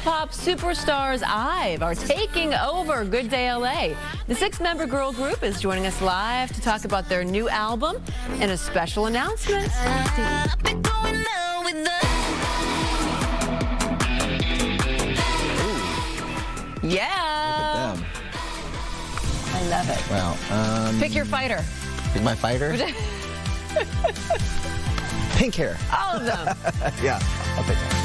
K-pop superstars IVE are taking over Good Day LA. The 6-member girl group is joining us live to talk about their new album and a special announcement. Yeah. I love it. Wow. Pick your fighter. Pick my fighter? Pink hair. All of them. Yeah, I'll pick that.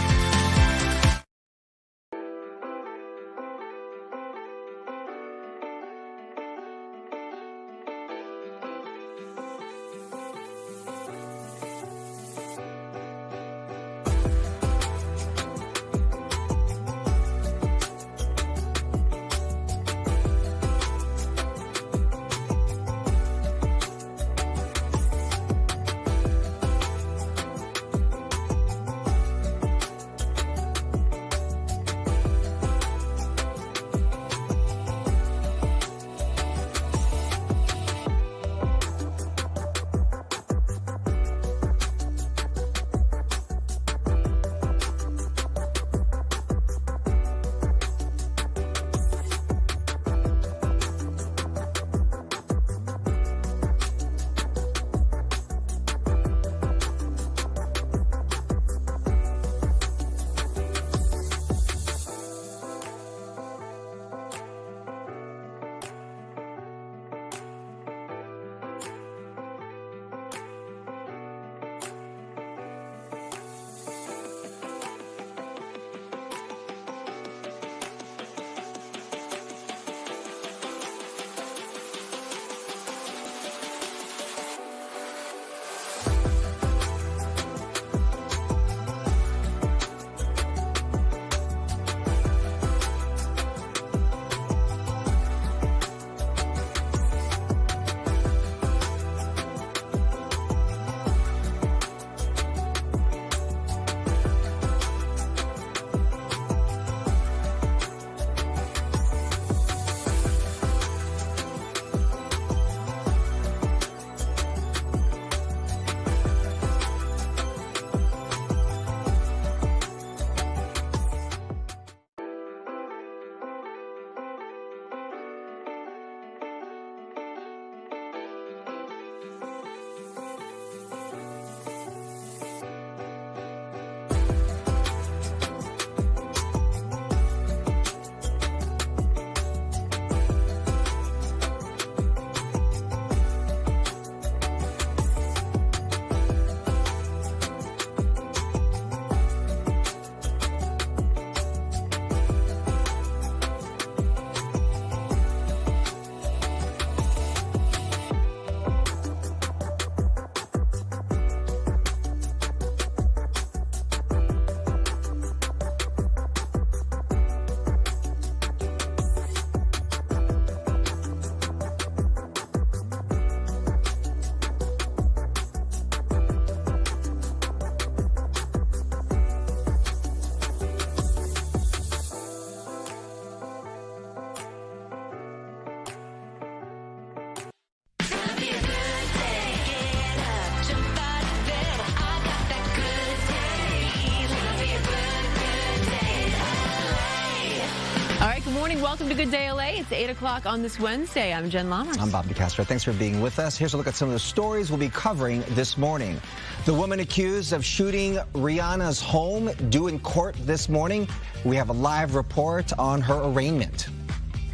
Good morning. Welcome to Good Day LA. It's 8 o'clock on this Wednesday. I'm Jen Lammers. I'm Bob DeCastro. Thanks for being with us. Here's a look at some of the stories we'll be covering this morning. The woman accused of shooting Rihanna's home due in court this morning. We have a live report on her arraignment.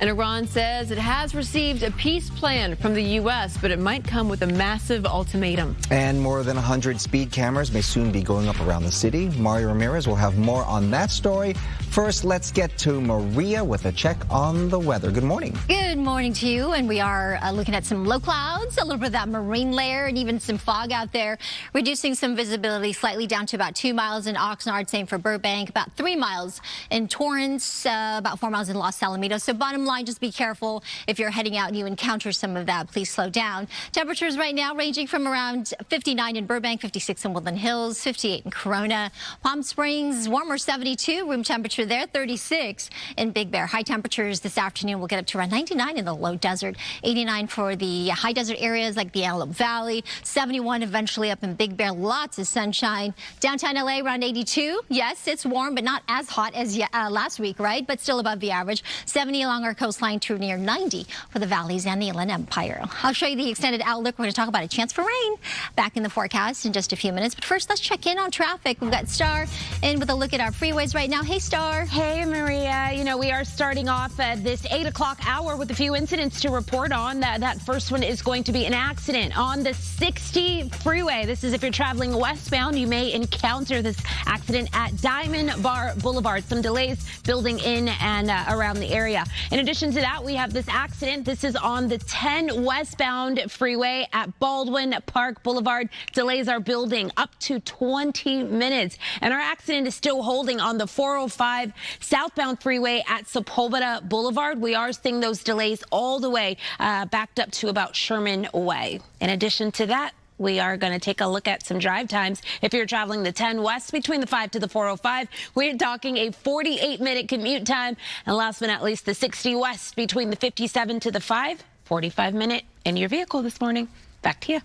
And Iran says it has received a peace plan from the U.S., but it might come with a massive ultimatum. And more than 100 speed cameras may soon be going up around the city. Mario Ramirez will have more on that story. First, let's get to Maria with a check on the weather. Good morning. Good morning to you. And we are looking at some low clouds, a little bit of that marine layer, and even some fog out there, reducing some visibility slightly down to about 2 miles in Oxnard. Same for Burbank, about 3 miles in Torrance, about 4 miles in Los Alamitos. So bottom line, just be careful if you're heading out and you encounter some of that. Please slow down. Temperatures right now ranging from around 59 in Burbank, 56 in Woodland Hills, 58 in Corona. Palm Springs, warmer 72. Room temperature temperature there, 36 in Big Bear. High temperatures this afternoon will get up to around 99 in the low desert, 89 for the high desert areas like the Antelope Valley, 71 eventually up in Big Bear. Lots of sunshine. Downtown LA around 82. Yes, it's warm, but not as hot as last week, right? But still above the average. 70 along our coastline to near 90 for the valleys and the Inland Empire. I'll show you the extended outlook. We're going to talk about a chance for rain back in the forecast in just a few minutes. But first, let's check in on traffic. We've got Styer in with a look at our freeways right now. Hey, Styer. Hey, Maria. You know, we are starting off this 8 o'clock hour with a few incidents to report on. That first one is going to be an accident on the 60 freeway. This is if you're traveling westbound, you may encounter this accident at Diamond Bar Boulevard. Some delays building in and around the area. In addition to that, we have this accident. This is on the 10 westbound freeway at Baldwin Park Boulevard. Delays are building up to 20 minutes. And our accident is still holding on the 405 southbound freeway at Sepulveda Boulevard. We are seeing those delays all the way backed up to about Sherman Way. In addition to that, we are going to take a look at some drive times. If you're traveling the 10 west between the 5 to the 405, we're talking a 48-minute commute time. And last but not least, the 60 west between the 57 to the 5, 45-minute in your vehicle this morning. Back to you.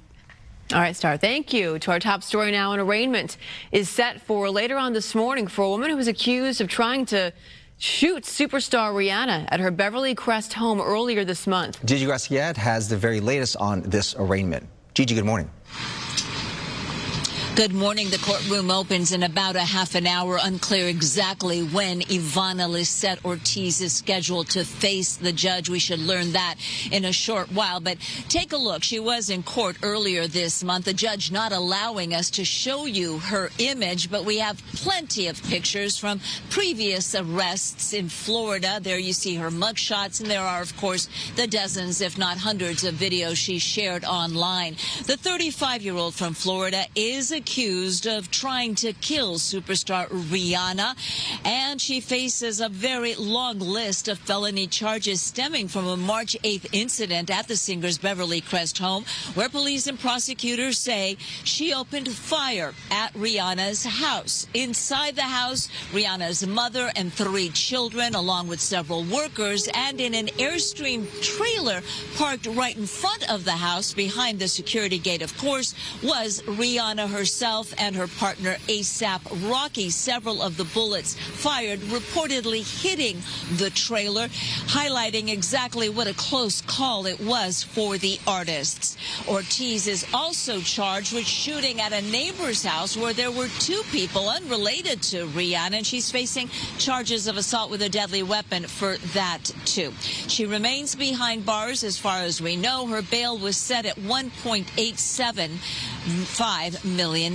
All right, Styer, thank you. To our top story now, an arraignment is set for later on this morning for a woman who was accused of trying to shoot superstar Rihanna at her Beverly Crest home earlier this month. Gigi Garcia has the very latest on this arraignment. Gigi, good morning. Good morning. The courtroom opens in about a half an hour. Unclear exactly when Ivana Lisette Ortiz is scheduled to face the judge. We should learn that in a short while. But take a look. She was in court earlier this month. The judge not allowing us to show you her image, but we have plenty of pictures from previous arrests in Florida. There you see her mugshots, and there are, of course, the dozens, if not hundreds, of videos she shared online. The 35-year-old from Florida is accused of trying to kill superstar Rihanna, and she faces a very long list of felony charges stemming from a March 8th incident at the singer's Beverly Crest home, where police and prosecutors say she opened fire at Rihanna's house. Inside the house, Rihanna's mother and 3 children, along with several workers, and in an Airstream trailer parked right in front of the house behind the security gate, of course, was Rihanna herself and her partner A$AP Rocky. Several of the bullets fired reportedly hitting the trailer, highlighting exactly what a close call it was for the artists. Ortiz is also charged with shooting at a neighbor's house where there were 2 people unrelated to Rihanna, and she's facing charges of assault with a deadly weapon for that too. She remains behind bars as far as we know. Her bail was set at $1.875 million.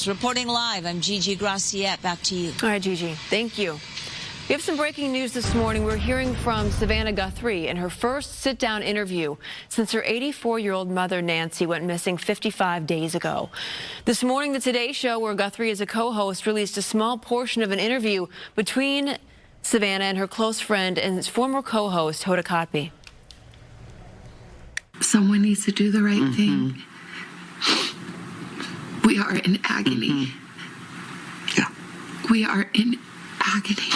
Reporting live, I'm Gigi Garcia. Back to you. All right, Gigi, thank you. We have some breaking news this morning. We're hearing from Savannah Guthrie in her first sit-down interview since her 84-year-old mother, Nancy, went missing 55 days ago. This morning, the Today Show, where Guthrie is a co-host, released a small portion of an interview between Savannah and her close friend and his former co-host, Hoda Kotb. Someone needs to do the right thing. We are in agony. Yeah. We are in agony.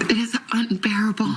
It is unbearable.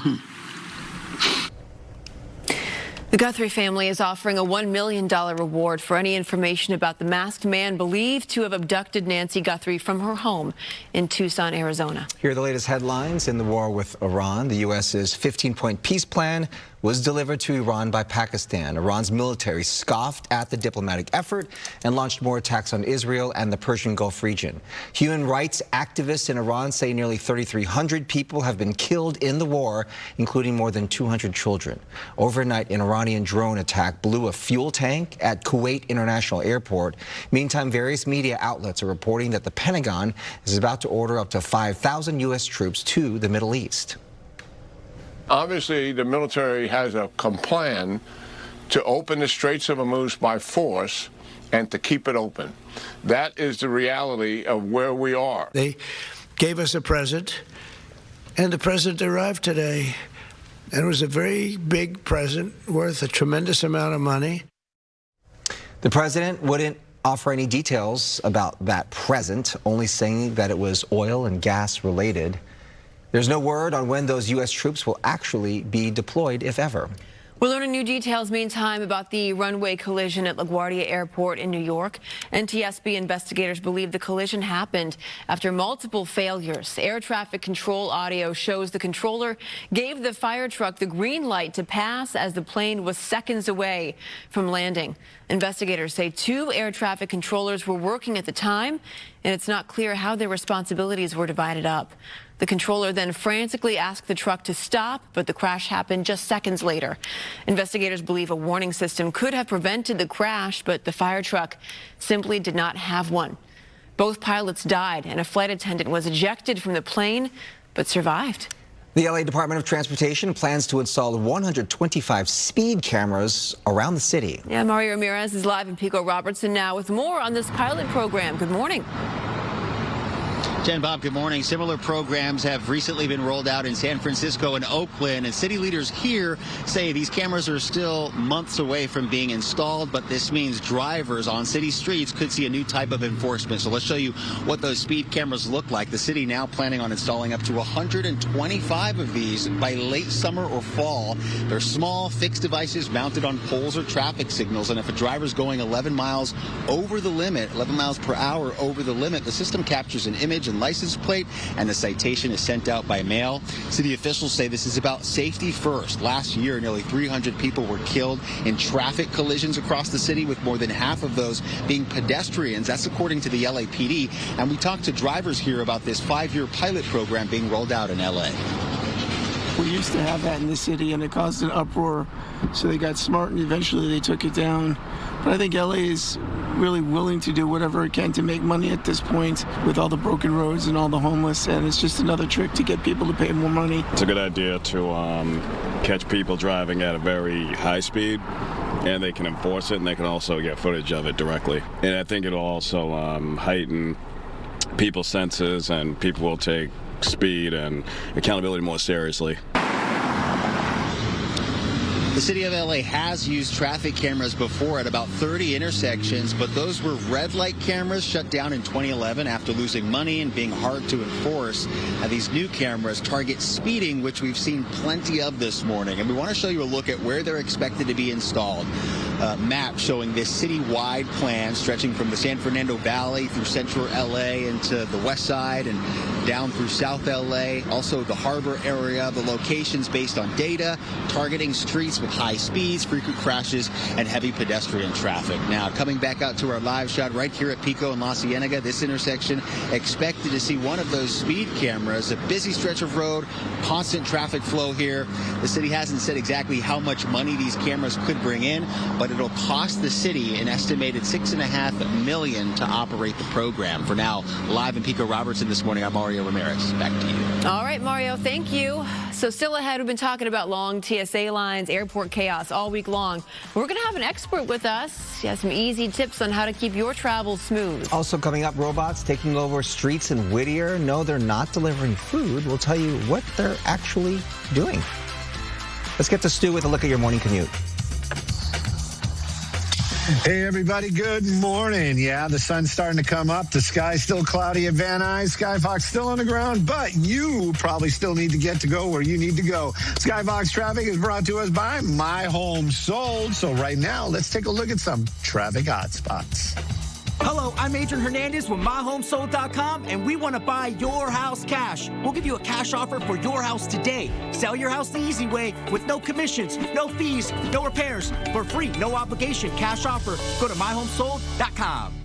The Guthrie family is offering a $1 million reward for any information about the masked man believed to have abducted Nancy Guthrie from her home in Tucson, Arizona. Here are the latest headlines in the war with Iran. The U.S.'s 15-point peace plan was delivered to Iran by Pakistan. Iran's military scoffed at the diplomatic effort and launched more attacks on Israel and the Persian Gulf region. Human rights activists in Iran say nearly 3,300 people have been killed in the war, including more than 200 children. Overnight, an Iranian drone attack blew a fuel tank at Kuwait International Airport. Meantime, various media outlets are reporting that the Pentagon is about to order up to 5,000 U.S. troops to the Middle East. Obviously, the military has a plan to open the Straits of Hormuz by force and to keep it open. That is the reality of where we are. They gave us a present, and the present arrived today. And it was a very big present worth a tremendous amount of money. The president wouldn't offer any details about that present, only saying that it was oil and gas related. There's no word on when those U.S. troops will actually be deployed, if ever. We're learning new details, meantime, about the runway collision at LaGuardia Airport in New York. NTSB investigators believe the collision happened after multiple failures. Air traffic control audio shows the controller gave the fire truck the green light to pass as the plane was seconds away from landing. Investigators say 2 air traffic controllers were working at the time, and it's not clear how their responsibilities were divided up. The controller then frantically asked the truck to stop, but the crash happened just seconds later. Investigators believe a warning system could have prevented the crash, but the fire truck simply did not have one. Both pilots died, and a flight attendant was ejected from the plane, but survived. The LA Department of Transportation plans to install 125 speed cameras around the city. Yeah, Mario Ramirez is live in Pico Robertson now with more on this pilot program. Good morning. Jen, Bob, good morning. Similar programs have recently been rolled out in San Francisco and Oakland, and city leaders here say these cameras are still months away from being installed, but this means drivers on city streets could see a new type of enforcement. So let's show you what those speed cameras look like. The city now planning on installing up to 125 of these by late summer or fall. They're small, fixed devices mounted on poles or traffic signals, and if a driver's going 11 miles over the limit, 11 miles per hour over the limit, the system captures an image and license plate, and the citation is sent out by mail. City officials say this is about safety first. Last year, nearly 300 people were killed in traffic collisions across the city, with more than half of those being pedestrians. That's according to the LAPD. And we talked to drivers here about this 5-year pilot program being rolled out in LA. We used to have that in the city, and it caused an uproar. So they got smart, and eventually they took it down. But I think LA is really willing to do whatever it can to make money at this point with all the broken roads and all the homeless, and it's just another trick to get people to pay more money. It's a good idea to catch people driving at a very high speed, and they can enforce it, and they can also get footage of it directly. And I think it'll also heighten people's senses, and people will take speed and accountability more seriously. The city of LA has used traffic cameras before at about 30 intersections, but those were red light cameras shut down in 2011 after losing money and being hard to enforce. Now, these new cameras target speeding, which we've seen plenty of this morning, and we want to show you a look at where they're expected to be installed. Map showing this citywide plan stretching from the San Fernando Valley through central LA into the west side and down through South LA, also the harbor area. The locations based on data, targeting streets with high speeds, frequent crashes, and heavy pedestrian traffic. Now, coming back out to our live shot right here at Pico and La Cienega, this intersection, expected to see one of those speed cameras. A busy stretch of road, constant traffic flow here. The city hasn't said exactly how much money these cameras could bring in, but it'll cost the city an estimated $6.5 million to operate the program. For now, live in Pico Robertson this morning, I'm Mario Ramirez. Back to you. All right, Mario, thank you. So still ahead, we've been talking about long TSA lines, airport chaos all week long. We're going to have an expert with us. He has some easy tips on how to keep your travel smooth. Also coming up, robots taking over streets in Whittier. No, they're not delivering food. We'll tell you what they're actually doing. Let's get to Stu with a look at your morning commute. Hey, everybody. Good morning. Yeah, the sun's starting to come up. The sky's still cloudy at Van Nuys. Skyfox still on the ground, but you probably still need to go where you need to go. Skyfox traffic is brought to us by My Home Sold. So right now, let's take a look at some traffic hotspots. Hello, I'm Adrian Hernandez with MyHomeSold.com, and we want to buy your house cash. We'll give you a cash offer for your house today. Sell your house the easy way with no commissions, no fees, no repairs. For free, no obligation cash offer. Go to MyHomeSold.com.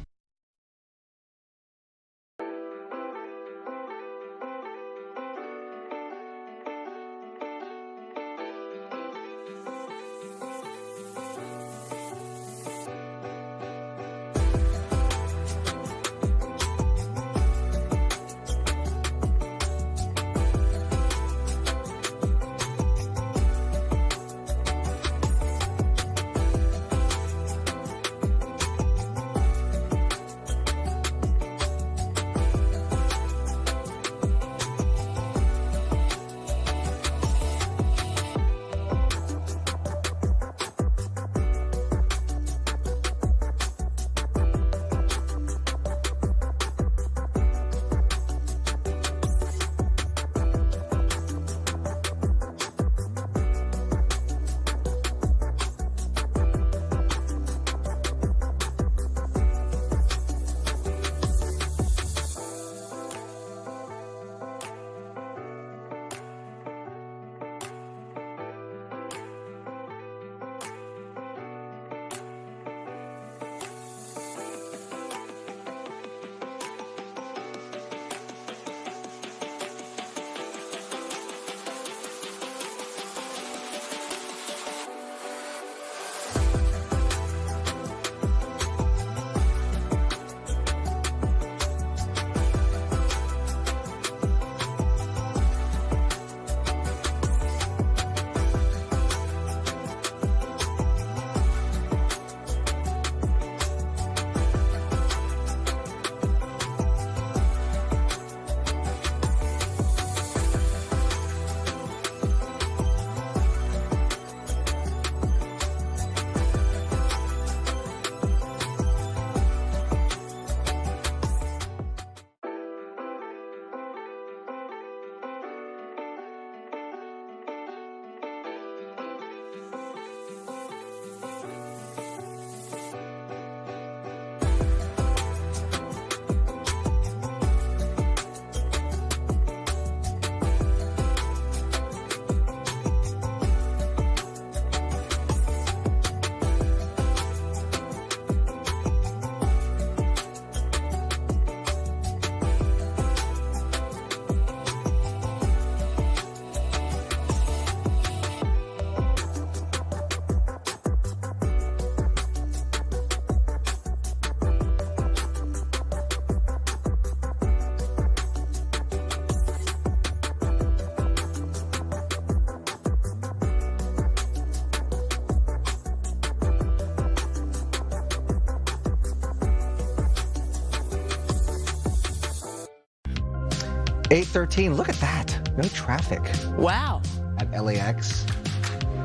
8:13. Look at that. No traffic. Wow. At LAX.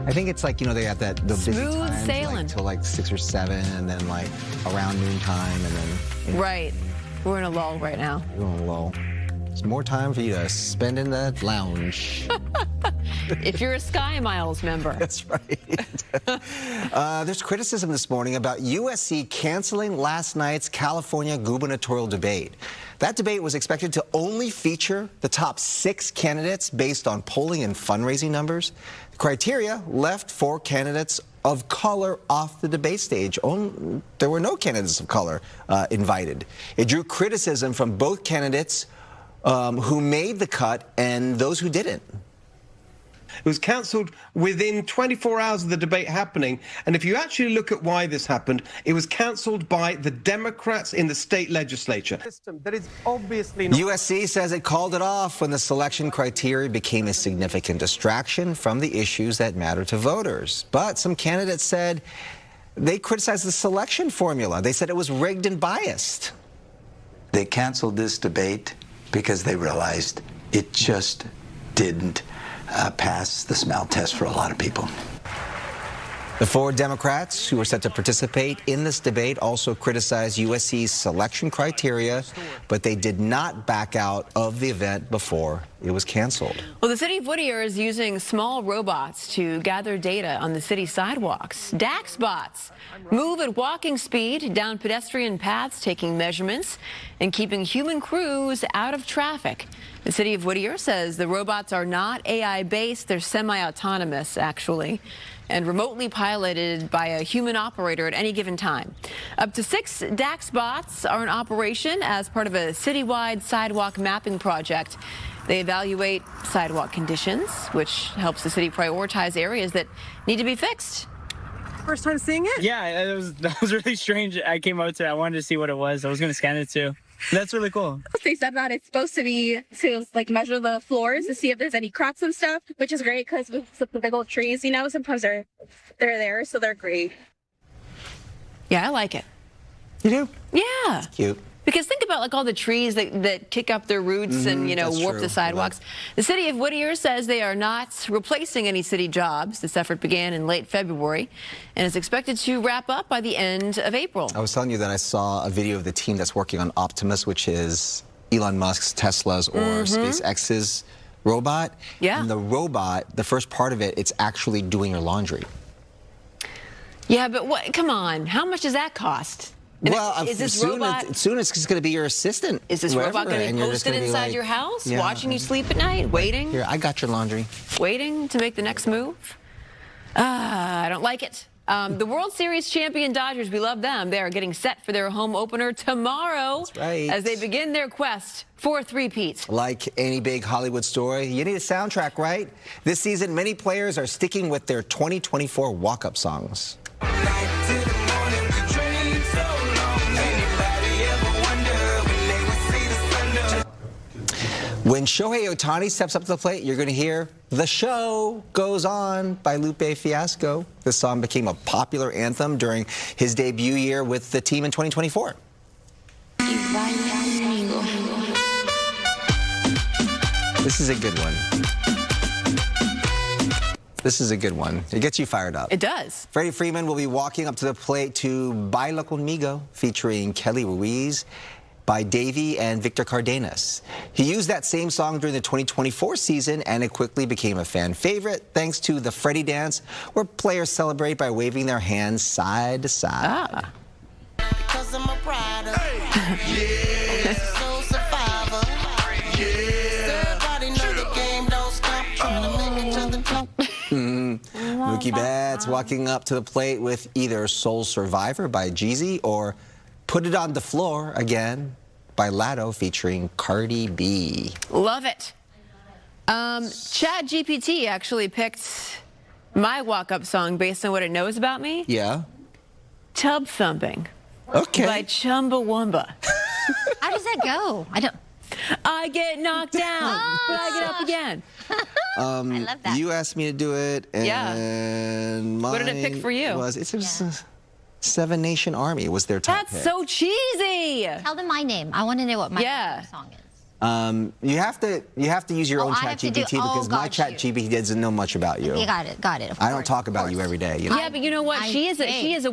I think it's like, you know, they have the busy Smooth times sailing. like, till like 6 or 7, and then like around noontime, and then, you know, Right. We're in a lull right now. We're in a lull. It's more time for you to spend in the lounge. If you're a Sky Miles member. That's right. There's criticism this morning about USC canceling last night's California gubernatorial debate. That debate was expected to only feature the top 6 candidates based on polling and fundraising numbers. The criteria left 4 candidates of color off the debate stage. There were no candidates of color invited. It drew criticism from both candidates who made the cut and those who didn't. It was cancelled within 24 hours of the debate happening. And if you actually look at why this happened, it was cancelled by the Democrats in the state legislature. That is obviously not. USC says it called it off when the selection criteria became a significant distraction from the issues that matter to voters. But some candidates said they criticized the selection formula. They said it was rigged and biased. They canceled this debate because they realized it just didn't pass the smell test for a lot of people. The 4 Democrats who were set to participate in this debate also criticized USC's selection criteria, but they did not back out of the event before it was canceled. Well, the city of Whittier is using small robots to gather data on the city sidewalks. DAX bots move at walking speed down pedestrian paths, taking measurements and keeping human crews out of traffic. The city of Whittier says the robots are not AI-based. They're semi-autonomous, actually, and remotely piloted by a human operator at any given time. Up to 6 DAX bots are in operation as part of a citywide sidewalk mapping project. They evaluate sidewalk conditions, which helps the city prioritize areas that need to be fixed. First time seeing it? Yeah, that was really strange. I came out to it. I wanted to see what it was. I was going to scan it too. That's really cool. They said that it's supposed to be to like measure the floors to see if there's any cracks and stuff, which is great because with the big old trees, you know, sometimes they're there, so they're great. Yeah, I like it. You do? Yeah. It's cute. Because think about like all the trees that kick up their roots and, you know, warp the sidewalks. The city of Whittier says they are not replacing any city jobs. This effort began in late February and is expected to wrap up by the end of April. I was telling you that I saw a video of the team that's working on Optimus, which is Elon Musk's, Tesla's, or SpaceX's robot. Yeah. And the robot, the first part of it, it's actually doing your laundry. Yeah, but what? Come on. How much does that cost? And well, is this soon robot? Soon it's going to be your assistant. Is this robot going to be posted inside your house, watching you sleep at night, waiting? Here, I got your laundry. Waiting to make the next move? I don't like it. The World Series champion Dodgers, we love them. They are getting set for their home opener tomorrow. That's right. As they begin their quest for a three-peat. Like any big Hollywood story, you need a soundtrack, right? This season, many players are sticking with their 2024 walk-up songs. When Shohei Ohtani steps up to the plate, you're going to hear "The Show Goes On" by Lupe Fiasco. This song became a popular anthem during his debut year with the team in 2024. This is a good one. This is a good one. It gets you fired up. It does. Freddie Freeman will be walking up to the plate to "Baila Conmigo," featuring Kelly Ruiz, by Davey and Victor Cardenas. He used that same song during the 2024 season, and it quickly became a fan favorite thanks to the Freddie dance, where players celebrate by waving their hands side to side. Ah. Because I'm a rider. Yeah. Soul survivor. Yeah. Everybody know the game don't stop trying to make it to the top. Mookie Betts walking up to the plate with either Soul Survivor by Jeezy or "Put It on the Floor" again by Latto featuring Cardi B. Love it. ChatGPT actually picked my walk-up song based on what it knows about me. Yeah. "Tub Thumping." Okay. By Chumbawamba. How does that go? I get knocked down, but I get up again. I love that. You asked me to do it, and What did it pick for you? It was Seven Nation Army was their top That's pick. so cheesy. Tell them my name. I want to know what my song is. You have to use your own chat GPT because my chat GPT doesn't know much about you. You got it. I don't talk about you every day. You know? Yeah, but you know what? She's the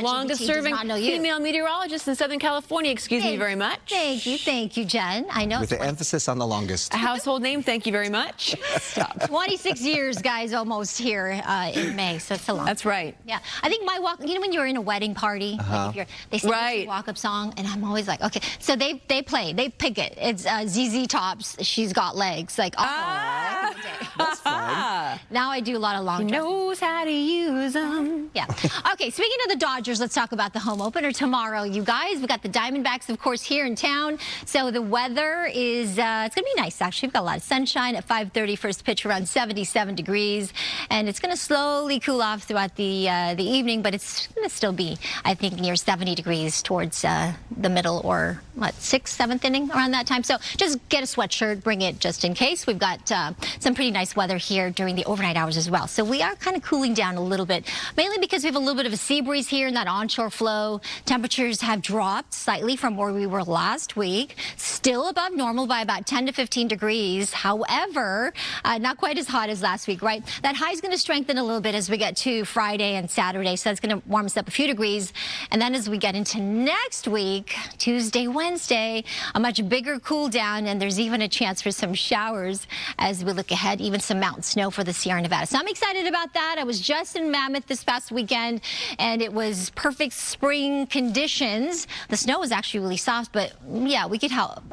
longest-serving female meteorologist in Southern California. Excuse me very much. Thank you, Jen. I know. With the emphasis on the longest. A household name. Thank you very much. Stop. 26 years, guys, almost here in May, so it's a long. That's right. Yeah, I think my walk. You know when you're in a wedding party, like if they sing a walk-up song, and I'm always like, okay. So they pick it. It's ZZ Top's "She's Got Legs." Like, that's fun. Now I do a lot of long. She knows how to use them. Yeah. Okay. Speaking of the Dodgers, let's talk about the home opener tomorrow. You guys, we got the Diamondbacks, of course, here in town. So the weather is it's going to be nice. Actually, we've got a lot of sunshine at 5:30. First pitch around 77 degrees, and it's going to slowly cool off throughout the evening, but it's going to still be, I think, near 70 degrees towards the middle or what 6th, 7th inning around that time. So just get a sweatshirt, bring it just in case. We've got some pretty nice weather here during the overnight hours as well. So we are kind of cooling down a little bit, mainly because we have a little bit of a sea breeze here in that onshore flow. Temperatures have dropped slightly from where we were last week, still above normal by about 10 to 15 degrees. However, not quite as hot as last week, right? That high is going to strengthen a little bit as we get to Friday and Saturday, so that's going to warm us up a few degrees. And then as we get into next week, Tuesday, Wednesday, a much bigger cool down, and there's even a chance for some showers as we look ahead, even some mountain snow for the Sierra Nevada. So I'm excited about that. I was just in Mammoth this past weekend, and it was perfect spring conditions. The snow was actually really soft, but yeah, we could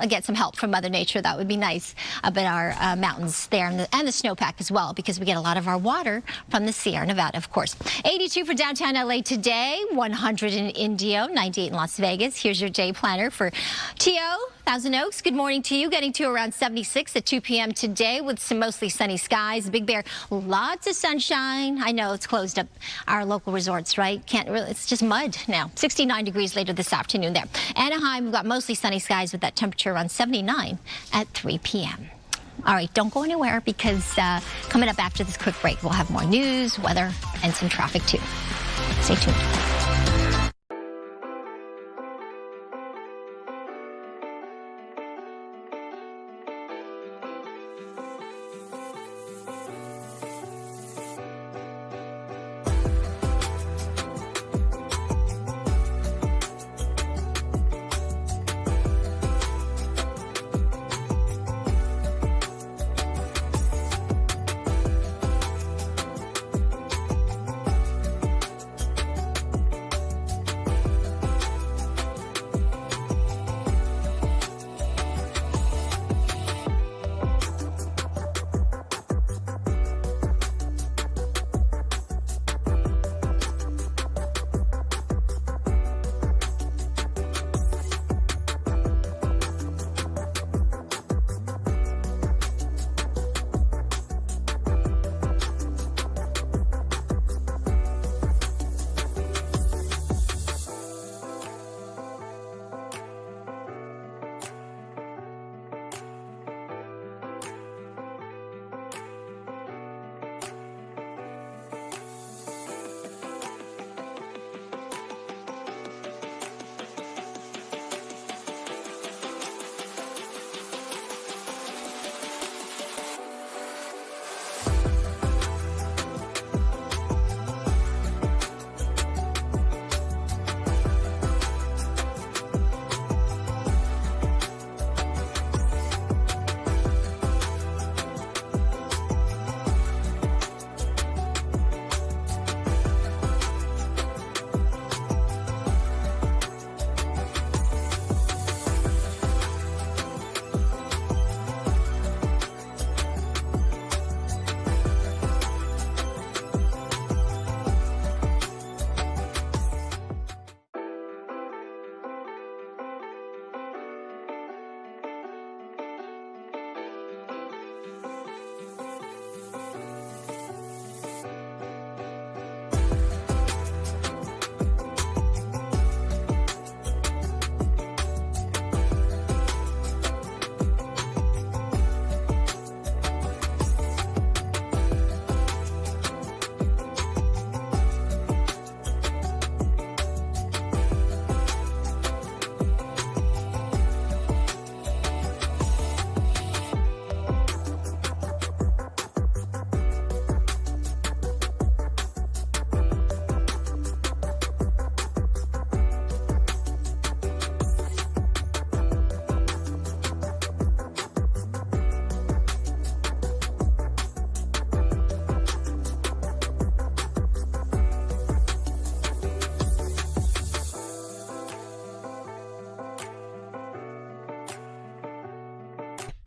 get some help from Mother Nature. That would be nice up at our mountains there and the snowpack as well, because we get a lot of our water from the Sierra Nevada, of course. 82 for downtown LA today, 100 in Indio, 98 in Las Vegas. Here's your day planner for T.O. Thousand Oaks. Good morning to you. Getting to around 76 at 2 p.m. today with some mostly sunny skies. Big Bear, lots of sunshine. I know it's closed up our local resorts, right? Can't really, it's just mud now. 69 degrees later this afternoon there. Anaheim, we've got mostly sunny skies with that temperature around 79 at 3 p.m. All right, don't go anywhere because coming up after this quick break, we'll have more news, weather, and some traffic too. Stay tuned.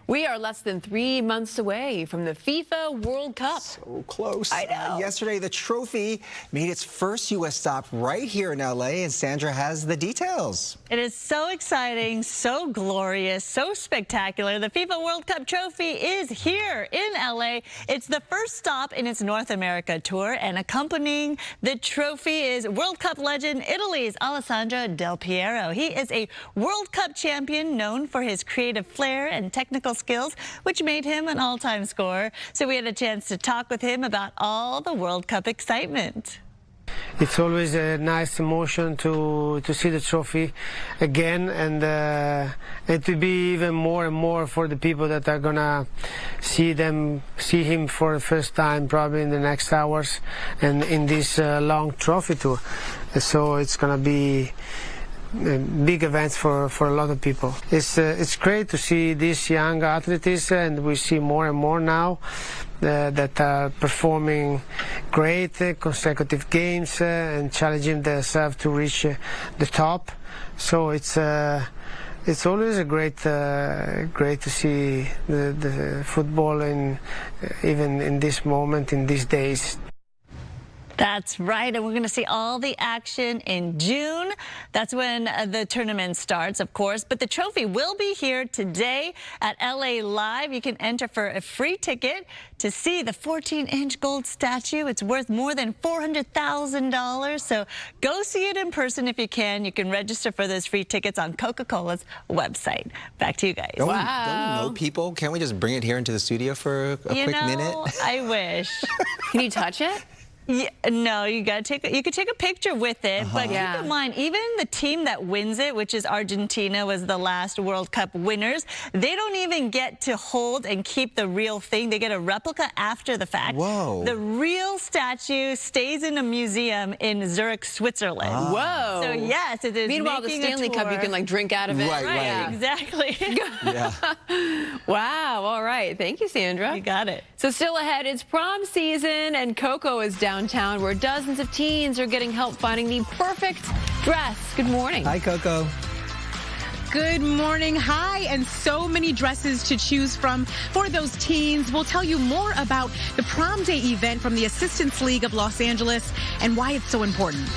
We are less than 3 months away from the FIFA World Cup. So close. I know. Yesterday, the trophy made its first U.S. stop right here in L.A., and Sandra has the details. It is so exciting, so glorious, so spectacular. The FIFA World Cup trophy is here in L.A. It's the first stop in its North America tour, and accompanying the trophy is World Cup legend Italy's Alessandro Del Piero. He is a World Cup champion known for his creative flair and technical skills, which made him an all-time scorer. So we had a chance to talk with him about all the World Cup excitement. It's always a nice emotion to see the trophy again, and to be even more and more for the people that are gonna see him for the first time probably in the next hours and in this long trophy tour. So it's gonna be big events for a lot of people. It's great to see these young athletes, and we see more and more now that are performing great consecutive games and challenging themselves to reach the top. So it's always a great to see the football even in this moment, in these days. That's right, and we're going to see all the action in June. That's when the tournament starts, of course. But the trophy will be here today at LA Live. You can enter for a free ticket to see the 14-inch gold statue. It's worth more than $400,000. So go see it in person if you can. You can register for those free tickets on Coca-Cola's website. Back to you guys. Don't we know people? Can't we just bring it here into the studio for a quick minute? I wish. Can you touch it? Yeah, no, you could take a picture with it, but keep in mind, even the team that wins it, which is Argentina, was the last World Cup winners, they don't even get to hold and keep the real thing. They get a replica after the fact. Whoa. The real statue stays in a museum in Zurich, Switzerland. Whoa. So yes, it is. Meanwhile, the Stanley Cup, you can like drink out of it. Right. Yeah, exactly. Yeah. Wow. All right. Thank you, Sandra. You got it. So still ahead, it's prom season, and Coco is downtown, where dozens of teens are getting help finding the perfect dress. Good morning. Hi, Coco. Good morning. Hi, and so many dresses to choose from for those teens. We'll tell you more about the prom day event from the Assistance League of Los Angeles and why it's so important.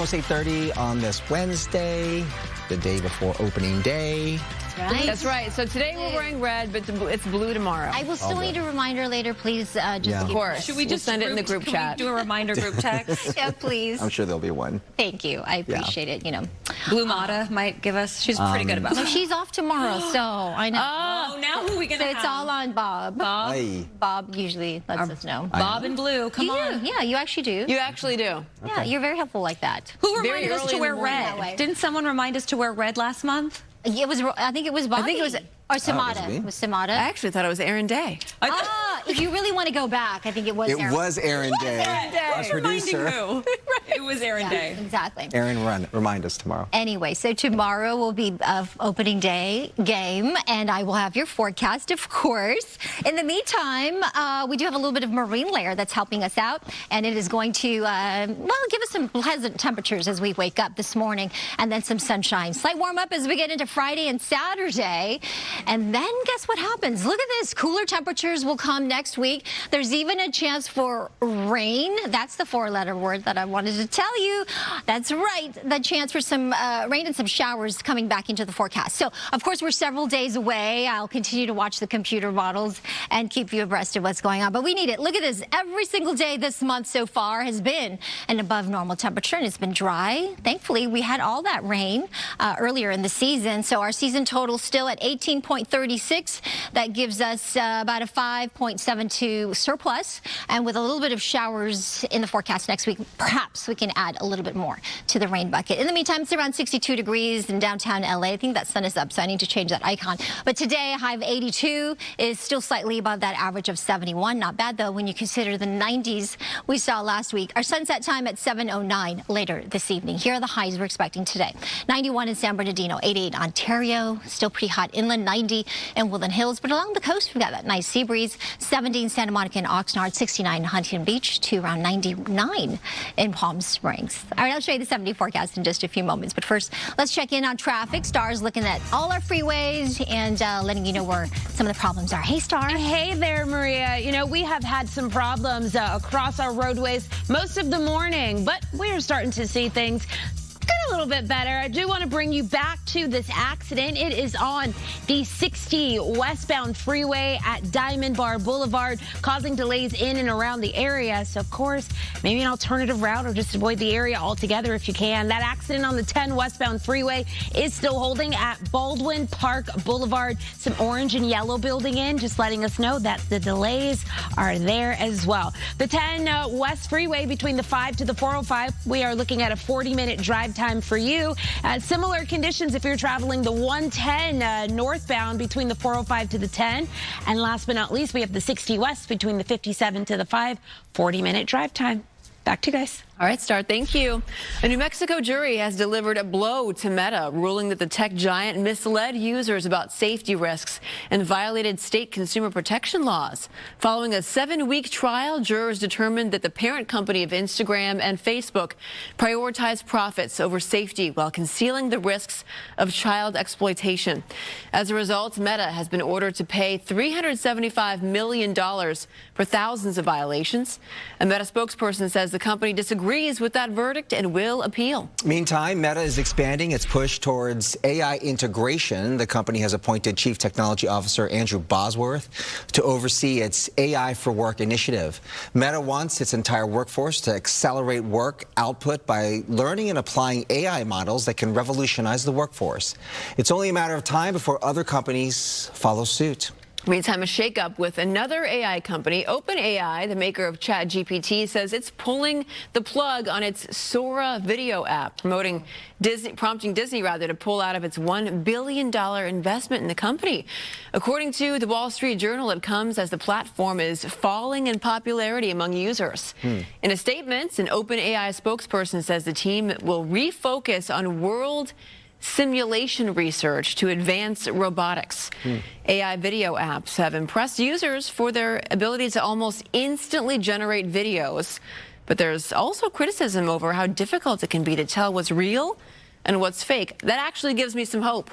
almost 8:30 on this Wednesday, the day before opening day. Right. That's right. So today we're wearing red, but it's blue tomorrow. I will still need a reminder later, please. Of course. Should we just send it in the group chat? Do a reminder group text? Yeah, please. I'm sure there'll be one. Thank you. I appreciate it. You know, Blue Mata might give us. She's pretty good about no, that. she's off tomorrow, so I know. Oh, now who are we gonna So have? it's all on Bob. Bob. Bob usually lets us know. Bob and Blue, come on. Yeah, you actually do. You actually do. Yeah, you're very helpful like that. Who reminded us to wear red? Didn't someone remind us to wear red last month? It was. I think it was Bobby. I think it was. Or Samada. It was Samada. I actually thought it was Aaron Day. If you really want to go back, I think it was Aaron. It was Aaron Day. Our producer. It was Aaron Day. Exactly. Aaron, remind us tomorrow. Anyway, so tomorrow will be opening day game, and I will have your forecast, of course. In the meantime, we do have a little bit of marine layer that's helping us out, and it is going to, give us some pleasant temperatures as we wake up this morning, and then some sunshine. Slight warm up as we get into Friday and Saturday, and then guess what happens? Look at this. Cooler temperatures will come next week. There's even a chance for rain. That's the four-letter word that I wanted to tell you. That's right. The chance for some rain and some showers coming back into the forecast. So, of course, we're several days away. I'll continue to watch the computer models and keep you abreast of what's going on. But we need it. Look at this. Every single day this month so far has been an above normal temperature, and it's been dry. Thankfully, we had all that rain earlier in the season. So our season total still at 18.36. That gives us about a 5.72 surplus. And with a little bit of showers in the forecast next week, perhaps we can add a little bit more to the rain bucket. In the meantime, it's around 62 degrees in downtown LA. I think that sun is up, so I need to change that icon. But today, a high of 82 is still slightly above that average of 71. Not bad, though, when you consider the 90s we saw last week. Our sunset time at 7:09 later this evening. Here are the highs we're expecting today. 91 in San Bernardino, 88 Ontario, still pretty hot inland, 90 in Woodland Hills. But along the coast, we've got that nice sea breeze. 70 in Santa Monica and Oxnard, 69 in Huntington Beach, to around 99 in Palm Springs. All right, I'll show you the 70 forecast in just a few moments. But first, let's check in on traffic. Star's looking at all our freeways and letting you know where some of the problems are. Hey, Star. Hey there, Maria. You know, we have had some problems across our roadways most of the morning, but we're starting to see things get a little bit better. I do want to bring you back to this accident. It is on the 60 westbound freeway at Diamond Bar Boulevard, causing delays in and around the area. So, of course, maybe an alternative route or just avoid the area altogether if you can. That accident on the 10 westbound freeway is still holding at Baldwin Park Boulevard. Some orange and yellow building in, just letting us know that the delays are there as well. The 10 West Freeway between the 5 to the 405, we are looking at a 40-minute drive time for you. Similar conditions if you're traveling the 110 northbound between the 405 to the 10. And last but not least, we have the 60 West between the 57 to the 5, 40-minute drive time. Back to you guys. All right, Star, thank you. A New Mexico jury has delivered a blow to Meta, ruling that the tech giant misled users about safety risks and violated state consumer protection laws. Following a 7-week trial, jurors determined that the parent company of Instagram and Facebook prioritized profits over safety while concealing the risks of child exploitation. As a result, Meta has been ordered to pay $375 million for thousands of violations. A Meta spokesperson says the company disagrees with that verdict and will appeal. Meantime, Meta is expanding its push towards AI integration. The company has appointed Chief Technology Officer Andrew Bosworth to oversee its AI for Work initiative. Meta wants its entire workforce to accelerate work output by learning and applying AI models that can revolutionize the workforce. It's only a matter of time before other companies follow suit. Meantime, a shakeup with another AI company. OpenAI, the maker of ChatGPT, says it's pulling the plug on its Sora video app, prompting Disney to pull out of its $1 billion investment in the company. According to the Wall Street Journal, it comes as the platform is falling in popularity among users. In a statement, an OpenAI spokesperson says the team will refocus on world simulation research to advance robotics. AI video apps have impressed users for their ability to almost instantly generate videos, but there's also criticism over how difficult it can be to tell what's real and what's fake. That actually gives me some hope.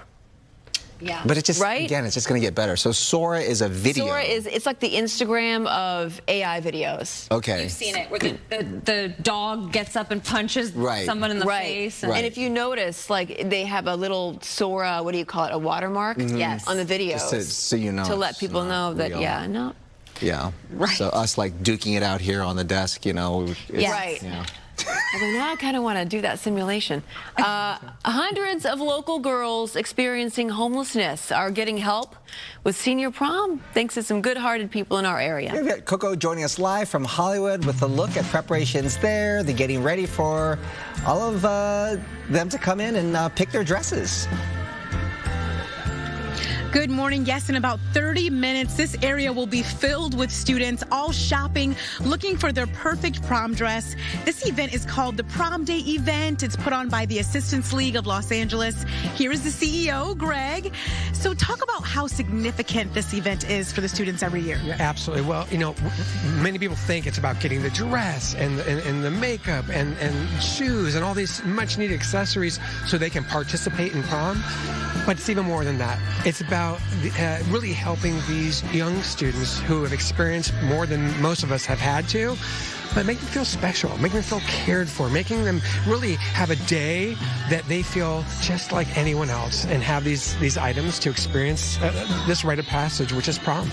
Yeah. But it's just, right? again, it's just going to get better. So Sora is a video. Sora it's like the Instagram of AI videos. Okay. You've seen it, where the dog gets up and punches someone in the face. And if you notice, like, they have a little Sora, what do you call it, a watermark? Yes. On the videos. Just so you know. To let people know that, real. Yeah. Right. So us, like, duking it out here on the desk, you know. Right. Yeah. Although now I kind of want to do that simulation. Hundreds of local girls experiencing homelessness are getting help with senior prom, thanks to some good-hearted people in our area. We've got Coco joining us live from Hollywood with a look at preparations there. They're getting ready for all of them to come in and pick their dresses. Good morning. Yes, in about 30 minutes, this area will be filled with students all shopping, looking for their perfect prom dress. This event is called the Prom Day event. It's put on by the Assistance League of Los Angeles. Here is the CEO, Greg. So talk about how significant this event is for the students every year. Yeah, absolutely. Well, you know, many people think it's about getting the dress and the makeup and shoes and all these much needed accessories so they can participate in prom. But it's even more than that. It's about really helping these young students who have experienced more than most of us have had to, but make them feel special, make them feel cared for, making them really have a day that they feel just like anyone else and have these items to experience this rite of passage, which is prom.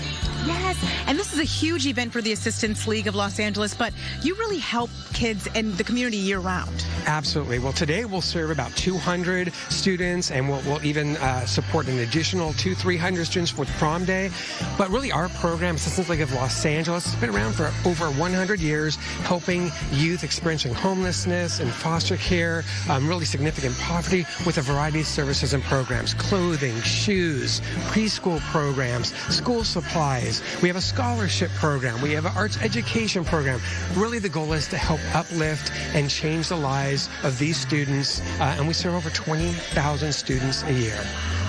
Yes, and this is a huge event for the Assistance League of Los Angeles, but you really help kids and the community year-round. Absolutely. Well, today we'll serve about 200 students, and we'll even support an additional 200-300 students for Prom Day. But really, our program, Assistance League of Los Angeles, has been around for over 100 years, helping youth experiencing homelessness and foster care, really significant poverty, with a variety of services and programs: clothing, shoes, preschool programs, school supplies. We have a scholarship program. We have an arts education program. Really, the goal is to help uplift and change the lives of these students, and we serve over 20,000 students a year.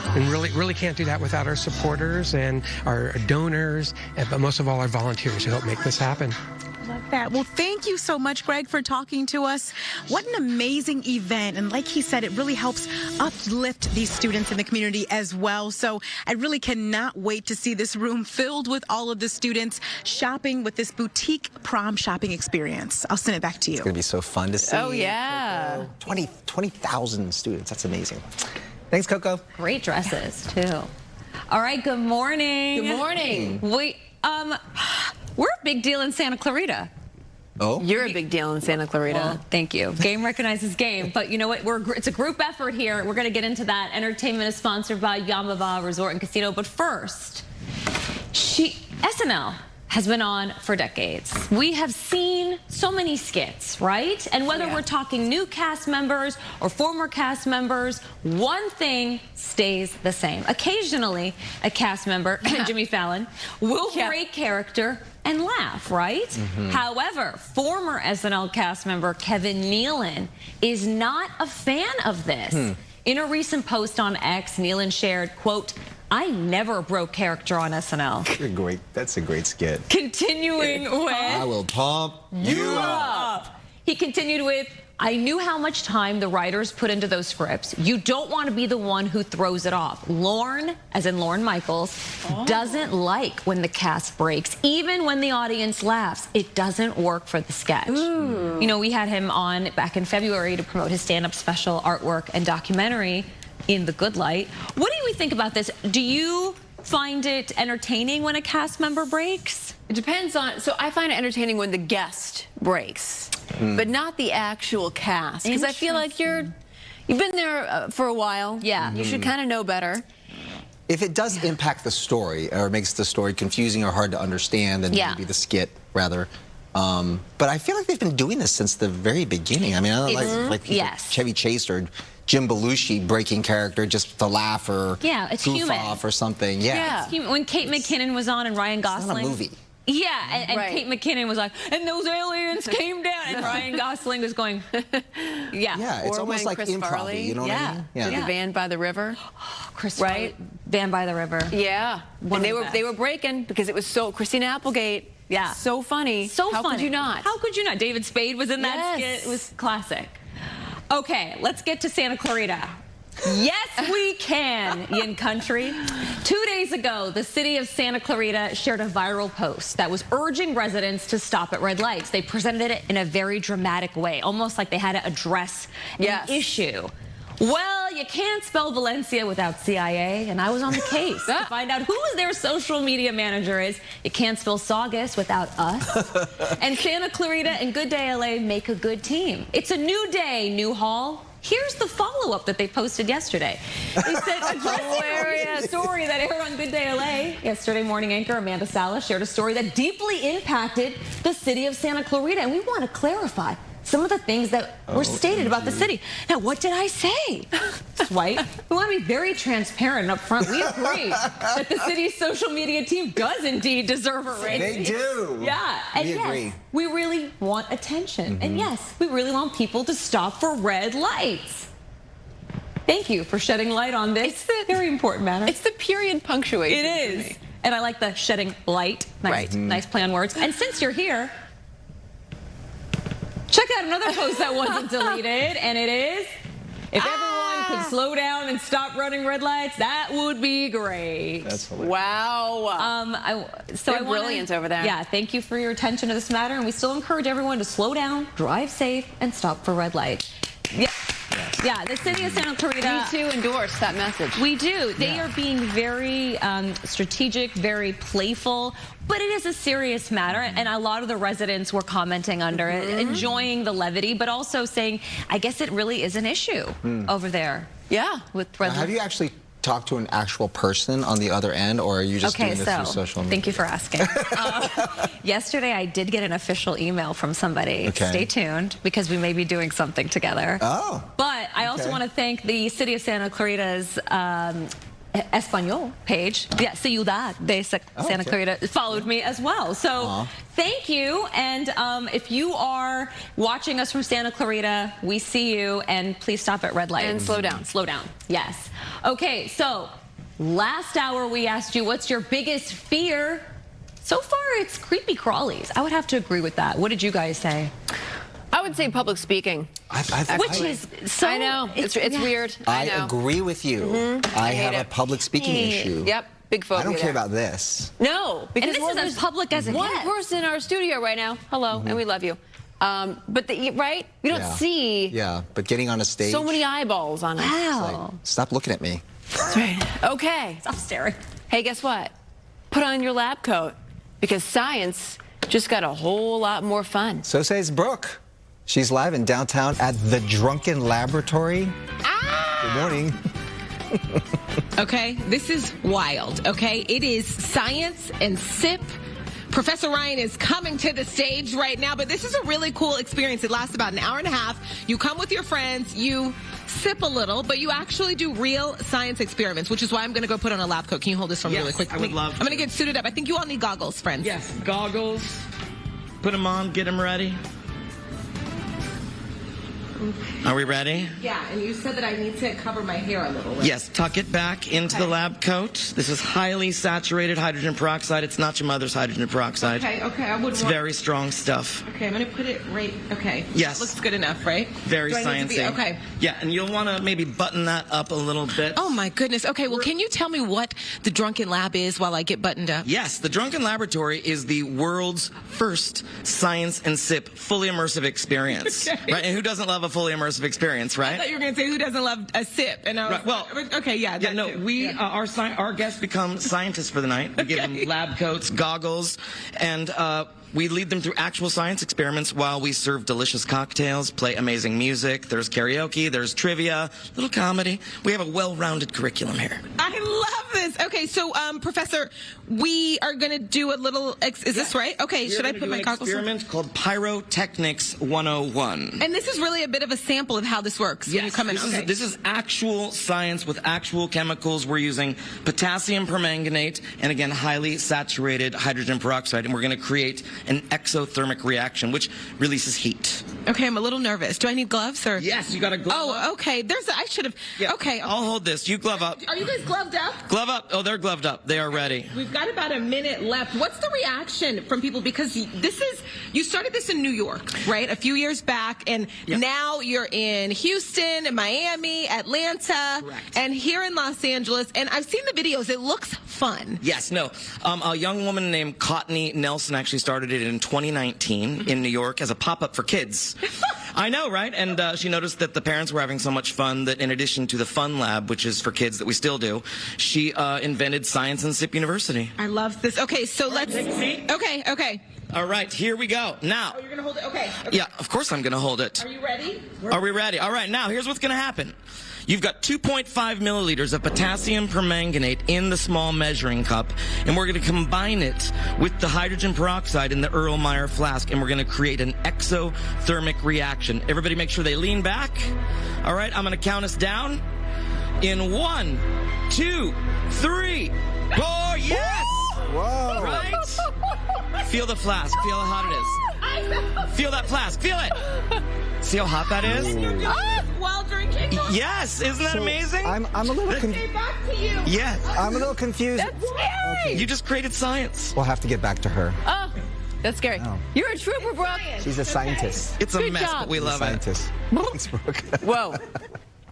And really can't do that without our supporters and our donors, but most of all our volunteers who help make this happen. Love that. Well, thank you so much, Greg, for talking to us. What an amazing event. And like he said, it really helps uplift these students in the community as well. So I really cannot wait to see this room filled with all of the students shopping with this boutique prom shopping experience. I'll send it back to you. It's going to be so fun to see. Oh, yeah. 20,000 students. That's amazing. Thanks, Coco. Great dresses, too. All right, good morning. Good morning. We're a big deal in Santa Clarita. Oh? You're a big deal in Santa Clarita. Well, thank you. Game recognizes game. But you know what? It's a group effort here. We're going to get into that. Entertainment is sponsored by Yamava Resort and Casino. But first, SNL has been on for decades. We have seen so many skits, right? And whether we're talking new cast members or former cast members, one thing stays the same. Occasionally, a cast member, Jimmy Fallon, will break character and laugh, right? However, former SNL cast member Kevin Nealon is not a fan of this. In a recent post on X, Nealon shared, quote, "I never broke character on SNL." That's a great skit. Continuing with, "I will pump you up." He continued with, "I knew how much time the writers put into those scripts. You don't want to be the one who throws it off. Lorne," as in Lorne Michaels, "doesn't like when the cast breaks. Even when the audience laughs, it doesn't work for the sketch." You know, we had him on back in February to promote his stand-up special, artwork, and documentary, In the Good Light. What do we think about this? Do you find it entertaining when a cast member breaks? It depends on, so I find it entertaining when the guest breaks, but not the actual cast. Because I feel like you've been there for a while. Yeah. You should kind of know better. If it does impact the story or makes the story confusing or hard to understand, then maybe the skit, rather. But I feel like they've been doing this since the very beginning. I mean, I don't like Chevy Chase or Jim Belushi breaking character just to laugh or it's goof human. off or something. Yeah. It's human. When Kate McKinnon was on and Ryan Gosling. It's not a movie. Yeah, and Kate McKinnon was like, "And those aliens came down," and Ryan Gosling was going, Yeah, it's or almost like Chris improv, Farley, you know what I mean? The Van by the River. Chris Farley, Van by the River. Yeah, and they were breaking because it was so, Christina Applegate. Yeah. So funny. So How funny. could you not? How could you not? David Spade was in that skit. It was classic. Okay, let's get to Santa Clarita. Yes, we can, Yin Country. 2 days ago, the city of Santa Clarita shared a viral post that was urging residents to stop at red lights. They presented it in a very dramatic way, almost like they had to address an issue. Well, you can't spell Valencia without CIA, and I was on the case to find out who their social media manager is. You can't spell Saugus without us. And Santa Clarita and Good Day LA make a good team. It's a new day, New Hall. Here's the follow-up that they posted yesterday. They said, addressing a story that aired on Good Day LA. Yesterday, morning anchor Amanda Salas shared a story that deeply impacted the city of Santa Clarita, and we want to clarify some of the things that were stated about the city. Now, what did I say? Swipe. We want to be very transparent and upfront. We agree that the city's social media team does indeed deserve a raise. They do. Yeah. And we yes, agree. we really want attention. And yes, we really want people to stop for red lights. Thank you for shedding light on this very important matter. It's the period punctuation. It is. And I like the shedding light. Nice, nice play on words. And since you're here, check out another post that wasn't deleted, and it is, if everyone could slow down and stop running red lights, that would be great. That's hilarious. Wow. They're brilliant over there. Yeah, thank you for your attention to this matter, and we still encourage everyone to slow down, drive safe, and stop for red lights. Yeah. Yeah, the city of Santa Clarita. We too endorse that message. We do. They are being very strategic, very playful, but it is a serious matter, and a lot of the residents were commenting under it, enjoying the levity, but also saying, I guess it really is an issue over there. Yeah. With red lights. Have you actually talked to an actual person on the other end, or are you just doing this through social media? Thank you for asking. Yesterday, I did get an official email from somebody. Okay. Stay tuned, because we may be doing something together. Oh. But I also want to thank the city of Santa Clarita's Espanol page. Yeah, Ciudad de Santa Clarita followed me as well. So thank you. And if you are watching us from Santa Clarita, we see you, and please stop at red lights. And slow down. Slow down. Yes. Okay, so last hour we asked you, what's your biggest fear? So far, it's creepy crawlies. I would have to agree with that. What did you guys say? I would say public speaking. Which is so... I know. It's weird. I know. agree with you. I have a public speaking issue. Yep. Big phobia. I don't care about this. No. Because and this is as public as it one gets. person in our studio right now. Hello, and we love you. But right? We don't see but getting on a stage. so many eyeballs on us. Wow. Stop looking at me. That's right. Okay. Stop staring. Hey, guess what? Put on your lab coat, because science just got a whole lot more fun. So says Brooke. She's live in downtown at the Drunken Laboratory. Good morning. Okay, this is wild, okay? It is science and sip. Professor Ryan is coming to the stage right now, but this is a really cool experience. It lasts about an hour and a half. You come with your friends, you sip a little, but you actually do real science experiments, which is why I'm going to go put on a lab coat. Can you hold this for me really quick? I would love to. I'm going to get suited up. I think you all need goggles, friends. Yes, goggles. Put them on, get them ready. Are we ready? Yeah, and you said that I need to cover my hair a little. Right? Yes, tuck it back into the lab coat. This is highly saturated hydrogen peroxide. It's not your mother's hydrogen peroxide. Okay, I wouldn't It's very strong stuff. Okay, I'm going to put it right, okay. Yes. That looks good enough, right? Very sciencey. Okay. Yeah, and you'll want to maybe button that up a little bit. Oh, my goodness. Okay, well, can you tell me what the Drunken Lab is while I get buttoned up? Yes, the Drunken Laboratory is the world's first science and sip fully immersive experience. Okay. Right? And who doesn't love a fully immersive experience, right? I thought you were going to say who doesn't love a sip, and I was well, okay, yeah. No, we our guests become scientists for the night. We give them lab coats, goggles, and we lead them through actual science experiments while we serve delicious cocktails, play amazing music. There's karaoke, there's trivia, little comedy. We have a well-rounded curriculum here. I love this. Okay, so Professor, we are going to do a little. Is this right? Okay, should I put my goggles on? Experiment called Pyrotechnics 101. And this is really a bit of a sample of how this works when you come in. This is actual science with actual chemicals. We're using potassium permanganate and, again, highly saturated hydrogen peroxide, and we're going to create an exothermic reaction, which releases heat. Okay, I'm a little nervous. Do I need gloves or? Yes, you got a glove up. Oh, okay. I should have. Yeah. Okay. I'll hold this. You glove up. Are you guys gloved up? Glove up. Oh, they're gloved up. They are ready. We've got about a minute left. What's the reaction from people? Because you started this in New York, right? A few years back, and now you're in Houston, Miami, Atlanta, and here in Los Angeles. And I've seen the videos. It looks fun. Yes, no. A young woman named Courtney Nelson actually started it in 2019 in New York as a pop-up for kids. I know, right? And she noticed that the parents were having so much fun that in addition to the Fun Lab, which is for kids that we still do, she invented Science and SIP University. I love this. Okay, so let's... Okay. All right, here we go. Now... Oh, you're going to hold it? Okay. Yeah, of course I'm going to hold it. Are you ready? Are we ready? All right, now here's what's going to happen. You've got 2.5 milliliters of potassium permanganate in the small measuring cup, and we're going to combine it with the hydrogen peroxide in the Erlenmeyer flask, and we're going to create an exothermic reaction. Everybody make sure they lean back. All right, I'm going to count us down. In 1, 2, 3, 4, yes! Whoa. Right? Feel the flask. Feel how hot it is. Feel that flask. Feel it. See how hot that is? While drinking? Yes. Isn't that amazing? I'm a little confused. Yes. I'm a little confused. That's scary. Okay. You just created science. We'll have to get back to her. Oh, that's scary. Oh. You're a trooper, Brooke. She's a scientist. It's a Good mess, job. but we love Scientist. Thanks, Brooke. Whoa.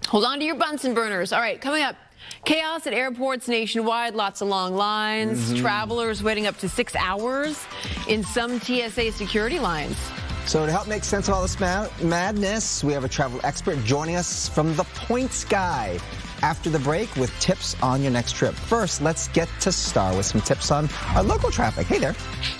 Hold on to your Bunsen burners. All right, coming up. Chaos at airports nationwide, lots of long lines, travelers waiting up to 6 hours in some TSA security lines. So to help make sense of all this madness, we have a travel expert joining us from the Points Guy after the break with tips on your next trip. First, let's get to Styer with some tips on our local traffic. Hey there.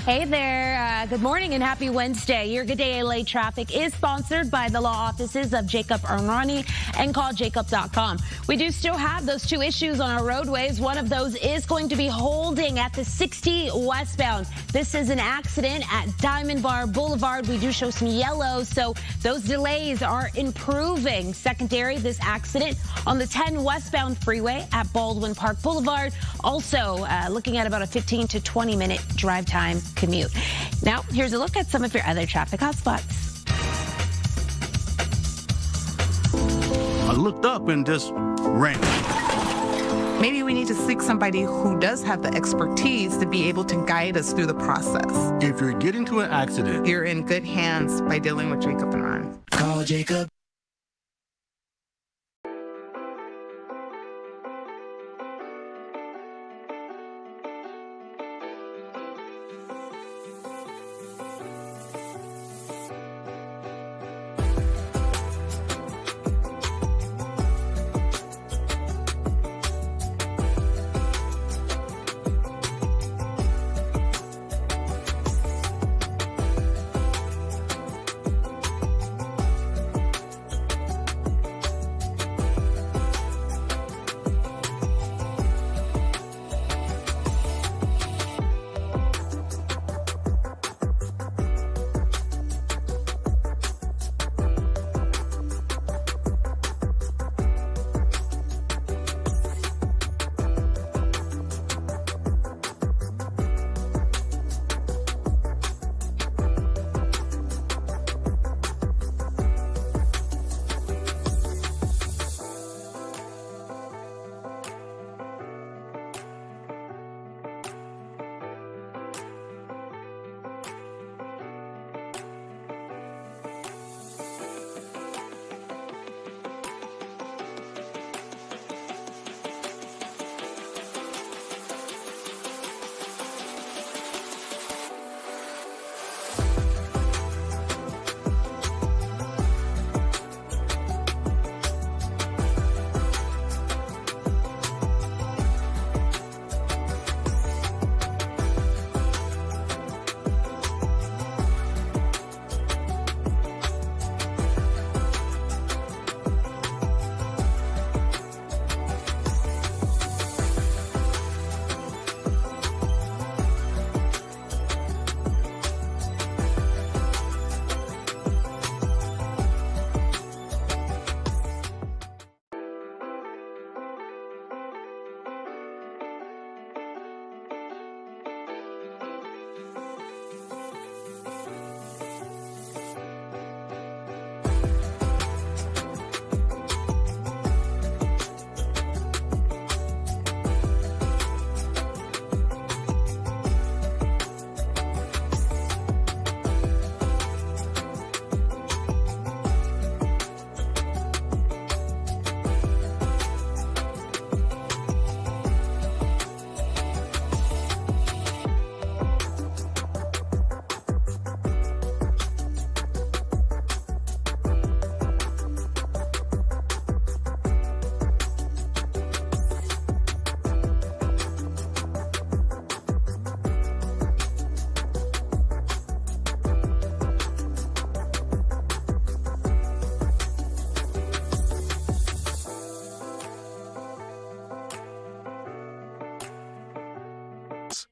Hey there. Good morning and happy Wednesday. Your Good Day LA traffic is sponsored by the law offices of Jacob Armani and calljacob.com. We do still have those two issues on our roadways. One of those is going to be holding at the 60 westbound. This is an accident at Diamond Bar Boulevard. We do show some yellow, so those delays are improving. Secondary, this accident on the 10 westbound freeway at Baldwin Park Boulevard. Also looking at about a 15 to 20 minute drive time commute. Now, here's a look at some of your other traffic hotspots. I looked up and just ran. Maybe we need to seek somebody who does have the expertise to be able to guide us through the process. If you're getting to an accident, you're in good hands by dealing with Jacob and Ron. Call Jacob.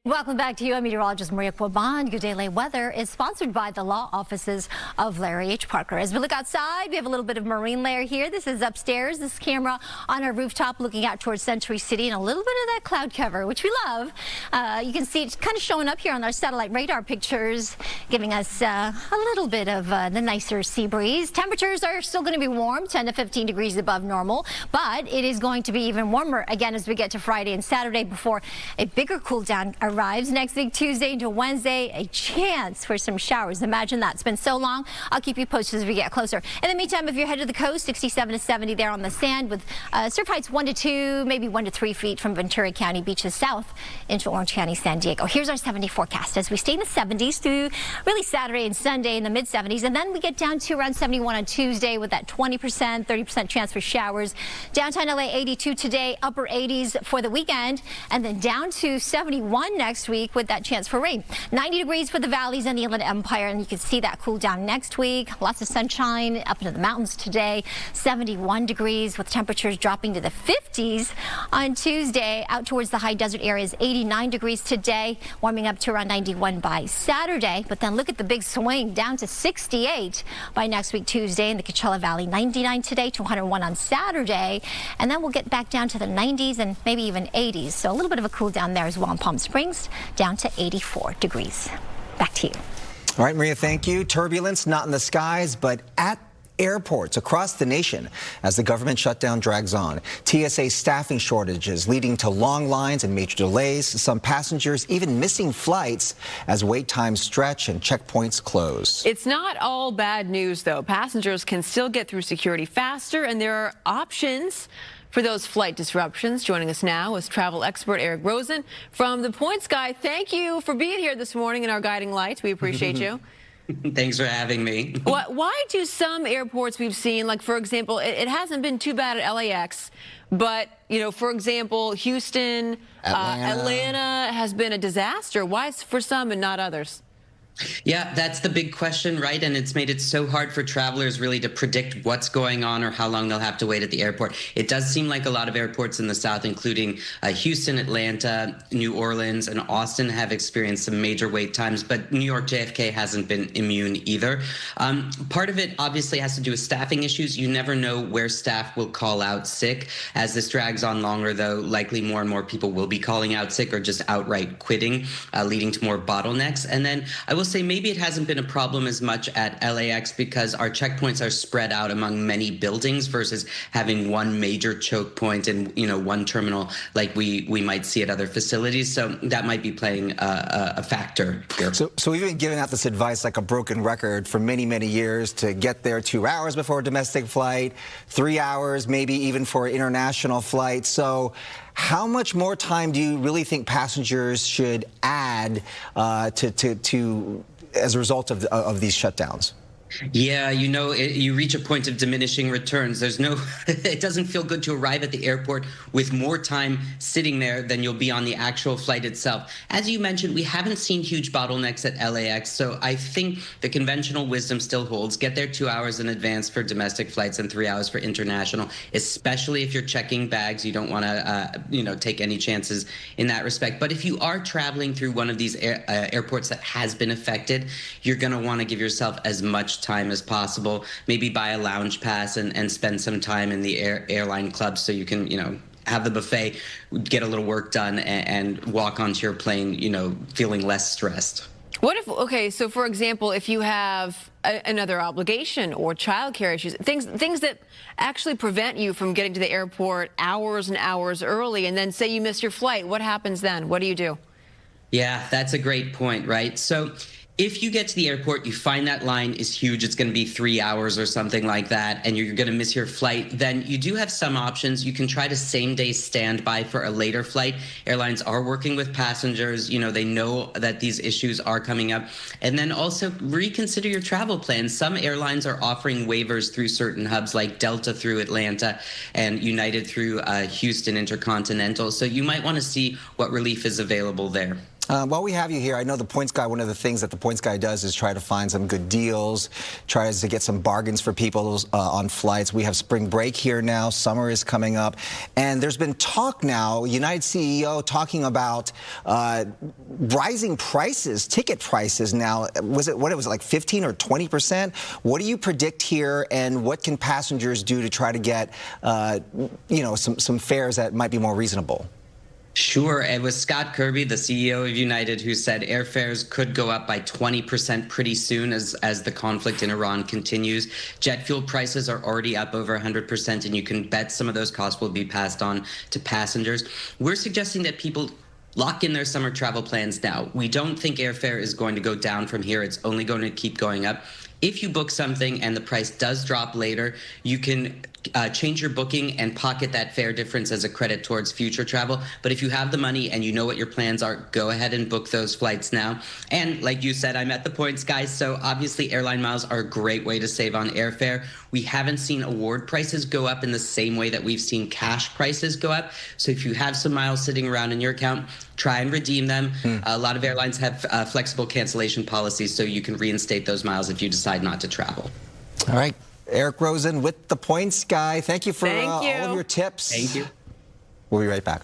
Welcome back to you. I'm meteorologist Maria Quaban. Good day. Late weather is sponsored by the law offices of Larry H. Parker. As we look outside, we have a little bit of marine layer here. This is upstairs. This camera on our rooftop looking out towards Century City and a little bit of that cloud cover, which we love. You can see it's kind of showing up here on our satellite radar pictures, giving us a little bit of the nicer sea breeze. Temperatures are still going to be warm, 10 to 15 degrees above normal, but it is going to be even warmer again as we get to Friday and Saturday before a bigger cool down arrives next week, Tuesday into Wednesday. A chance for some showers. Imagine that. It's been so long. I'll keep you posted as we get closer. In the meantime, if you're headed to the coast, 67 to 70 there on the sand with surf heights 1 to 2, maybe 1 to 3 feet from Ventura County beaches south into Orange County, San Diego. Here's our 70 forecast as we stay in the 70s through really Saturday and Sunday in the mid 70s, and then we get down to around 71 on Tuesday with that 20%, 30% chance for showers. Downtown LA 82 today, upper 80s for the weekend, and then down to 71 next week with that chance for rain. 90 degrees for the valleys and the Inland Empire, and you can see that cool down next week. Lots of sunshine up into the mountains today. 71 degrees with temperatures dropping to the 50s on Tuesday. Out towards the high desert areas, 89 degrees today, warming up to around 91 by Saturday. But then look at the big swing down to 68 by next week, Tuesday in the Coachella Valley. 99 today to 101 on Saturday, and then we'll get back down to the 90s and maybe even 80s. So a little bit of a cool down there as well in Palm Springs, down to 84 degrees. Back to you. All right, Maria, thank you. Turbulence not in the skies, but at airports across the nation as the government shutdown drags on. TSA staffing shortages leading to long lines and major delays. Some passengers even missing flights as wait times stretch and checkpoints close. It's not all bad news, though. Passengers can still get through security faster, and there are options for those flight disruptions. Joining us now is travel expert Eric Rosen from The Points Guy. Thank you for being here this morning in our guiding lights. We appreciate you. Thanks for having me. Why do some airports we've seen, like, for example, it hasn't been too bad at LAX, but, you know, for example, Houston, Atlanta has been a disaster. Why is for some and not others? Yeah, that's the big question, right? And it's made it so hard for travelers really to predict what's going on or how long they'll have to wait at the airport. It does seem like a lot of airports in the South, including Houston, Atlanta, New Orleans, and Austin, have experienced some major wait times, but New York JFK hasn't been immune either. Part of it obviously has to do with staffing issues. You never know where staff will call out sick. As this drags on longer, though, likely more and more people will be calling out sick or just outright quitting, leading to more bottlenecks. And then I will say maybe it hasn't been a problem as much at LAX because our checkpoints are spread out among many buildings versus having one major choke point and, you know, one terminal like we might see at other facilities. So that might be playing a factor here. So we've been giving out this advice like a broken record for many, many years to get there 2 hours before a domestic flight, 3 hours, maybe even for an international flight. So how much more time do you really think passengers should add to as a result of these shutdowns? Yeah, you know, you reach a point of diminishing returns. There's no, it doesn't feel good to arrive at the airport with more time sitting there than you'll be on the actual flight itself. As you mentioned, we haven't seen huge bottlenecks at LAX, so I think the conventional wisdom still holds. Get there 2 hours in advance for domestic flights and 3 hours for international, especially if you're checking bags. You don't want to, take any chances in that respect. But if you are traveling through one of these airports that has been affected, you're going to want to give yourself as much time as possible, maybe buy a lounge pass and spend some time in the airline club so you can, have the buffet, get a little work done and walk onto your plane, feeling less stressed. What if, okay, so for example, if you have another obligation or childcare issues, things that actually prevent you from getting to the airport hours and hours early, and then say you miss your flight, what happens then? What do you do? Yeah, that's a great point, right? So if you get to the airport, you find that line is huge, it's going to be 3 hours or something like that, and you're going to miss your flight, then you do have some options. You can try to same-day standby for a later flight. Airlines are working with passengers. They know that these issues are coming up. And then also reconsider your travel plans. Some airlines are offering waivers through certain hubs like Delta through Atlanta and United through Houston Intercontinental. So you might want to see what relief is available there. While we have you here, I know the Points Guy, one of the things that the Points Guy does is try to find some good deals, tries to get some bargains for people on flights. We have spring break here now. Summer is coming up. And there's been talk now, United CEO talking about rising prices, ticket prices now. Was it like 15 or 20%? What do you predict here, and what can passengers do to try to get, some fares that might be more reasonable? Sure. It was Scott Kirby, the CEO of United, who said airfares could go up by 20% pretty soon as the conflict in Iran continues. Jet fuel prices are already up over 100%, and you can bet some of those costs will be passed on to passengers. We're suggesting that people lock in their summer travel plans now. We don't think airfare is going to go down from here. It's only going to keep going up. If you book something and the price does drop later, you can change your booking and pocket that fare difference as a credit towards future travel. But if you have the money and you know what your plans are, go ahead and book those flights now. And like you said, I'm at the Points Guy, so obviously airline miles are a great way to save on airfare. We haven't seen award prices go up in the same way that we've seen cash prices go up. So if you have some miles sitting around in your account, try and redeem them. A lot of airlines have flexible cancellation policies, so you can reinstate those miles if you decide not to travel. All right. Eric Rosen with the Points Guy. Thank you for all of your tips. Thank you. We'll be right back.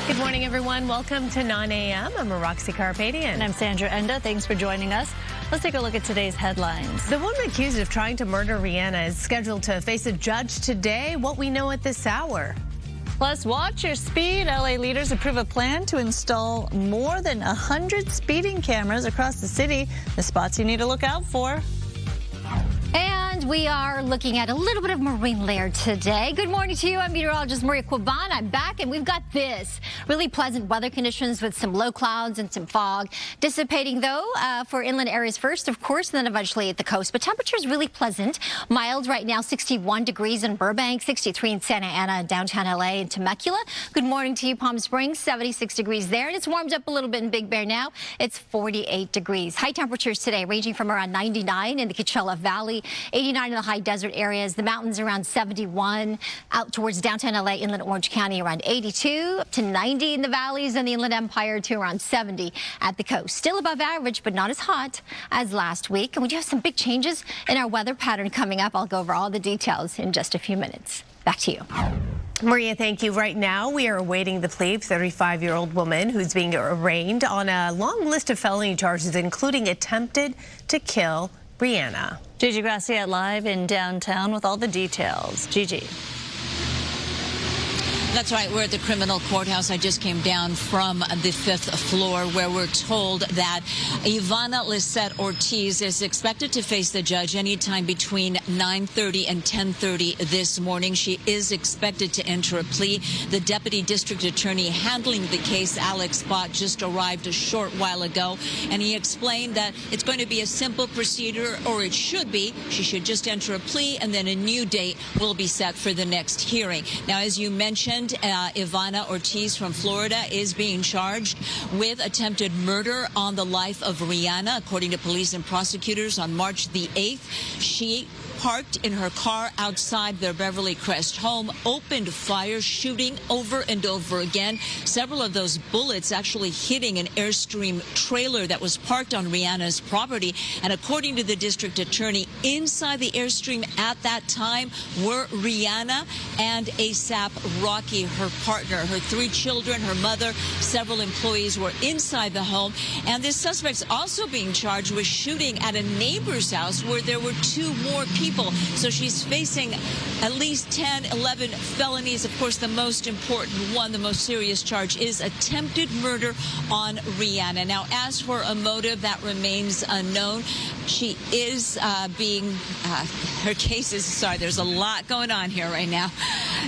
Good morning, everyone. Welcome to 9 a.m. I'm Roxy Carpadian. And I'm Sandra Enda. Thanks for joining us. Let's take a look at today's headlines. The woman accused of trying to murder Rihanna is scheduled to face a judge today. What we know at this hour. Plus, watch your speed. LA leaders approve a plan to install more than 100 speeding cameras across the city. The spots you need to look out for. And we are looking at a little bit of marine layer today. Good morning to you. I'm meteorologist Maria Quaban. I'm back, and we've got this. Really pleasant weather conditions with some low clouds and some fog. Dissipating, though, for inland areas first, of course, and then eventually at the coast. But temperatures really pleasant. Mild right now, 61 degrees in Burbank, 63 in Santa Ana, downtown LA, and Temecula. Good morning to you, Palm Springs, 76 degrees there. And it's warmed up a little bit in Big Bear now. It's 48 degrees. High temperatures today ranging from around 99 in the Coachella Valley, 89 in the high desert areas, the mountains around 71, out towards downtown LA, inland Orange County around 82, up to 90 in the valleys and the Inland Empire to around 70 at the coast. Still above average, but not as hot as last week. And we do have some big changes in our weather pattern coming up. I'll go over all the details in just a few minutes. Back to you. Maria, thank you. Right now, we are awaiting the plea of 35-year-old woman who's being arraigned on a long list of felony charges, including attempted to kill Rihanna. Gigi Graciette live in downtown with all the details. Gigi. That's right. We're at the criminal courthouse. I just came down from the 5th floor where we're told that Ivana Lisette Ortiz is expected to face the judge anytime between 9:30 and 10:30 this morning. She is expected to enter a plea. The deputy district attorney handling the case, Alex Spott, just arrived a short while ago, and he explained that it's going to be a simple procedure, or it should be. She should just enter a plea, and then a new date will be set for the next hearing. Now, as you mentioned, Ivana Ortiz from Florida is being charged with attempted murder on the life of Rihanna. According to police and prosecutors, on March the 8th, she parked in her car outside their Beverly Crest home, opened fire, shooting over and over again. Several of those bullets actually hitting an Airstream trailer that was parked on Rihanna's property. And according to the district attorney, inside the Airstream at that time were Rihanna and ASAP Rocky, her partner, her 3 children, her mother. Several employees were inside the home. And this suspect's also being charged with shooting at a neighbor's house where there were 2 more people. So she's facing at least 10, 11 felonies. Of course, the most important one, the most serious charge, is attempted murder on Rihanna. Now, as for a motive, that remains unknown. She is her case is, sorry, there's a lot going on here right now.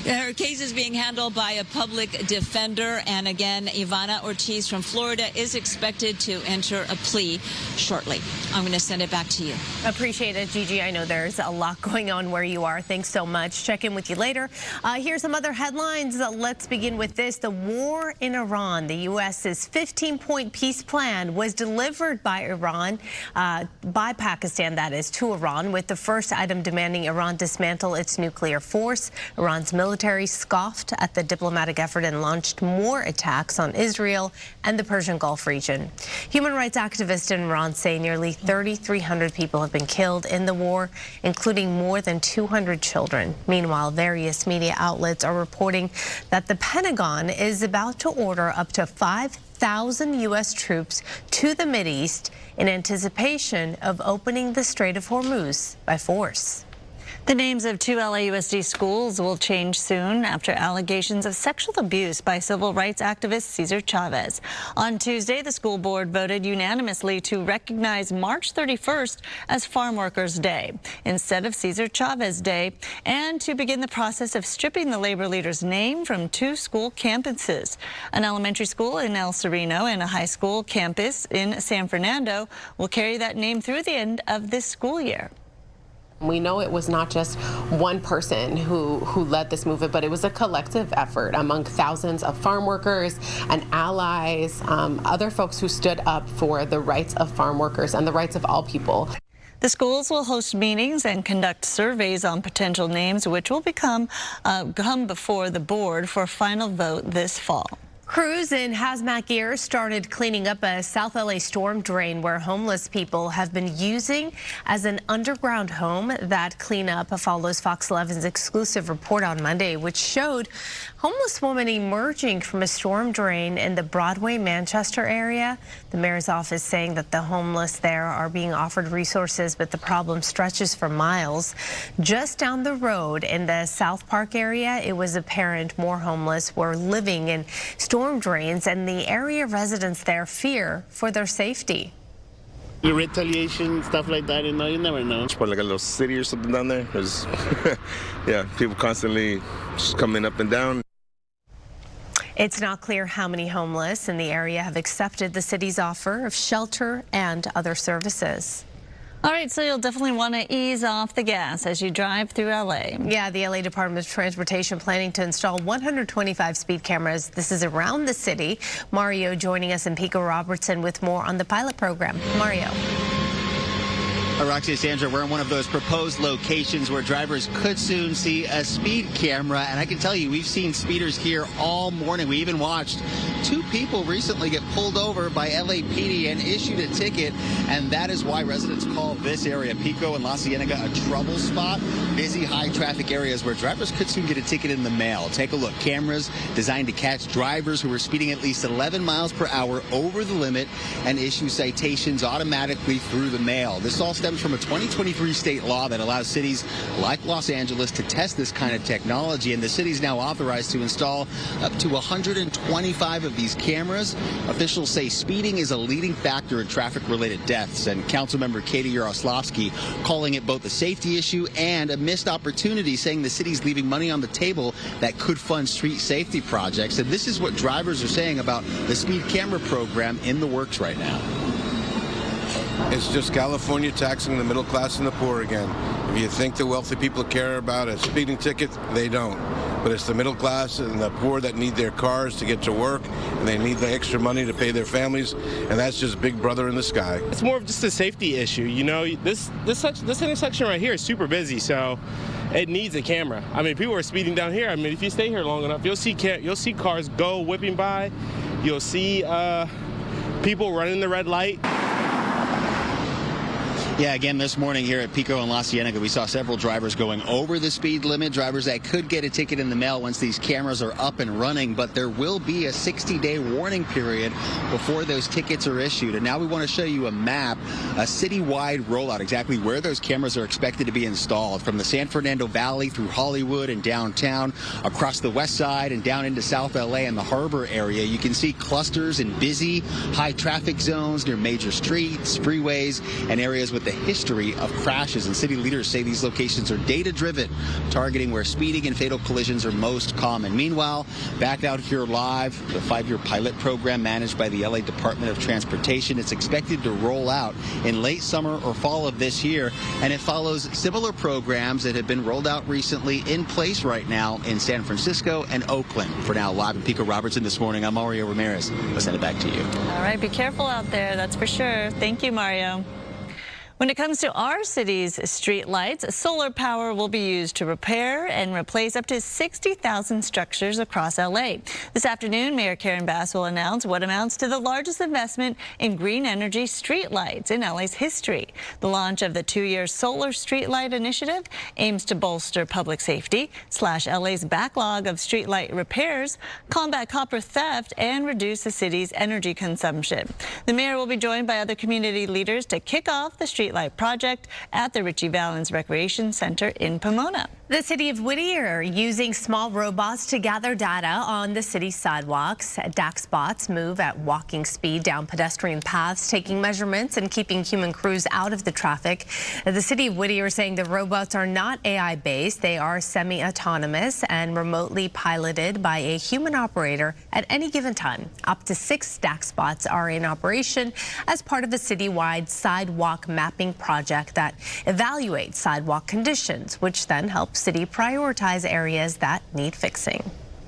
Her case is being handled by a public defender. And again, Ivana Ortiz from Florida is expected to enter a plea shortly. I'm going to send it back to you. Appreciate it, Gigi. I know there's a lot going on where you are. Thanks so much. Check in with you later. Here's some other headlines. Let's begin with this. The war in Iran. The U.S.'s 15-point peace plan was delivered by Iran, by Pakistan, that is, to Iran, with the first item demanding Iran dismantle its nuclear force. Iran's military scoffed at the diplomatic effort and launched more attacks on Israel and the Persian Gulf region. Human rights activists in Iran say nearly 3,300 people have been killed in the war, including more than 200 children. Meanwhile, various media outlets are reporting that the Pentagon is about to order up to 5,000 U.S. troops to the Mideast in anticipation of opening the Strait of Hormuz by force. The names of 2 LAUSD schools will change soon after allegations of sexual abuse by civil rights activist Cesar Chavez. On Tuesday, the school board voted unanimously to recognize March 31st as Farm Workers' Day instead of Cesar Chavez Day, and to begin the process of stripping the labor leader's name from 2 school campuses. An elementary school in El Sereno and a high school campus in San Fernando will carry that name through the end of this school year. We know it was not just one person who led this movement, but it was a collective effort among thousands of farm workers and allies, other folks who stood up for the rights of farm workers and the rights of all people. The schools will host meetings and conduct surveys on potential names, which will come before the board for final vote this fall. Crews in hazmat gear started cleaning up a South LA storm drain where homeless people have been using as an underground home. That cleanup follows Fox 11's exclusive report on Monday, which showed homeless woman emerging from a storm drain in the Broadway, Manchester area. The mayor's office saying that the homeless there are being offered resources, but the problem stretches for miles. Just down the road in the South Park area, it was apparent more homeless were living in storm drains, and the area residents there fear for their safety. The retaliation, stuff like that, you never know. It's probably like a little city or something down there. There's, yeah, people constantly just coming up and down. It's not clear how many homeless in the area have accepted the city's offer of shelter and other services. All right, so you'll definitely want to ease off the gas as you drive through LA. Yeah, the LA Department of Transportation planning to install 125 speed cameras. This is around the city. Mario joining us in Pico Robertson with more on the pilot program. Mario. Roxy, Sandra, we're in one of those proposed locations where drivers could soon see a speed camera. And I can tell you, we've seen speeders here all morning. We even watched 2 people recently get pulled over by LAPD and issued a ticket. And that is why residents call this area, Pico and La Cienega, a trouble spot. Busy, high traffic areas where drivers could soon get a ticket in the mail. Take a look. Cameras designed to catch drivers who are speeding at least 11 miles per hour over the limit and issue citations automatically through the mail. This all stems from a 2023 state law that allows cities like Los Angeles to test this kind of technology, and the city's now authorized to install up to 125 of these cameras. Officials say speeding is a leading factor in traffic-related deaths, and Councilmember Katie Yaroslavsky calling it both a safety issue and a missed opportunity, saying the city's leaving money on the table that could fund street safety projects. And this is what drivers are saying about the speed camera program in the works right now. It's just California taxing the middle class and the poor again. If you think the wealthy people care about a speeding ticket, they don't. But it's the middle class and the poor that need their cars to get to work, and they need the extra money to pay their families, and that's just Big Brother in the sky. It's more of just a safety issue. You know, this intersection right here is super busy, so it needs a camera. I mean, people are speeding down here. I mean, if you stay here long enough, you'll see cars go whipping by. You'll see people running the red light. Yeah, again, this morning here at Pico and La Cienega, we saw several drivers going over the speed limit, drivers that could get a ticket in the mail once these cameras are up and running, but there will be a 60-day warning period before those tickets are issued. And now we want to show you a map, a citywide rollout, exactly where those cameras are expected to be installed, from the San Fernando Valley through Hollywood and downtown, across the west side and down into South LA and the harbor area. You can see clusters in busy, high traffic zones near major streets, freeways, and areas with the history of crashes, and city leaders say these locations are data-driven, targeting where speeding and fatal collisions are most common. Meanwhile, back out here live, the 5-year pilot program managed by the LA Department of Transportation. It's expected to roll out in late summer or fall of this year, and it follows similar programs that have been rolled out recently in place right now in San Francisco and Oakland. For now, live in Pico Robertson this morning, I'm Mario Ramirez. I'll send it back to you. All right, be careful out there, that's for sure. Thank you, Mario. When it comes to our city's street lights, solar power will be used to repair and replace up to 60,000 structures across LA. This afternoon, Mayor Karen Bass will announce what amounts to the largest investment in green energy street lights in LA's history. The launch of the 2-year Solar Streetlight Initiative aims to bolster public safety, slash LA's backlog of streetlight repairs, combat copper theft, and reduce the city's energy consumption. The mayor will be joined by other community leaders to kick off the streetlight project at the Richie Valens Recreation Center in Pomona. The city of Whittier using small robots to gather data on the city's sidewalks. DAC bots move at walking speed down pedestrian paths, taking measurements and keeping human crews out of the traffic. The city of Whittier is saying the robots are not AI-based. They are semi-autonomous and remotely piloted by a human operator at any given time. Up to 6 DAC bots are in operation as part of a citywide sidewalk-mapping project that evaluates sidewalk conditions, which then helps city prioritize areas that need fixing.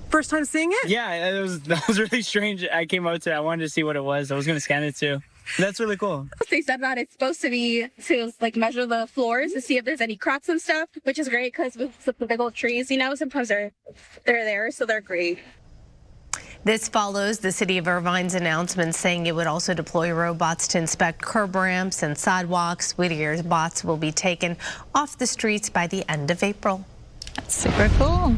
First time seeing it? Yeah, that was really strange. I came out to it. I wanted to see what it was. I was going to scan it too. That's really cool. They said that it's supposed to be to like measure the floors to see if there's any cracks and stuff, which is great because with the big old trees, sometimes they're there, so they're great. This follows the city of Irvine's announcement saying it would also deploy robots to inspect curb ramps and sidewalks. Whittier's bots will be taken off the streets by the end of April. That's super cool.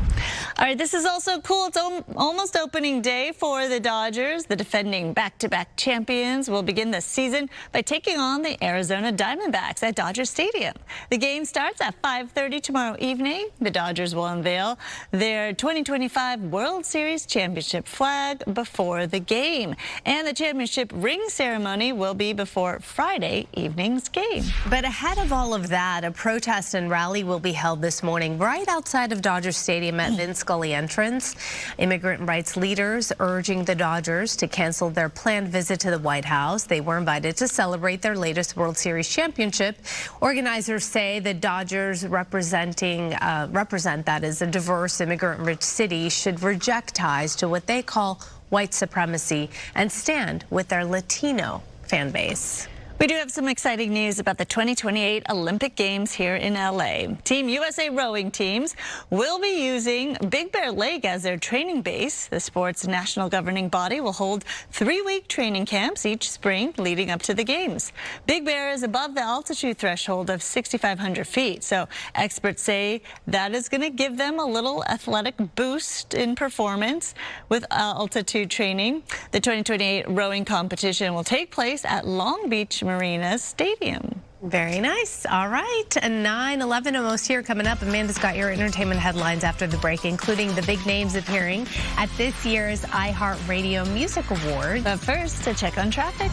All right, this is also cool. It's almost opening day for the Dodgers. The defending back-to-back champions will begin the season by taking on the Arizona Diamondbacks at Dodger Stadium. The game starts at 5:30 tomorrow evening. The Dodgers will unveil their 2025 World Series championship flag before the game. And the championship ring ceremony will be before Friday evening's game. But ahead of all of that, a protest and rally will be held this morning right outside of Dodger Stadium at Vince Scully entrance. Immigrant rights leaders urging the Dodgers to cancel their planned visit to the White House. They were invited to celebrate their latest World Series championship. Organizers say the Dodgers represent that as a diverse, immigrant-rich city should reject ties to what they call white supremacy and stand with their Latino fan base. We do have some exciting news about the 2028 Olympic Games here in LA. Team USA rowing teams will be using Big Bear Lake as their training base. The sport's national governing body will hold 3-week training camps each spring leading up to the games. Big Bear is above the altitude threshold of 6,500 feet, so experts say that is going to give them a little athletic boost in performance with altitude training. The 2028 rowing competition will take place at Long Beach Marina Stadium. Very nice. All right. 9/11 almost here. Coming up, Amanda's got your entertainment headlines after the break, including the big names appearing at this year's iHeartRadio Music Awards. But first, to check on traffic.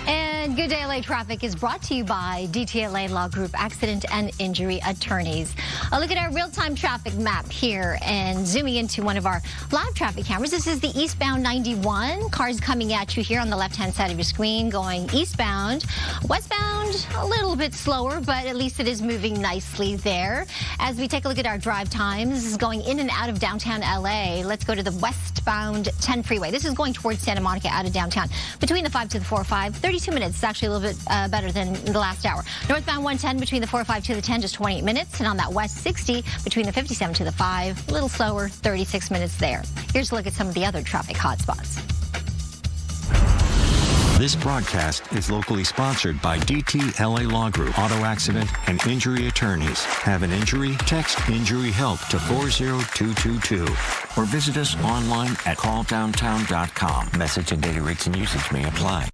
And Good Day LA Traffic is brought to you by DTLA Law Group Accident and Injury Attorneys. A look at our real-time traffic map here and zooming into one of our live traffic cameras. This is the eastbound 91. Cars coming at you here on the left-hand side of your screen going eastbound. Westbound, a little bit slower, but at least it is moving nicely there. As we take a look at our drive times, this is going in and out of downtown LA. Let's go to the westbound 10 freeway. This is going towards Santa Monica out of downtown. Between the 5 to the 405, 32 minutes. It's actually a little bit better than the last hour. Northbound 110 between the 405 to the 10, just 28 minutes. And on that west 60 between the 57 to the 5, a little slower, 36 minutes there. Here's a look at some of the other traffic hotspots. This broadcast is locally sponsored by DTLA Law Group, Auto Accident and Injury Attorneys. Have an injury? Text Injury Help to 40222 or visit us online at calldowntown.com. Message and data rates and usage may apply.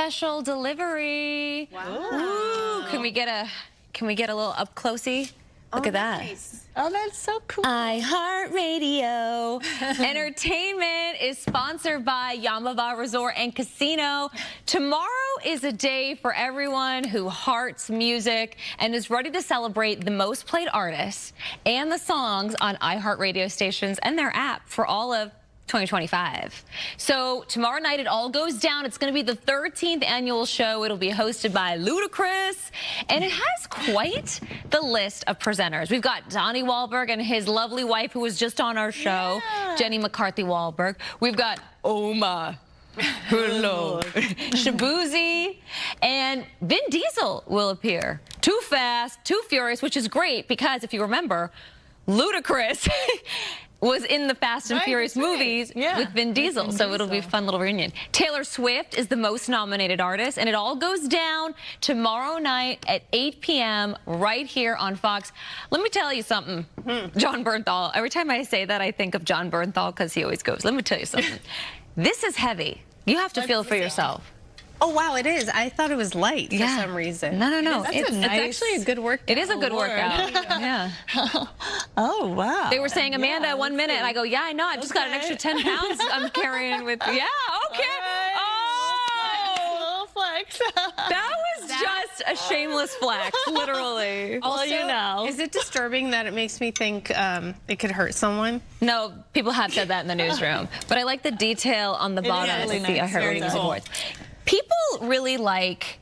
special delivery. Wow. Ooh, can we get a little up closey? Look at that. Nice. Oh, that's so cool. iHeartRadio. Entertainment is sponsored by Yamava Resort and Casino. Tomorrow is a day for everyone who hearts music and is ready to celebrate the most played artists and the songs on iHeartRadio stations and their app for all of 2025. So tomorrow night it all goes down. It's going to be the 13th annual show. It'll be hosted by Ludacris, and it has quite the list of presenters. We've got Donnie Wahlberg and his lovely wife who was just on our show, Jenny McCarthy Wahlberg. We've got Oma. Hello. Shabuzi, and Vin Diesel will appear. Too Fast, Too Furious, which is great because if you remember, Ludacris was in the Fast and Furious movies with Vin Diesel, so it'll be a fun little reunion. Taylor Swift is the most nominated artist, and it all goes down tomorrow night at 8 p.m. right here on Fox. Let me tell you something, John Bernthal. Every time I say that, I think of John Bernthal because he always goes, let me tell you something. This is heavy. You have to feel for yourself. Oh, wow, it is. I thought it was light for some reason. No. It's actually a good workout. It is a good workout. Yeah. Oh, wow. They were saying, Amanda, 1 minute. And I go, yeah, I know. I've just got an extra 10 pounds I'm carrying with me. Yeah, okay. Oh! Flex. That was just a shameless flex, literally. Also, you know. Is it disturbing that it makes me think it could hurt someone? No, people have said that in the newsroom. But I like the detail on the bottom of the iHeartRadio Music Awards. People really like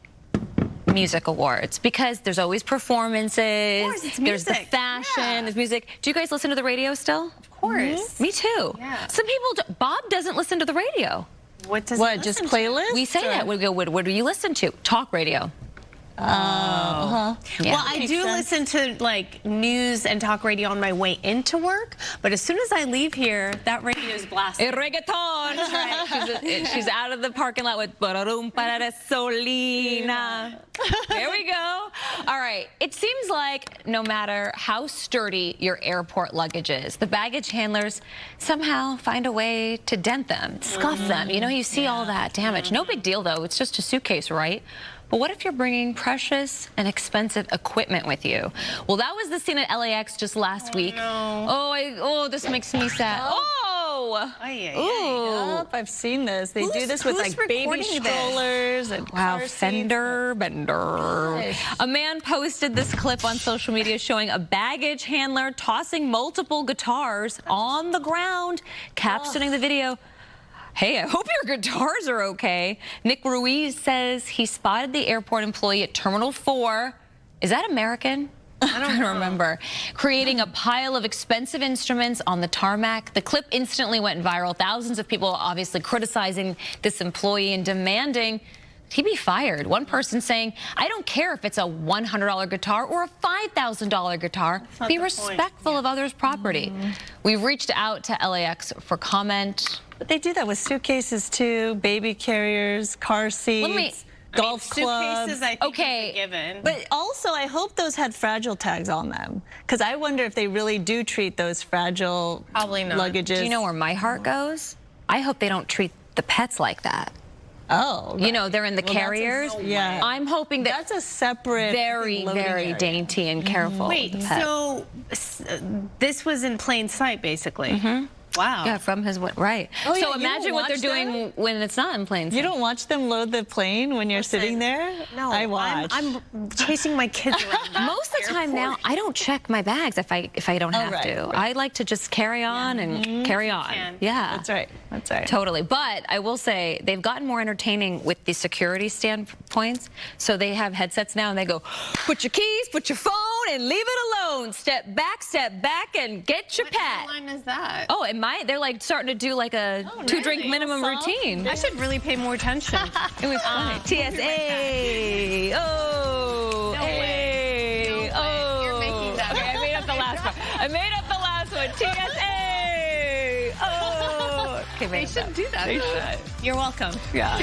music awards because there's always performances. Of course, it's there's the music. fashion, there's music. Do you guys listen to the radio still? Of course. Me too. Yeah. Some people, Bob doesn't listen to the radio. What does What, just playlists? We say that. We go, what do you listen to? Talk radio. Yeah. Well, I do listen to like news and talk radio on my way into work, but as soon as I leave here, that radio is blasting. Reggaeton. That's right. She's out of the parking lot with Bararum para Solina. There we go. All right. It seems like no matter how sturdy your airport luggage is, the baggage handlers somehow find a way to dent them, scuff them. You know, you see all that damage. No big deal, though. It's just a suitcase, right? But what if you're bringing precious and expensive equipment with you? Well, that was the scene at LAX just last week. No. Oh, this makes me sad. Yep, I've seen this. They do this with like baby strollers and car seats. Fender bender. A man posted this clip on social media showing a baggage handler tossing multiple guitars on the ground, captioning the video, "Hey, I hope your guitars are okay." Nick Ruiz says he spotted the airport employee at Terminal 4. Is that American? I don't remember. Creating a pile of expensive instruments on the tarmac. The clip instantly went viral. Thousands of people obviously criticizing this employee and demanding he be fired. One person saying, "I don't care if it's a $100 guitar or a $5,000 guitar. Be respectful of others' property." We've reached out to LAX for comment. But they do that with suitcases too, baby carriers, car seats. Golf clubs. Suitcases, I think, is a given. But also, I hope those had fragile tags on them, because I wonder if they really do treat those fragile luggages. Do you know where my heart goes? I hope they don't treat the pets like that. Oh, you know, they're in the carriers. Yeah, I'm hoping that that's a separate, very dainty and careful. Wait, with the pet. so this was in plain sight, basically. Wow. Yeah, from his right. Oh, so yeah, imagine what they're doing when it's not in plain sight. You don't watch them load the plane when you're sitting there? No, I watch. I'm chasing my kids around. Most of the time now, I don't check my bags if I don't have to. Right. I like to just carry on and carry on. Yeah. That's right. That's right. Totally. But I will say they've gotten more entertaining with the security standpoints. So they have headsets now and they go, put your keys, put your phone, and leave it alone. Step back, and get your pet. What line is that? Oh, they're like starting to do like a 2-drink minimum routine. I should really pay more attention. It was funny. TSA. Oh. No way. Hey. Oh. You're making that. Okay, I made up the last one. TSA. Oh. Okay, they should do that. They should. You're welcome. Yeah.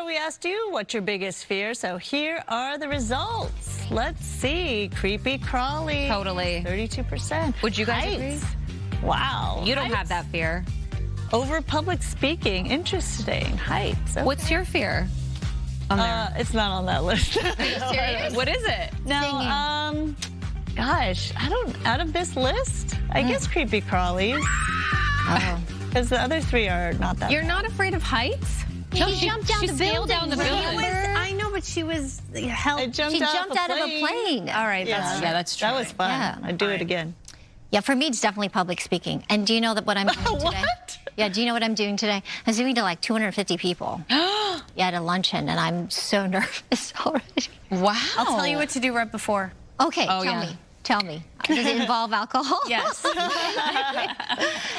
before, we asked you what's your biggest fear. So here are the results. Let's see. Creepy crawly. Totally. 32%. Would you guys agree? Wow. You don't have that fear. Over public speaking. Interesting. Heights. Okay. What's your fear? It's not on that list. Are you serious? What is it? No, gosh, out of this list, I guess creepy crawlies. Oh. Because the other three are not that You're bad. not afraid of heights? She jumped down the scaled building. down the building. I know, but she was held. I jumped She off jumped out of a plane. All right, that's true. That was fun. Yeah. I'd do it again. Yeah, for me, it's definitely public speaking. And do you know that what I'm doing today? What? Yeah, do you know what I'm doing today? I'm doing to like 250 people. Yeah, at a luncheon, and I'm so nervous already. Wow. I'll tell you what to do right before. Okay, tell me. Does it involve alcohol? Yes.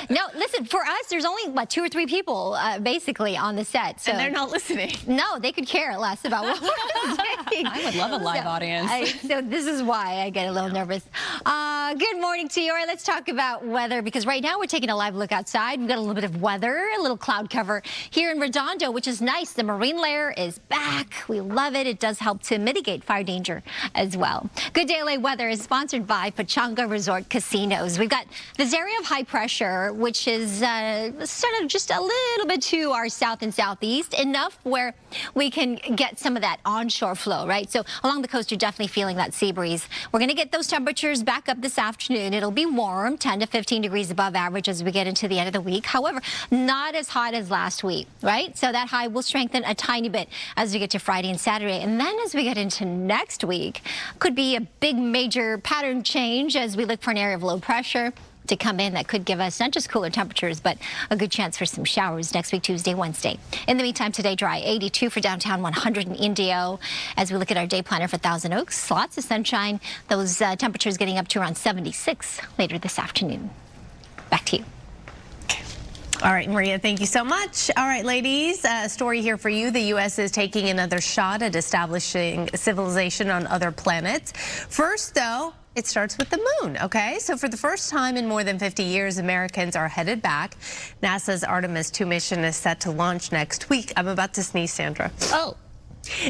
No, listen, for us, there's only, 2 or 3 people, basically, on the set. So And they're not listening. No, they could care less about what we're saying. I would love a live audience. So this is why I get a little nervous. Good morning to you. All right, let's talk about weather, because right now we're taking a live look outside. We've got a little bit of weather, a little cloud cover here in Redondo, which is nice. The marine layer is back. We love it. It does help to mitigate fire danger as well. Good Day LA weather is sponsored by Pechanga Resort Casinos. We've got this area of high pressure, which is sort of just a little bit to our south and southeast, enough where we can get some of that onshore flow, right? So along the coast, you're definitely feeling that sea breeze. We're going to get those temperatures back up this afternoon. It'll be warm, 10 to 15 degrees above average as we get into the end of the week. However, not as hot as last week, right? So that high will strengthen a tiny bit as we get to Friday and Saturday. And then as we get into next week, could be a big major pattern change as we look for an area of low pressure to come in that could give us not just cooler temperatures, but a good chance for some showers next week, Tuesday, Wednesday. In the meantime, today dry, 82 for downtown, 100 in Indio. As we look at our day planner for Thousand Oaks, lots of sunshine. Those temperatures getting up to around 76 later this afternoon. Back to you. All right, Maria, thank you so much. All right, ladies, a story here for you. The U.S. is taking another shot at establishing civilization on other planets. First, though, it starts with the moon, okay? So for the first time in more than 50 years, Americans are headed back. NASA's Artemis 2 mission is set to launch next week. I'm about to sneeze, Sandra. Oh.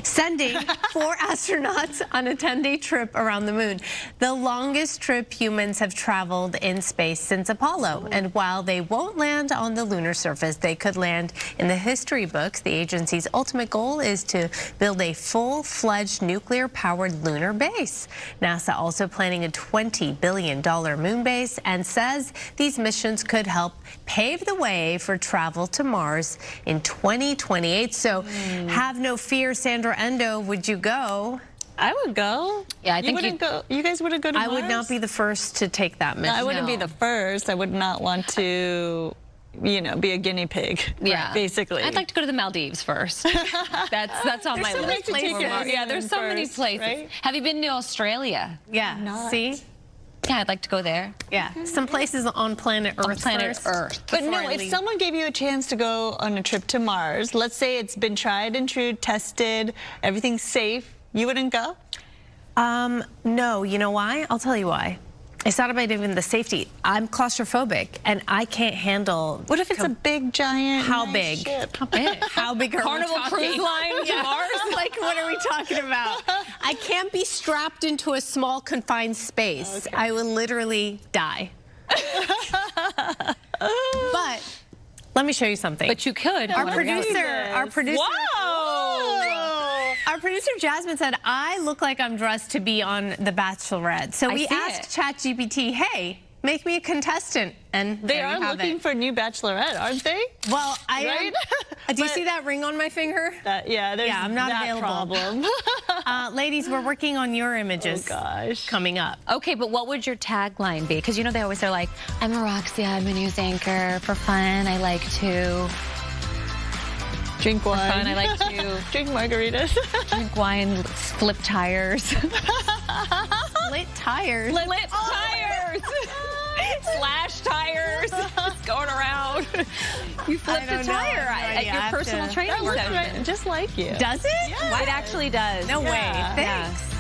Sending 4 astronauts on a 10-day trip around the moon, the longest trip humans have traveled in space since Apollo. And while they won't land on the lunar surface, they could land in the history books. The agency's ultimate goal is to build a full-fledged nuclear-powered lunar base. NASA also planning a $20 billion moon base and says these missions could help pave the way for travel to Mars in 2028. So have no fear, Sandra Endo, would you go? I would go. Yeah, I think you wouldn't go. You guys wouldn't go to I Mars? would not be the first to take that mission. No, I wouldn't be the first. I would not want to, be a guinea pig. Yeah, basically. I'd like to go to the Maldives first. That's on my list. Yeah, there's so many places. Right? Have you been to Australia? Yeah. See? Yeah, I'd like to go there. Yeah. Some places on planet Earth. But no, if someone gave you a chance to go on a trip to Mars, let's say it's been tried and true, tested, everything's safe, you wouldn't go? No, you know why? I'll tell you why. It's not about even the safety. I'm claustrophobic, and I can't handle. What if it's a big, giant? How nice big? Ship? How big? How big are Carnival we talking? Cruise Line to Mars? Like, what are we talking about? I can't be strapped into a small, confined space. Okay. I will literally die. But let me show you something. But you could. Our producer. Wow! Our producer Jasmine said, I look like I'm dressed to be on The Bachelorette. So we asked ChatGPT, hey, make me a contestant. And they are looking for a new Bachelorette, aren't they? Well, do you see that ring on my finger? I'm not that available. Problem. Ladies, we're working on your images. Oh, gosh. Coming up. Okay, but what would your tagline be? Because, they always are like, I'm a Roxy, I'm a news anchor. For fun, I like to drink wine. For fun, I like to drink margaritas. Drink wine, flip tires. Split tires? Flip tires! Slash tires. It's going around. You flipped a tire at your personal training session. Just like you. Does it? Yeah. It actually does. No way. Thanks.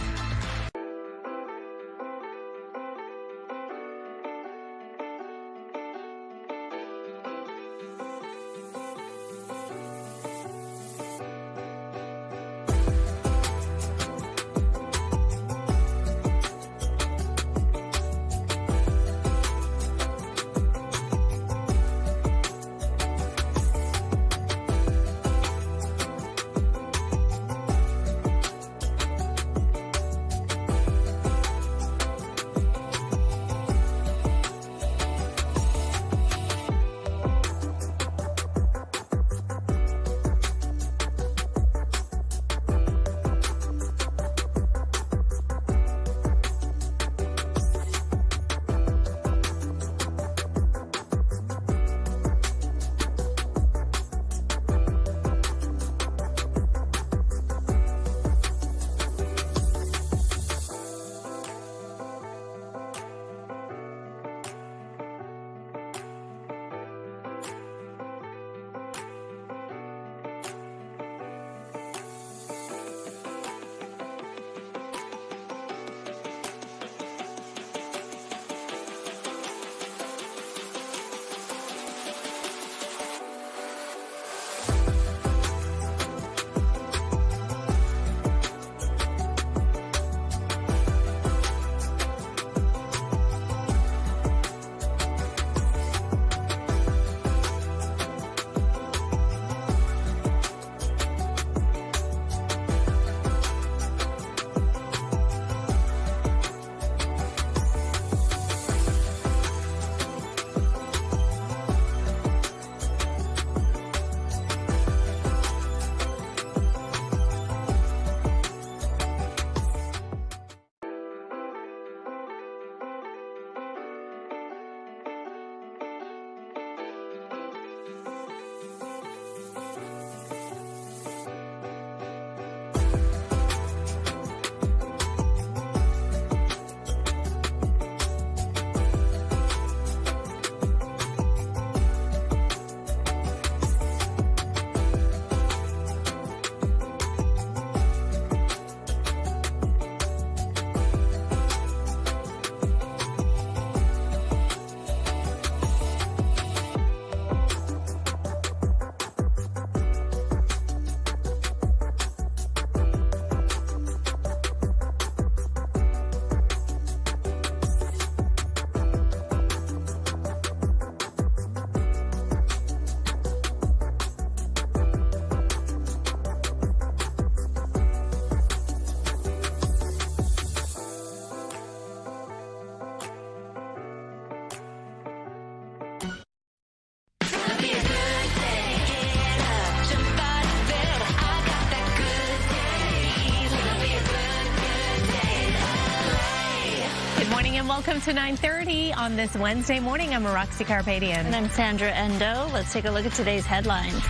to 9:30 on this Wednesday morning. I'm Roxy Carpadian. And I'm Sandra Endo. Let's take a look at today's headlines.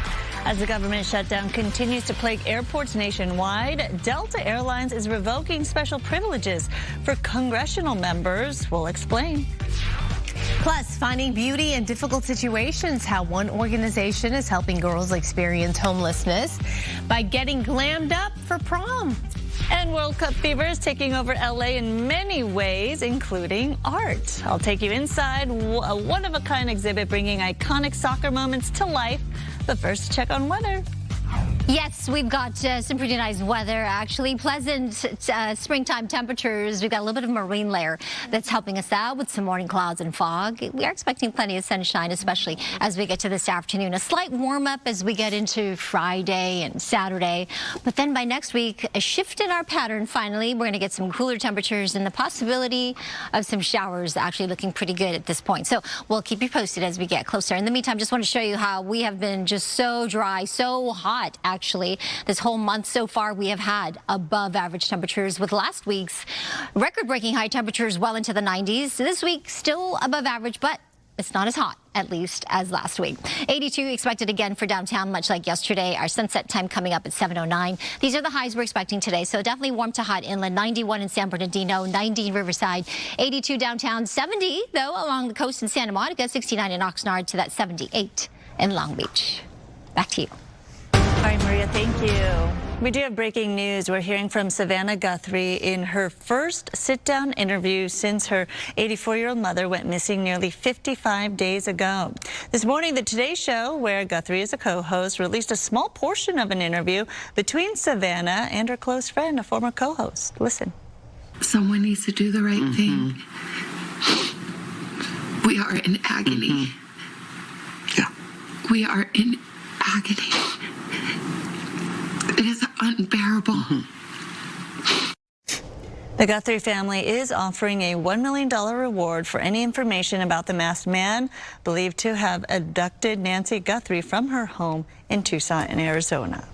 As the government shutdown continues to plague airports nationwide, Delta Airlines is revoking special privileges for congressional members. We'll explain. Plus, finding beauty in difficult situations, how one organization is helping girls experience homelessness by getting glammed up for prom. And World Cup fever is taking over LA in many ways, including art. I'll take you inside a one-of-a-kind exhibit bringing iconic soccer moments to life. But first, check on weather. Yes, we've got some pretty nice weather, actually. Pleasant springtime temperatures. We've got a little bit of marine layer that's helping us out with some morning clouds and fog. We are expecting plenty of sunshine, especially as we get to this afternoon. A slight warm up as we get into Friday and Saturday. But then by next week, a shift in our pattern finally. We're going to get some cooler temperatures and the possibility of some showers actually looking pretty good at this point. So we'll keep you posted as we get closer. In the meantime, just want to show you how we have been just so dry, so hot. Actually, this whole month so far, we have had above average temperatures with last week's record-breaking high temperatures well into the 90s. This week, still above average, but it's not as hot, at least, as last week. 82 expected again for downtown, much like yesterday. Our sunset time coming up at 7:09. These are the highs we're expecting today, so definitely warm to hot inland. 91 in San Bernardino, 90 in Riverside, 82 downtown, 70, though, along the coast in Santa Monica, 69 in Oxnard to that 78 in Long Beach. Back to you. All right, Maria, thank you. We do have breaking news. We're hearing from Savannah Guthrie in her first sit-down interview since her 84-year-old mother went missing nearly 55 days ago. This morning, the Today Show, where Guthrie is a co-host, released a small portion of an interview between Savannah and her close friend, a former co-host. Listen. Someone needs to do the right thing. We are in agony. Yeah. We are in agony. It is unbearable. The Guthrie family is offering a $1 million reward for any information about the masked man believed to have abducted Nancy Guthrie from her home in Tucson, in Arizona.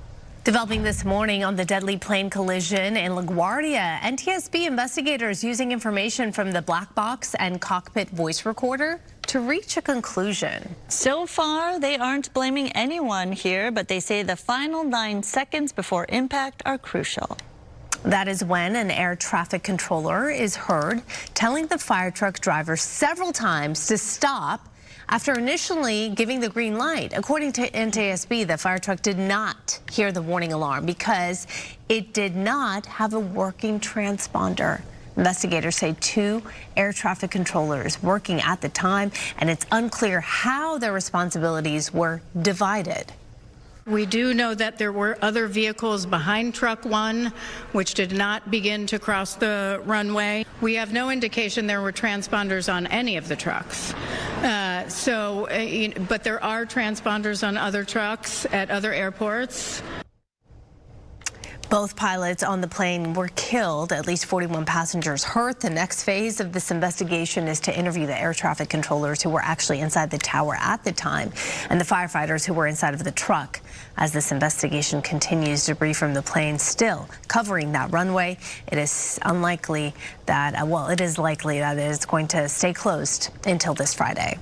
Developing this morning on the deadly plane collision in LaGuardia, NTSB investigators using information from the black box and cockpit voice recorder to reach a conclusion. So far, they aren't blaming anyone here, but they say the final 9 seconds before impact are crucial. That is when an air traffic controller is heard telling the fire truck driver several times to stop after initially giving the green light. According to NTSB, the fire truck did not hear the warning alarm because it did not have a working transponder. Investigators say 2 air traffic controllers working at the time, and it's unclear how their responsibilities were divided. We do know that there were other vehicles behind Truck 1, which did not begin to cross the runway. We have no indication there were transponders on any of the trucks. But there are transponders on other trucks at other airports. Both pilots on the plane were killed, at least 41 passengers hurt. The next phase of this investigation is to interview the air traffic controllers who were actually inside the tower at the time and the firefighters who were inside of the truck. As this investigation continues, debris from the plane still covering that runway. It is unlikely that, it is likely that it is going to stay closed until this Friday.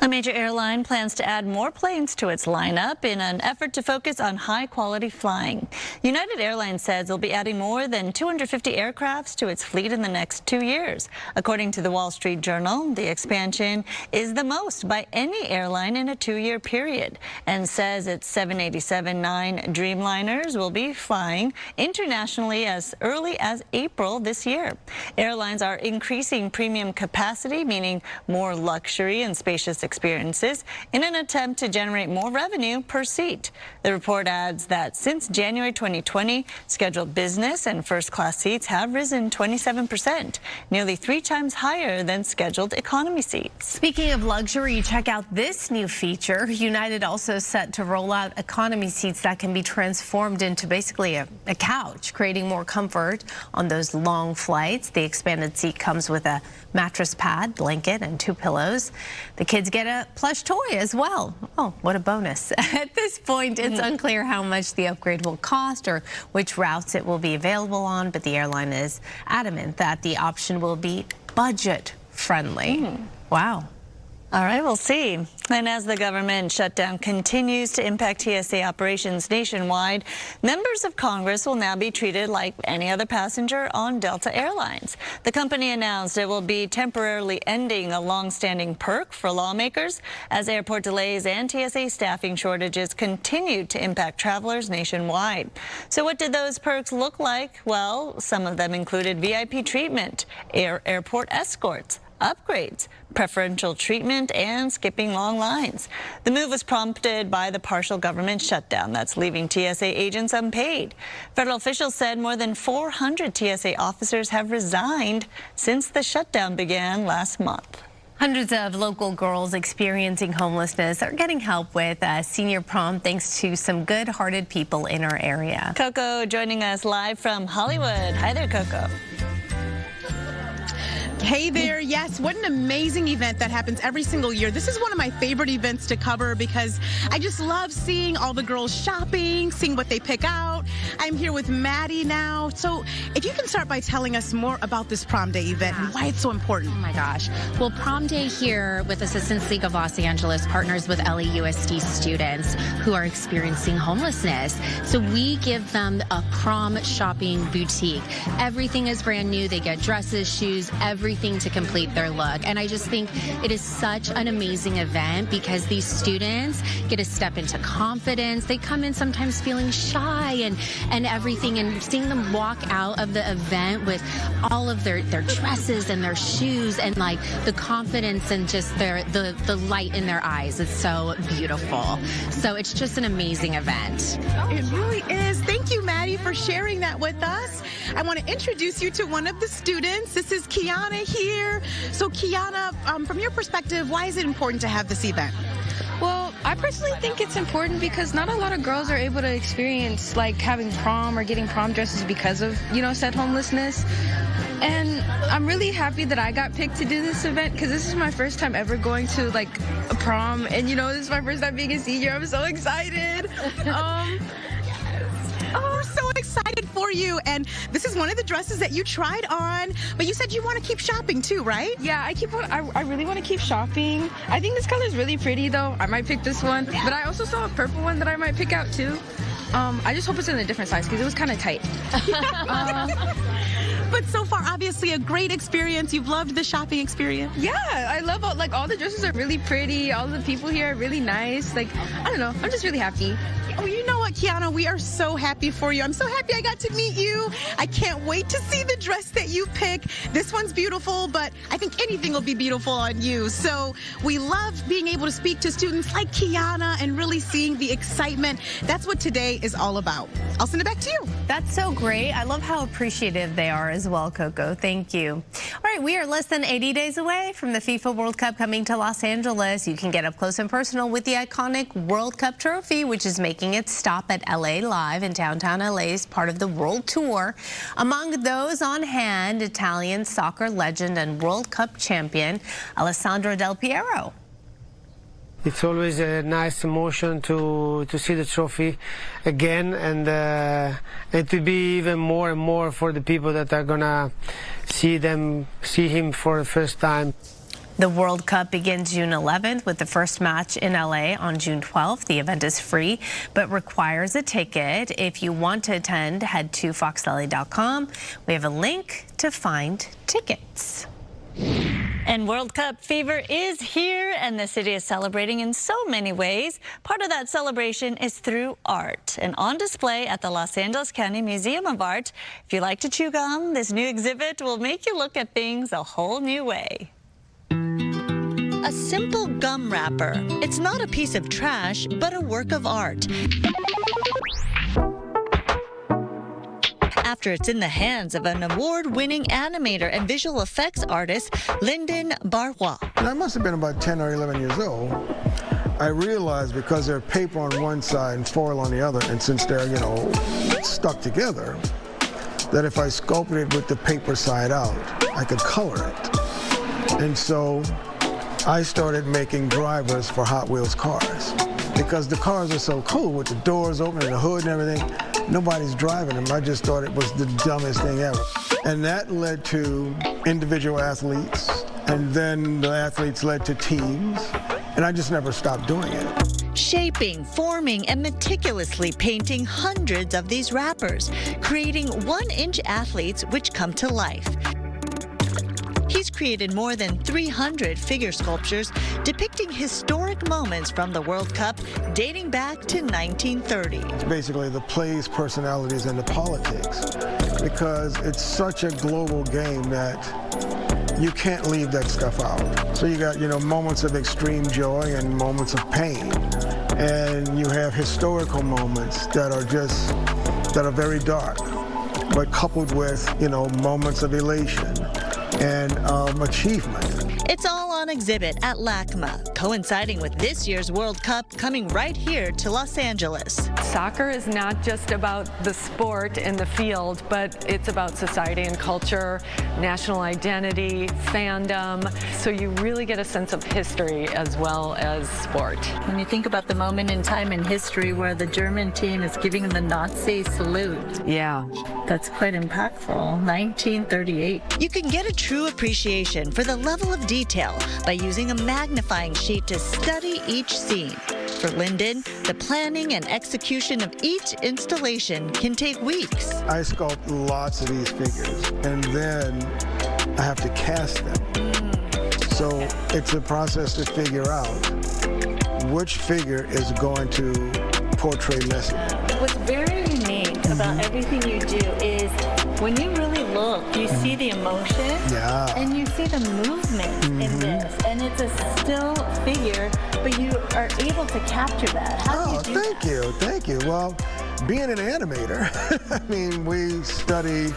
A major airline plans to add more planes to its lineup in an effort to focus on high-quality flying. United Airlines says it'll be adding more than 250 aircrafts to its fleet in the next 2 years. According to the Wall Street Journal, the expansion is the most by any airline in a 2-year period, and says its 787-9 Dreamliners will be flying internationally as early as April this year. Airlines are increasing premium capacity, meaning more luxury and spacious experiences, in an attempt to generate more revenue per seat. The report adds that since January 2020, scheduled business and first-class seats have risen 27%, nearly 3 times higher than scheduled economy seats. Speaking of luxury, check out this new feature. United also set to roll out economy seats that can be transformed into basically a couch, creating more comfort on those long flights. The expanded seat comes with a mattress pad, blanket, and 2 pillows. The kids get a plush toy as well. Oh, what a bonus. At this point, it's unclear how much the upgrade will cost or which routes it will be available on, but the airline is adamant that the option will be budget friendly. Wow. All right, we'll see. And as the government shutdown continues to impact TSA operations nationwide, members of Congress will now be treated like any other passenger on Delta Airlines. The company announced it will be temporarily ending a long-standing perk for lawmakers as airport delays and TSA staffing shortages continue to impact travelers nationwide. So what did those perks look like? Well, some of them included VIP treatment, airport escorts, upgrades, preferential treatment, and skipping long lines. The move was prompted by the partial government shutdown that's leaving TSA agents unpaid. Federal officials said more than 400 TSA officers have resigned since the shutdown began last month. Hundreds of local girls experiencing homelessness are getting help with senior prom thanks to some good-hearted people in our area. Coco joining us live from Hollywood. Hi there, Coco. Hey there. Yes, what an amazing event that happens every single year. This is one of my favorite events to cover because I just love seeing all the girls shopping, seeing what they pick out. I'm here with Maddie now. So if you can start by telling us more about this prom day event and why it's so important. Oh my gosh. Well, prom day here with Assistance League of Los Angeles partners with LAUSD students who are experiencing homelessness. So we give them a prom shopping boutique. Everything is brand new. They get dresses, shoes, everything to complete their look. And I just think it is such an amazing event because these students get to step into confidence. They come in sometimes feeling shy and everything, and seeing them walk out of the event with all of their dresses and their shoes and like the confidence and just the light in their eyes. It's so beautiful. So it's just an amazing event. It really is. Thank you, Maddie, for sharing that with us. I want to introduce you to one of the students. This is Kiana here. So Kiana, from your perspective, why is it important to have this event? Well, I personally think it's important because not a lot of girls are able to experience like having prom or getting prom dresses because of, said homelessness. And I'm really happy that I got picked to do this event because this is my first time ever going to like a prom. And this is my first time being a senior. I'm so excited. Oh, we're so excited for you. And this is one of the dresses that you tried on, but you said you want to keep shopping too, right? Yeah, I really want to keep shopping. I think this color is really pretty though. I might pick this one, but I also saw a purple one that I might pick out too. I just hope it's in a different size because it was kind of tight. But so far, obviously, a great experience. You've loved the shopping experience. Yeah, I love all the dresses are really pretty. All the people here are really nice. Like, I don't know. I'm just really happy. Oh, you know what, Kiana? We are so happy for you. I'm so happy I got to meet you. I can't wait to see the dress that you pick. This one's beautiful, but I think anything will be beautiful on you. So we love being able to speak to students like Kiana and really seeing the excitement. That's what today is all about. I'll send it back to you. That's so great. I love how appreciative they are as well, Coco. Thank you. All right, we are less than 80 days away from the FIFA World Cup coming to Los Angeles. You can get up close and personal with the iconic World Cup trophy, which is making its stop at LA Live in downtown LA as part of the World Tour. Among those on hand, Italian soccer legend and World Cup champion Alessandro Del Piero. It's always a nice emotion to see the trophy again, and it will be even more and more for the people that are gonna see him for the first time. The World Cup begins June 11th with the first match in LA on June 12th. The event is free but requires a ticket. If you want to attend, head to foxla.com. We have a link to find tickets. And World Cup fever is here, and the city is celebrating in so many ways. Part of that celebration is through art, and on display at the Los Angeles County Museum of Art. If you like to chew gum, this new exhibit will make you look at things a whole new way. A simple gum wrapper. It's not a piece of trash, but a work of art. After it's in the hands of an award-winning animator and visual effects artist, Lyndon Barrois. I must have been about 10 or 11 years old. I realized because there's paper on one side and foil on the other, and since they're, stuck together, that if I sculpted it with the paper side out, I could color it. And so I started making drivers for Hot Wheels cars. Because the cars are so cool with the doors open and the hood and everything, nobody's driving them. I just thought it was the dumbest thing ever. And that led to individual athletes And then the athletes led to teams, and I just never stopped doing it. Shaping, forming, and meticulously painting hundreds of these wrappers, creating 1-inch athletes which come to life. He's created more than 300 figure sculptures depicting historic moments from the World Cup dating back to 1930. It's basically the plays, personalities, and the politics, because it's such a global game that you can't leave that stuff out. So you got, moments of extreme joy and moments of pain. And you have historical moments that are very dark, but coupled with, moments of elation and achievement. It's all on exhibit at LACMA, coinciding with this year's World Cup coming right here to Los Angeles. Soccer is not just about the sport and the field, but it's about society and culture, national identity, fandom. So you really get a sense of history as well as sport. When you think about the moment in time in history where the German team is giving the Nazi salute. Yeah. That's quite impactful. 1938. You can get a true appreciation for the level of detail by using a magnifying sheet to study each scene. For Lyndon, the planning and execution of each installation can take weeks. I sculpt lots of these figures, and then I have to cast them. So it's a process to figure out which figure is going to portray message. What's very unique about everything you do is when you really look, you see the emotion and you see the movement in this. And it's a still figure, but you are able to capture that. How do you do that? Thank you. Well, being an animator, I mean, we study,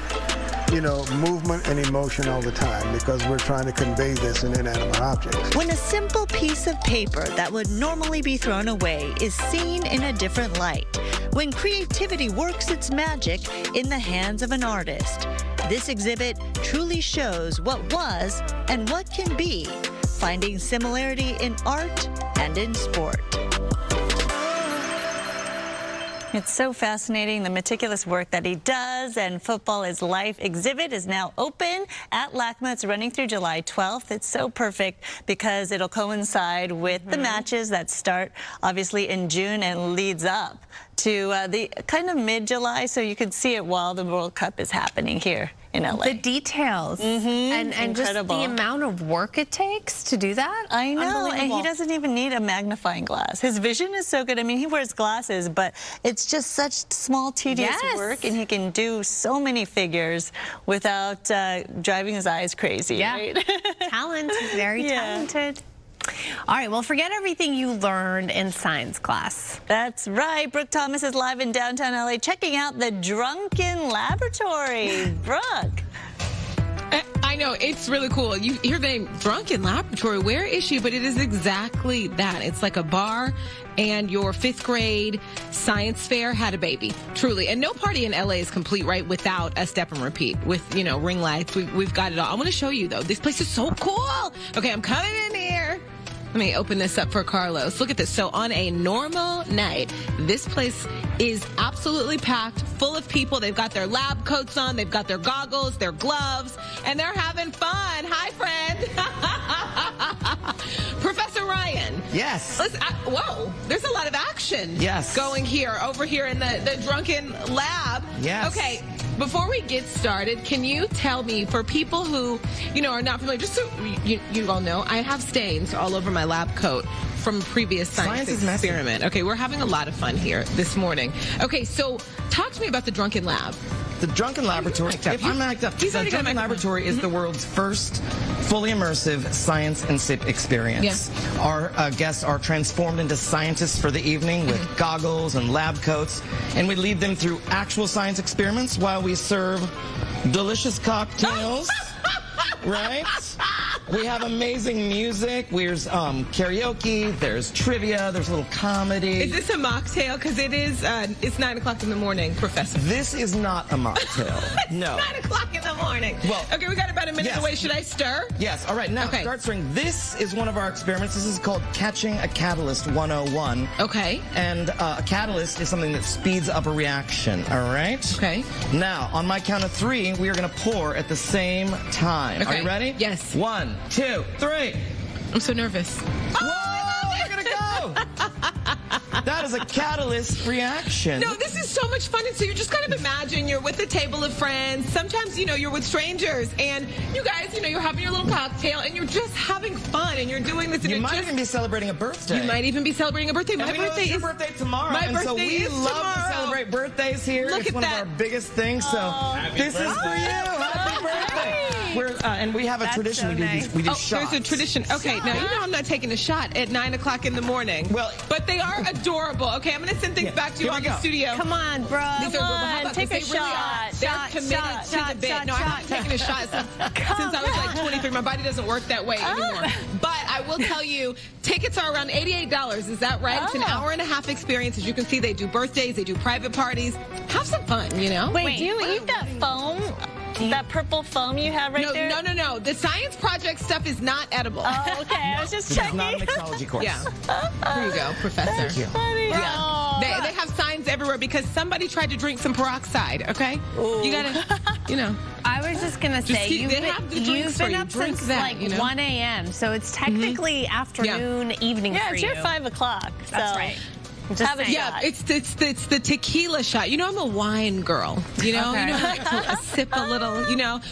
movement and emotion all the time because we're trying to convey this in inanimate objects. When a simple piece of paper that would normally be thrown away is seen in a different light. When creativity works its magic in the hands of an artist. This exhibit truly shows what was and what can be, finding similarity in art and in sport. It's so fascinating, the meticulous work that he does, and Football is Life exhibit is now open at LACMA. It's running through July 12th. It's so perfect because it'll coincide with the matches that start obviously in June and leads up to the kind of mid-July, so you can see it while the World Cup is happening here in LA. The details and just the amount of work it takes to do that. I know, and he doesn't even need a magnifying glass. His vision is so good. I mean, he wears glasses, but it's just such small, tedious work, and he can do so many figures without driving his eyes crazy. Yeah, right? Talent, very talented. All right, well, forget everything you learned in science class. That's right. Brooke Thomas is live in downtown LA checking out the Drunken Laboratory. Brooke. I know, it's really cool. You hear the name Drunken Laboratory. Where is she? But it is exactly that. It's like a bar, and your 5th grade science fair had a baby, truly. And no party in LA is complete, right, without a step and repeat with, ring lights. We've got it all. I want to show you, though. This place is so cool. Okay, I'm coming in here. Let me open this up for Carlos. Look at this. So on a normal night, this place is absolutely packed, full of people. They've got their lab coats on, they've got their goggles, their gloves, and they're having fun. Hi, friend. Professor Ryan. Yes. Listen, whoa, there's a lot of action going over here in the Drunken Lab. Yes. Okay. Before we get started, can you tell me, for people who, are not familiar, just so you all know, I have stains all over my lab coat from previous science experiment. Okay, we're having a lot of fun here this morning. Okay, so talk to me about the Drunken Lab. The Drunken Laboratory. If I'm act up, the Drunken Laboratory is the world's first fully immersive science and SIP experience. Yes. Our guests are transformed into scientists for the evening with goggles and lab coats, and we lead them through actual science experiments while we serve delicious cocktails. Right? We have amazing music. There's karaoke. There's trivia. There's a little comedy. Is this a mocktail? Because it is. It's 9 o'clock in the morning, Professor. This is not a mocktail. No. 9 o'clock in the morning. Well, okay, we got about a minute away. Should I stir? Yes. All right. Now start stirring. This is one of our experiments. This is called Catching a Catalyst 101. Okay. And a catalyst is something that speeds up a reaction. All right. Okay. Now, on my count of 3, we are going to pour at the same time. Okay. Are you ready? Yes. 1, 2, 3. I'm so nervous. Whoa, you're gonna go. That is a catalyst reaction. No, this is so much fun. And so you just kind of imagine you're with a table of friends. Sometimes, you're with strangers. And you guys, you're having your little cocktail and you're just having fun. And you're doing this. And you might even be celebrating a birthday. You might even be celebrating a birthday. My birthday is your birthday tomorrow. So we love to celebrate birthdays here. It's one of our biggest things. So this is for you. Happy birthday. And we have a tradition. We do shots. There's a tradition. Okay, now I'm not taking a shot at 9 o'clock in the morning. Well, but they are adorable. Okay, I'm going to send things back to you on the studio. Come on, bro. These are adorable. Take a shot. They're committed to the bit. No, I'm not taking a shot since I was like 23. My body doesn't work that way anymore. But I will tell you, tickets are around $88. Is that right? It's an hour-and-a-half experience. As you can see, they do birthdays, they do private parties. Have some fun, Wait, do you eat that foam? That purple foam you have right there? No. The science project stuff is not edible. Oh, okay. I was just checking. This is not an mixology course. Yeah. Here you go, Professor. Thank you. Yeah. They have signs everywhere because somebody tried to drink some peroxide, okay? Ooh. You gotta, I was just gonna say, you've been up since like 1 a.m., so it's technically afternoon, evening for you. Yeah, it's your 5 o'clock. That's right. It's the tequila shot. I'm a wine girl. I like to sip a little.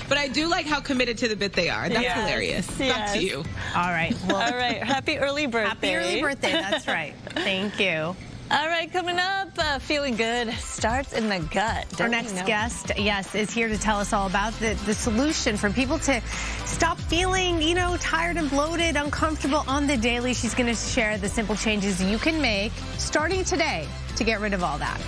But I do like how committed to the bit they are. That's hilarious. Back to you. All right. Well, all right. Happy early birthday. Happy early birthday. That's right. Thank you. All right, coming up, feeling good starts in the gut. Our next guest, is here to tell us all about the solution for people to stop feeling, tired and bloated, uncomfortable on the daily. She's going to share the simple changes you can make starting today to get rid of all that.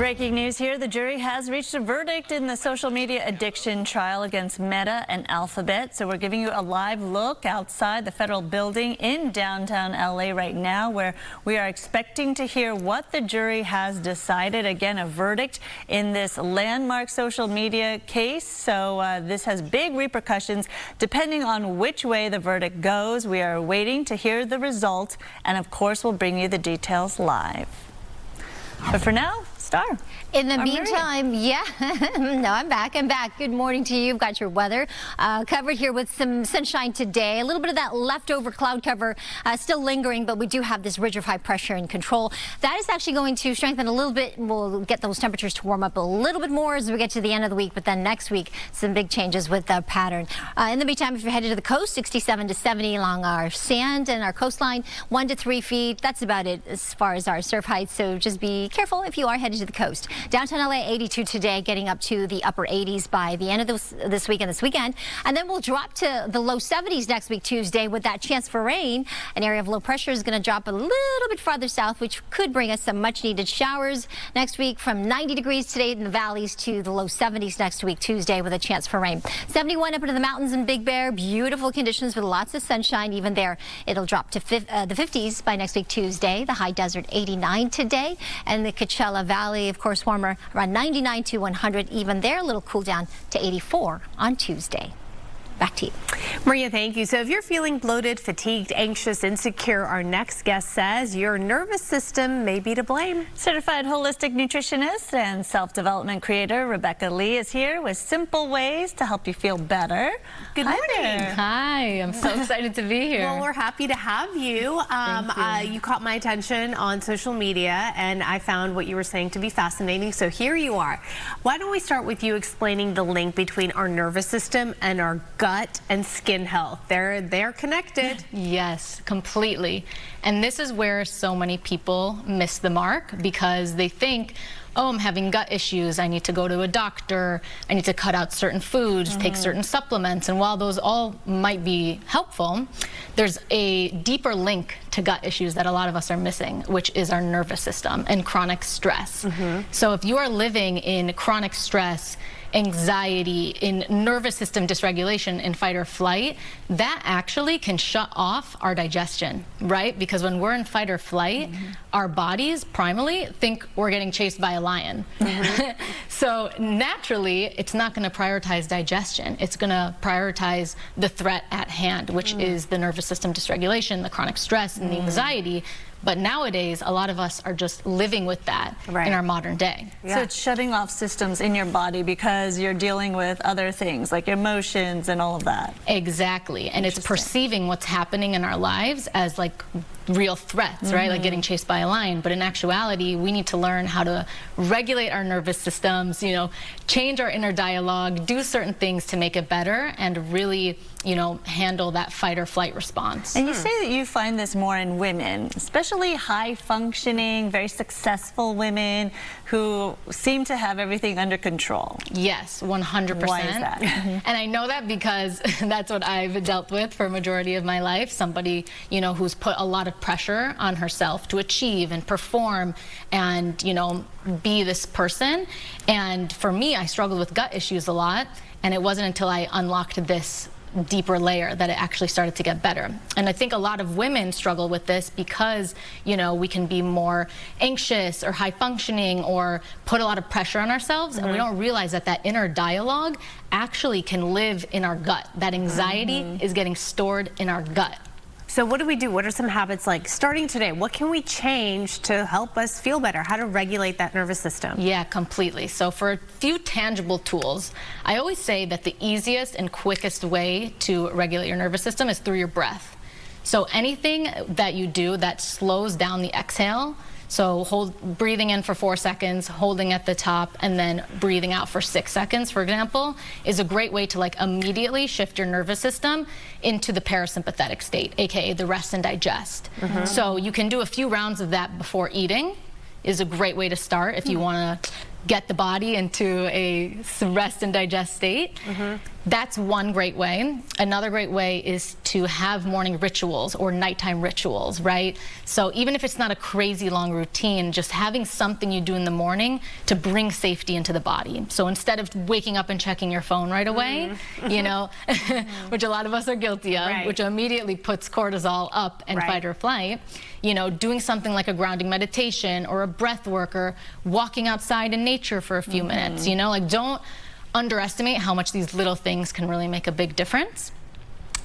Breaking news here. The jury has reached a verdict in the social media addiction trial against Meta and Alphabet. So we're giving you a live look outside the federal building in downtown LA right now, where we are expecting to hear what the jury has decided. Again, a verdict in this landmark social media case. So this has big repercussions depending on which way the verdict goes. We are waiting to hear the result, and of course we'll bring you the details live. But for now, Styer. In the meantime, yeah, no, I'm back. Good morning to you. I've got your weather covered here with some sunshine today. A little bit of that leftover cloud cover still lingering, but we do have this ridge of high pressure in control. That is actually going to strengthen a little bit. We'll get those temperatures to warm up a little bit more as we get to the end of the week, but then next week, some big changes with the pattern. In the meantime, if you're headed to the coast, 67 to 70 along our sand and our coastline, 1 to 3 feet. That's about it as far as our surf heights, so just be careful if you are headed to the coast. Downtown LA, 82 today, getting up to the upper 80s by the end of this week and this weekend. And then we'll drop to the low 70s next week, Tuesday, with that chance for rain. An area of low pressure is going to drop a little bit farther south, which could bring us some much needed showers next week, from 90 degrees today in the valleys to the low 70s next week, Tuesday, with a chance for rain. 71 up into the mountains in Big Bear. Beautiful conditions with lots of sunshine even there. It'll drop to the 50s by next week, Tuesday. The high desert, 89 today. And the Coachella Valley, of course, warmer, around 99 to 100 even there. A little cool down to 84 on Tuesday. Back to you. Maria, thank you. So if you're feeling bloated, fatigued, anxious, insecure, our next guest says your nervous system may be to blame. Certified holistic nutritionist and self-development creator Rebecca Lee is here with simple ways to help you feel better. Good morning. Hi, I'm so excited to be here. Well, we're happy to have you. You caught my attention on social media, and I found what you were saying to be fascinating. So here you are. Why don't we start with you explaining the link between our nervous system and our gut and skin health? They're connected. Yes, completely. And this is where so many people miss the mark, because they think, oh, I'm having gut issues, I need to go to a doctor, I need to cut out certain foods, take certain supplements. And while those all might be helpful, there's a deeper link to gut issues that a lot of us are missing, which is our nervous system and chronic stress. So if you are living in chronic stress, anxiety, in nervous system dysregulation, in fight or flight, that actually can shut off our digestion, right? Because when we're in fight or flight, our bodies primarily think we're getting chased by a lion. So naturally, it's not going to prioritize digestion. It's going to prioritize the threat at hand, which is the nervous system dysregulation, the chronic stress, and the anxiety. But nowadays, a lot of us are just living with that in our modern day. So it's shutting off systems in your body because you're dealing with other things like emotions and all of that. Exactly. And it's perceiving what's happening in our lives as like real threats, right? Like getting chased by a lion. But in actuality, we need to learn how to regulate our nervous systems, you know, change our inner dialogue, do certain things to make it better, and really, you know, handle that fight or flight response. And you say that you find this more in women, especially high functioning, very successful women who seem to have everything under control. Yes, 100%. Why is that? And I know that because that's what I've dealt with for a majority of my life. Somebody, you know, who's put a lot of pressure on herself to achieve and perform and, you know, be this person. And for me, I struggled with gut issues a lot. And it wasn't until I unlocked this deeper layer that it actually started to get better. And I think a lot of women struggle with this because, you know, we can be more anxious or high functioning or put a lot of pressure on ourselves, and we don't realize that that inner dialogue actually can live in our gut. That anxiety is getting stored in our gut. So what do we do? What are some habits, like starting today? What can we change to help us feel better? How to regulate that nervous system? Yeah, completely. So for a few tangible tools, I always say that the easiest and quickest way to regulate your nervous system is through your breath. So anything that you do that slows down the exhale, so breathing in for 4 seconds, holding at the top, and then breathing out for 6 seconds, for example, is a great way to like immediately shift your nervous system into the parasympathetic state, aka the rest and digest. So you can do a few rounds of that before eating. Is a great way to start if you want to get the body into a rest and digest state. That's one great way. Another great way is to have morning rituals or nighttime rituals, right? So even if it's not a crazy long routine, just having something you do in the morning to bring safety into the body. So instead of waking up and checking your phone right away, you know, which a lot of us are guilty of, which immediately puts cortisol up and fight or flight, you know, doing something like a grounding meditation or a breath work or walking outside in nature for a few minutes, you know, like don't underestimate how much these little things can really make a big difference.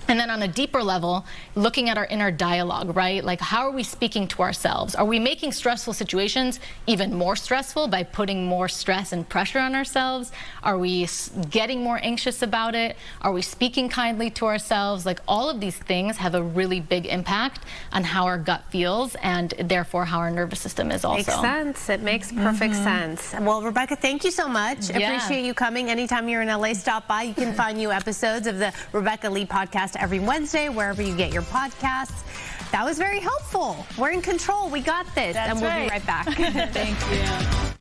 And then on a deeper level, looking at our inner dialogue, right? Like, how are we speaking to ourselves? Are we making stressful situations even more stressful by putting more stress and pressure on ourselves? Are we getting more anxious about it? Are we speaking kindly to ourselves? Like, all of these things have a really big impact on how our gut feels and therefore how our nervous system is also. Makes sense. It makes perfect sense. Well, Rebecca, thank you so much. Appreciate you coming. Anytime you're in LA, stop by. You can find new episodes of the Rebecca Lee podcast every Wednesday, wherever you get your podcasts. That was very helpful. We're in control. We got this. And we'll be right back. Thank you.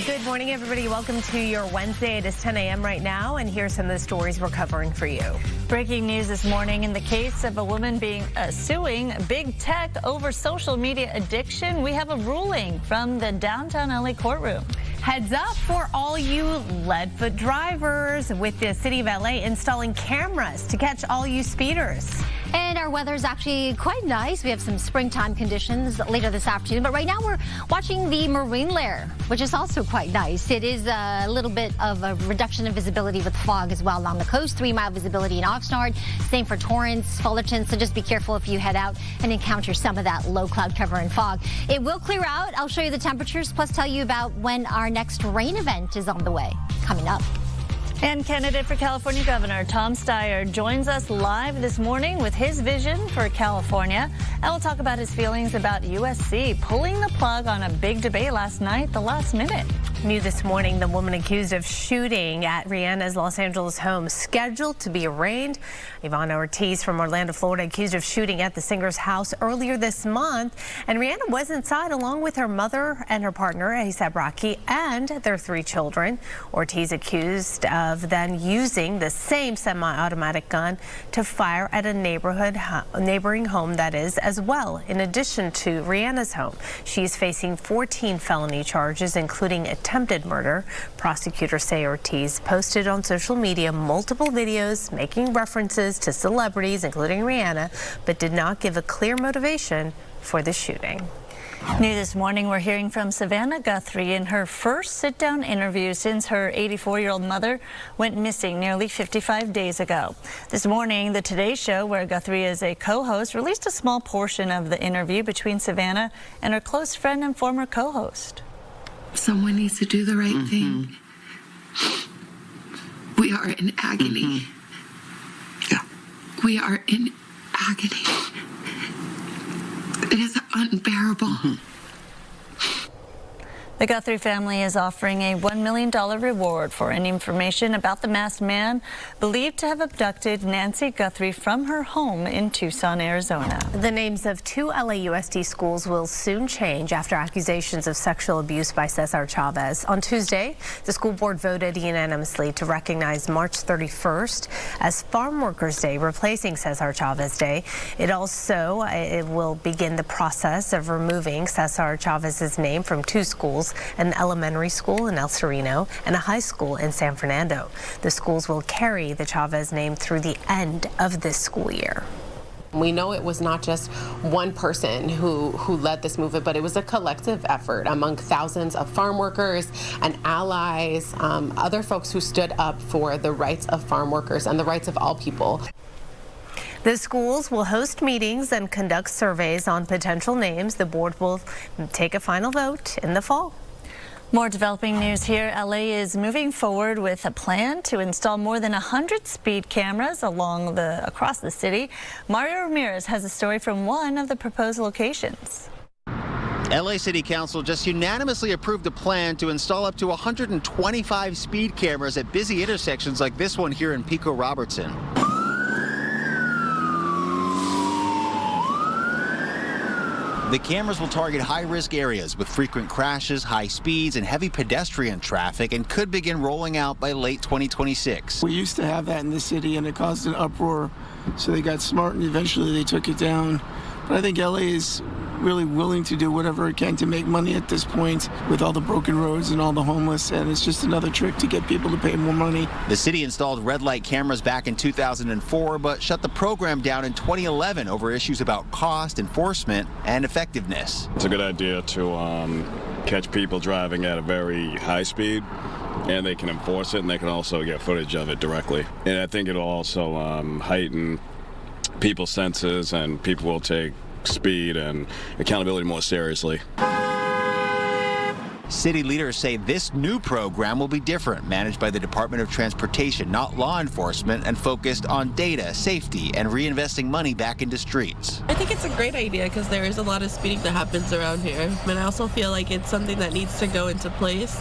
Good morning, everybody. Welcome to your Wednesday. It is 10 a.m. right now, and here's some of the stories we're covering for you. Breaking news this morning in the case of a woman being suing big tech over social media addiction. We have a ruling from the downtown LA courtroom. Heads up for all you lead-foot drivers, with the city of LA installing cameras to catch all you speeders. And our weather is actually quite nice. We have some springtime conditions later this afternoon. But right now we're watching the marine layer, which is also quite nice. It is a little bit of a reduction in visibility with fog as well along the coast. 3-mile visibility in Oxnard. Same for Torrance, Fullerton. So just be careful if you head out and encounter some of that low cloud cover and fog. It will clear out. I'll show you the temperatures, plus tell you about when our next rain event is on the way. Coming up. And candidate for California Governor Tom Styer joins us live this morning with his vision for California. And we'll talk about his feelings about USC pulling the plug on a big debate last night, the last minute. New this morning, the woman accused of shooting at Rihanna's Los Angeles home scheduled to be arraigned. Ivana Ortiz from Orlando, Florida, accused of shooting at the singer's house earlier this month. And Rihanna was inside along with her mother and her partner, A$AP Rocky, and their 3 children. Ortiz accused of then using the same semi-automatic gun to fire at a neighboring home, that is, as well. In addition to Rihanna's home, she's facing 14 felony charges, including attempted murder. Prosecutors say Ortiz posted on social media multiple videos making references to celebrities, including Rihanna, but did not give a clear motivation for the shooting. New this morning, we're hearing from Savannah Guthrie in her first sit-down interview since her 84-year-old mother went missing nearly 55 days ago. This morning, the Today Show, where Guthrie is a co-host, released a small portion of the interview between Savannah and her close friend and former co-host. Someone needs to do the right thing. We are in agony. We are in agony. It is unbearable. The Guthrie family is offering a $1 million reward for any information about the masked man believed to have abducted Nancy Guthrie from her home in Tucson, Arizona. The names of 2 LAUSD schools will soon change after accusations of sexual abuse by Cesar Chavez. On Tuesday, the school board voted unanimously to recognize March 31st as Farm Workers Day, replacing Cesar Chavez Day. It will begin the process of removing Cesar Chavez's name from 2 schools, an elementary school in El Sereno and a high school in San Fernando. The schools will carry the Chavez name through the end of this school year. We know it was not just one person who led this movement, but it was a collective effort among thousands of farm workers and allies, other folks who stood up for the rights of farm workers and the rights of all people. The schools will host meetings and conduct surveys on potential names. The board will take a final vote in the fall. More developing news here. LA is moving forward with a plan to install more than 100 speed cameras across the city. Mario Ramirez has a story from one of the proposed locations. LA City Council just unanimously approved a plan to install up to 125 speed cameras at busy intersections like this one here in Pico Robertson. The cameras will target high-risk areas with frequent crashes, high speeds, and heavy pedestrian traffic, and could begin rolling out by late 2026. We used to have that in the city, and it caused an uproar, so they got smart, and eventually they took it down. But I think LA is really willing to do whatever it can to make money at this point with all the broken roads and all the homeless, and it's just another trick to get people to pay more money. The city installed red light cameras back in 2004, but shut the program down in 2011 over issues about cost, enforcement, and effectiveness. It's a good idea to catch people driving at a very high speed, and they can enforce it, and they can also get footage of it directly. And I think it'll also heighten people's senses, and people will take speed and accountability more seriously. City leaders say this new program will be different, managed by the Department of Transportation, not law enforcement, and focused on data, safety, and reinvesting money back into streets. I think it's a great idea because there is a lot of speeding that happens around here. And I also feel like it's something that needs to go into place,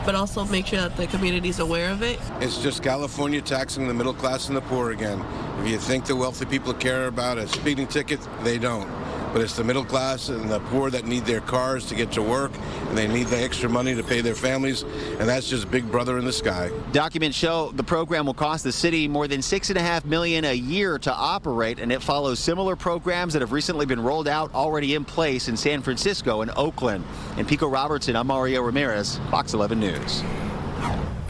but also make sure that the community is aware of it. It's just California taxing the middle class and the poor again. If you think the wealthy people care about a speeding ticket, they don't. But it's the middle class and the poor that need their cars to get to work, and they need the extra money to pay their families, and that's just Big Brother in the sky. Documents show the program will cost the city more than $6.5 million a year to operate, and it follows similar programs that have recently been rolled out, already in place in San Francisco and Oakland. In Pico Robertson, I'm Mario Ramirez, Fox 11 News.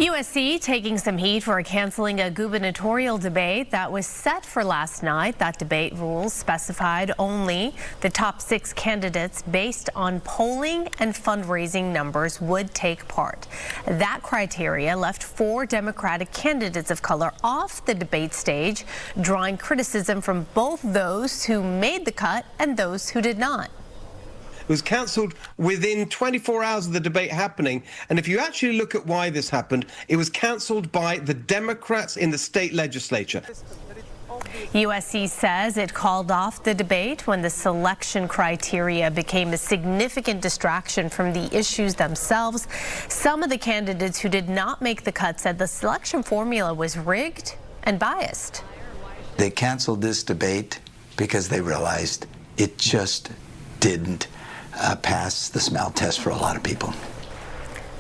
USC taking some heat for canceling a gubernatorial debate that was set for last night. That debate rules specified only the top 6 candidates based on polling and fundraising numbers would take part. That criteria left 4 Democratic candidates of color off the debate stage, drawing criticism from both those who made the cut and those who did not. It was cancelled within 24 hours of the debate happening. And if you actually look at why this happened, it was cancelled by the Democrats in the state legislature. USC says it called off the debate when the selection criteria became a significant distraction from the issues themselves. Some of the candidates who did not make the cut said the selection formula was rigged and biased. They canceled this debate because they realized it just didn't pass the smell test for a lot of people.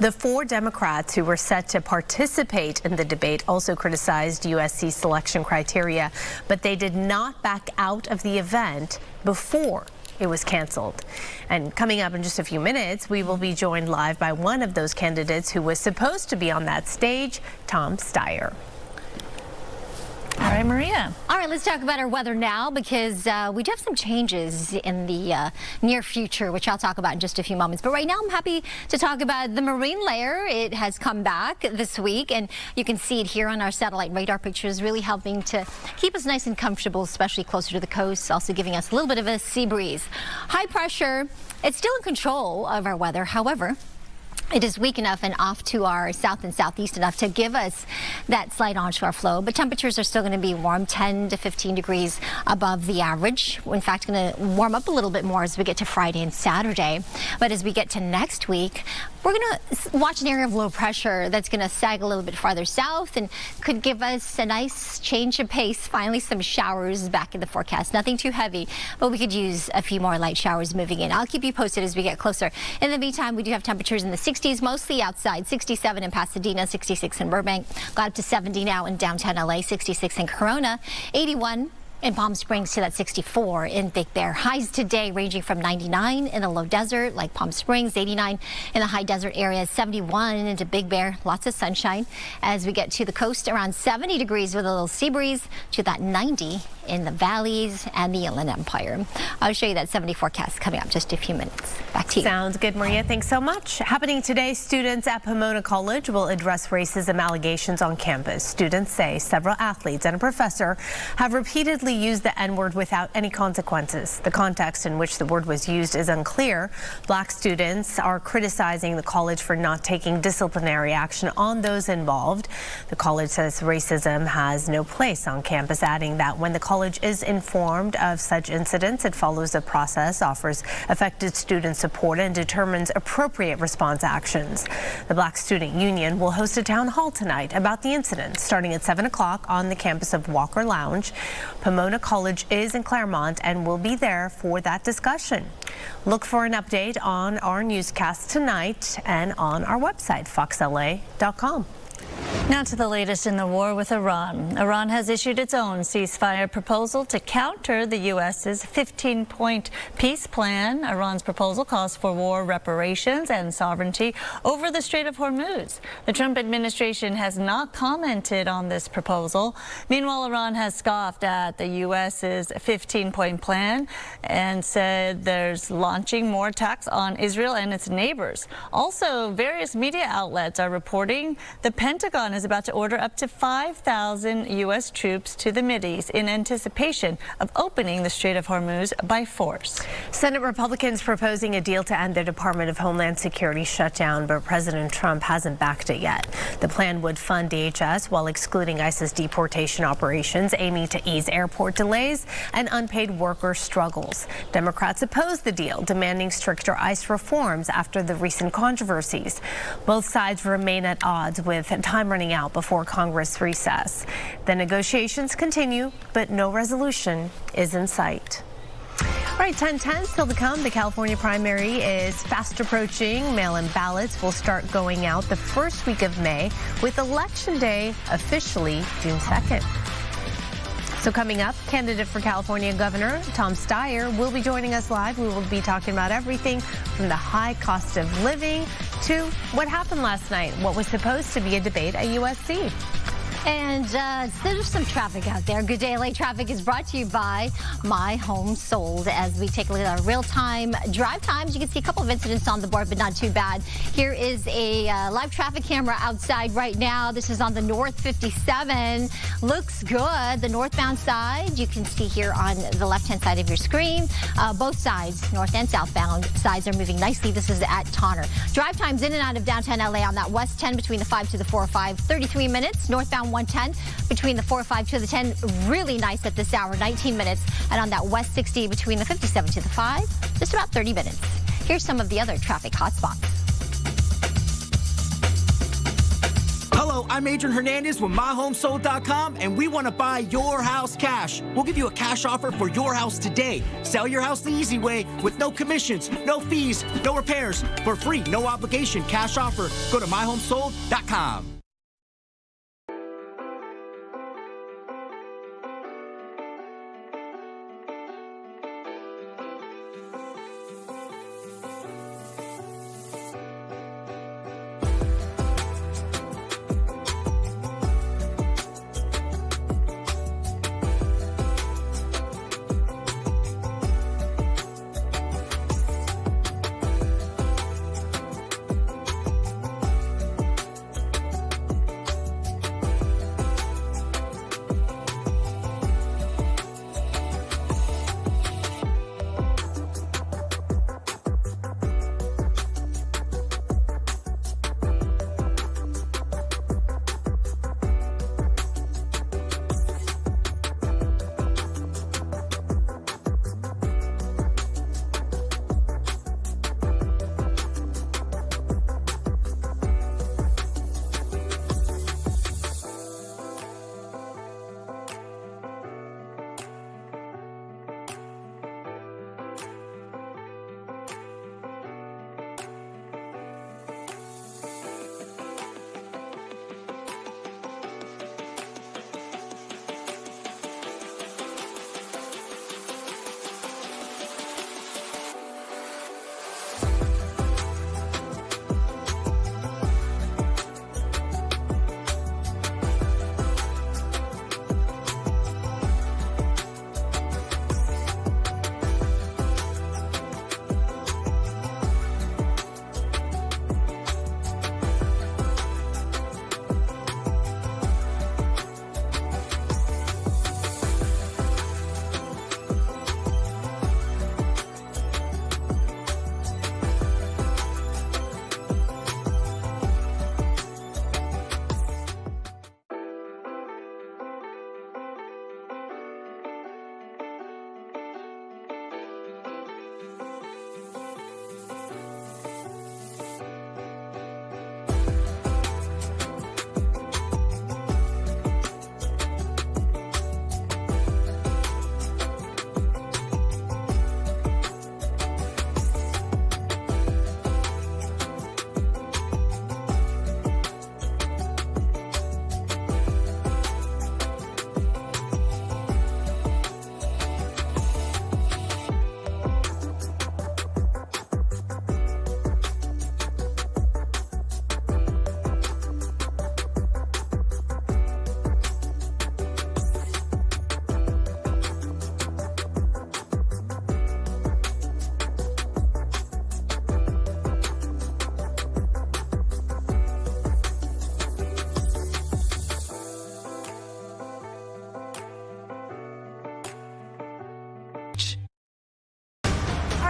The 4 Democrats who were set to participate in the debate also criticized USC's selection criteria, but they did not back out of the event before it was canceled. And coming up in just a few minutes, we will be joined live by one of those candidates who was supposed to be on that stage, Tom Styer. All right, Maria. All right, let's talk about our weather now, because we do have some changes in the near future, which I'll talk about in just a few moments. But right now, I'm happy to talk about the marine layer. It has come back this week, and you can see it here on our satellite radar pictures, really helping to keep us nice and comfortable, especially closer to the coast, also giving us a little bit of a sea breeze. High pressure, it's still in control of our weather. However, it is weak enough and off to our south and southeast enough to give us that slight onshore flow, but temperatures are still going to be warm, 10 to 15 degrees above the average. In fact, going to warm up a little bit more as we get to Friday and Saturday. But as we get to next week, we're going to watch an area of low pressure that's going to sag a little bit farther south and could give us a nice change of pace. Finally, some showers back in the forecast. Nothing too heavy, but we could use a few more light showers moving in. I'll keep you posted as we get closer. In the meantime, we do have temperatures in the 60s, mostly outside. 67 in Pasadena, 66 in Burbank. Got up to 70 now in downtown LA, 66 in Corona, 81 in Palm Springs to that 64 in Big Bear. Highs today ranging from 99 in the low desert like Palm Springs, 89 in the high desert areas, 71 into Big Bear. Lots of sunshine. As we get to the coast, around 70 degrees with a little sea breeze, to that 90 in the valleys and the Inland Empire. I'll show you that 70 forecast coming up just a few minutes. Back to you. Sounds good, Maria. Thanks so much. Happening today, students at Pomona College will address racism allegations on campus. Students say several athletes and a professor have repeatedly used the N-word without any consequences. The context in which the word was used is unclear. Black students are criticizing the college for not taking disciplinary action on those involved. The college says racism has no place on campus, adding that when the college is informed of such incidents, it follows a process, offers affected students support, and determines appropriate response actions. The Black Student Union will host a town hall tonight about the incident, starting at 7 o'clock on the campus of Walker Lounge. Pomona College is in Claremont and will be there for that discussion. Look for an update on our newscast tonight and on our website, foxla.com. Now to the latest in the war with Iran. Iran has issued its own ceasefire proposal to counter the U.S.'s 15-point peace plan. Iran's proposal calls for war reparations and sovereignty over the Strait of Hormuz. The Trump administration has not commented on this proposal. Meanwhile, Iran has scoffed at the U.S.'s 15-point plan and said there's launching more attacks on Israel and its neighbors. Also, various media outlets are reporting the Pentagon is about to order up to 5,000 U.S. troops to the Mideast in anticipation of opening the Strait of Hormuz by force. Senate Republicans proposing a deal to end the Department of Homeland Security shutdown, but President Trump hasn't backed it yet. The plan would fund DHS while excluding ISIS deportation operations, aiming to ease airport delays and unpaid worker struggles. Democrats oppose the deal, demanding stricter ICE reforms after the recent controversies. Both sides remain at odds, with time running out before Congress recess. The negotiations continue, but no resolution is in sight. All right, 10:10 still to come. The California primary is fast approaching. Mail-in ballots will start going out the first week of May, with Election Day officially June 2nd. So coming up, candidate for California Governor Tom Styer will be joining us live. We will be talking about everything from the high cost of living to what happened last night, what was supposed to be a debate at USC. And there's some traffic out there. Good Day LA Traffic is brought to you by My Home Sold. As we take a look at our real-time drive times, you can see a couple of incidents on the board, but not too bad. Here is a live traffic camera outside right now. This is on the North 57. Looks good. The northbound side, you can see here on the left-hand side of your screen. Both sides, north and southbound sides, are moving nicely. This is at Tonner. Drive times in and out of downtown LA on that West 10 between the 5 to the 405, 33 minutes. Northbound 110 between the 405 to the 10, really nice at this hour, 19 minutes. And on that West 60 between the 57 to the 5, just about 30 minutes. Here's some of the other traffic hotspots. Hello, I'm Adrian Hernandez with MyHomeSold.com, and we want to buy your house cash. We'll give you a cash offer for your house today. Sell your house the easy way with no commissions, no fees, no repairs. For free, no obligation cash offer. Go to MyHomeSold.com.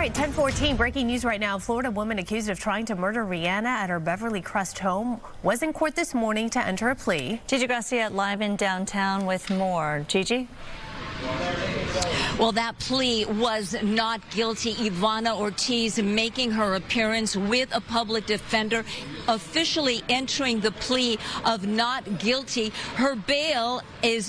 All right, 10:14, breaking news right now. Florida woman accused of trying to murder Rihanna at her Beverly Crest home was in court this morning to enter a plea. Gigi Garcia live in downtown with more. Gigi? Well, that plea was not guilty. Ivana Ortiz making her appearance with a public defender, officially entering the plea of not guilty. Her bail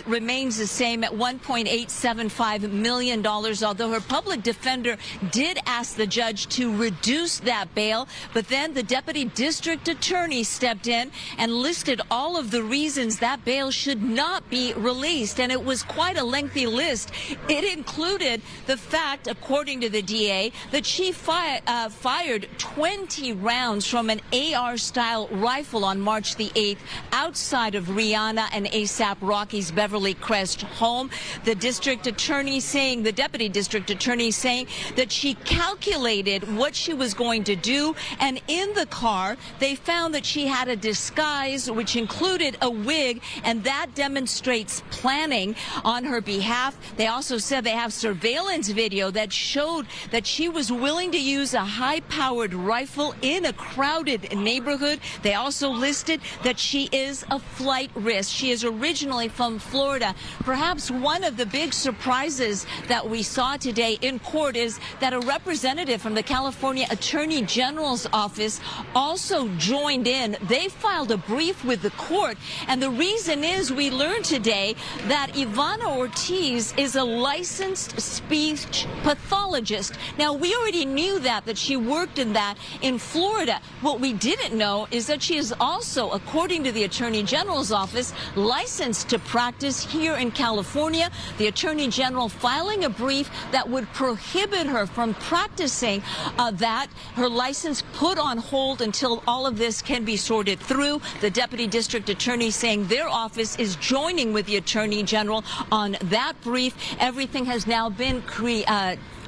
remains the same at $1.875 million, although her public defender did ask the judge to reduce that bail. But then the deputy district attorney stepped in and listed all of the reasons that bail should not be released. And it was quite a lengthy list. It included the fact, according to the DA, that she fired 20 rounds from an AR-style rifle on March the 8th outside of Rihanna and A$AP Rocky's Beverly Crest home. The district attorney saying, the deputy district attorney saying that she calculated what she was going to do, and in the car they found that she had a disguise which included a wig, and that demonstrates planning on her behalf. They also said they have surveillance video that showed that she was willing to use a high-powered rifle in a crowded neighborhood. They also listed that she is a flight risk. She is originally from Florida. Perhaps one of the big surprises that we saw today in court is that a representative from the California Attorney General's office also joined in. They filed a brief with the court, and the reason is we learned today that Ivana Ortiz is a licensed speech pathologist. Now, we already knew that she worked in that in Florida. What we didn't know is that she is also, according to the Attorney General's office, licensed to practice here in California. The Attorney General filing a brief that would prohibit her from practicing that. Her license put on hold until all of this can be sorted through. The Deputy District Attorney saying their office is joining with the Attorney General on that brief. Everything has now been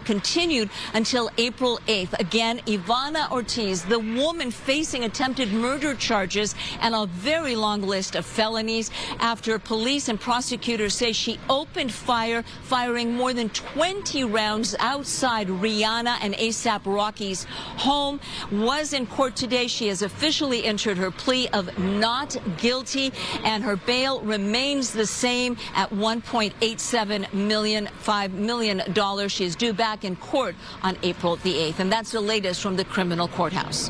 continued until April 8th. Again, Ivana Ortiz, the woman facing attempted murder charges and a very long list of felonies after police and prosecutors say she opened fire, firing more than 20 rounds outside Rihanna and A$AP Rocky's home. Was in court today. She has officially entered her plea of not guilty, and her bail remains the same at $1.87 million, $5 million. She is due back in court on April the 8th. And that's the latest from the criminal courthouse.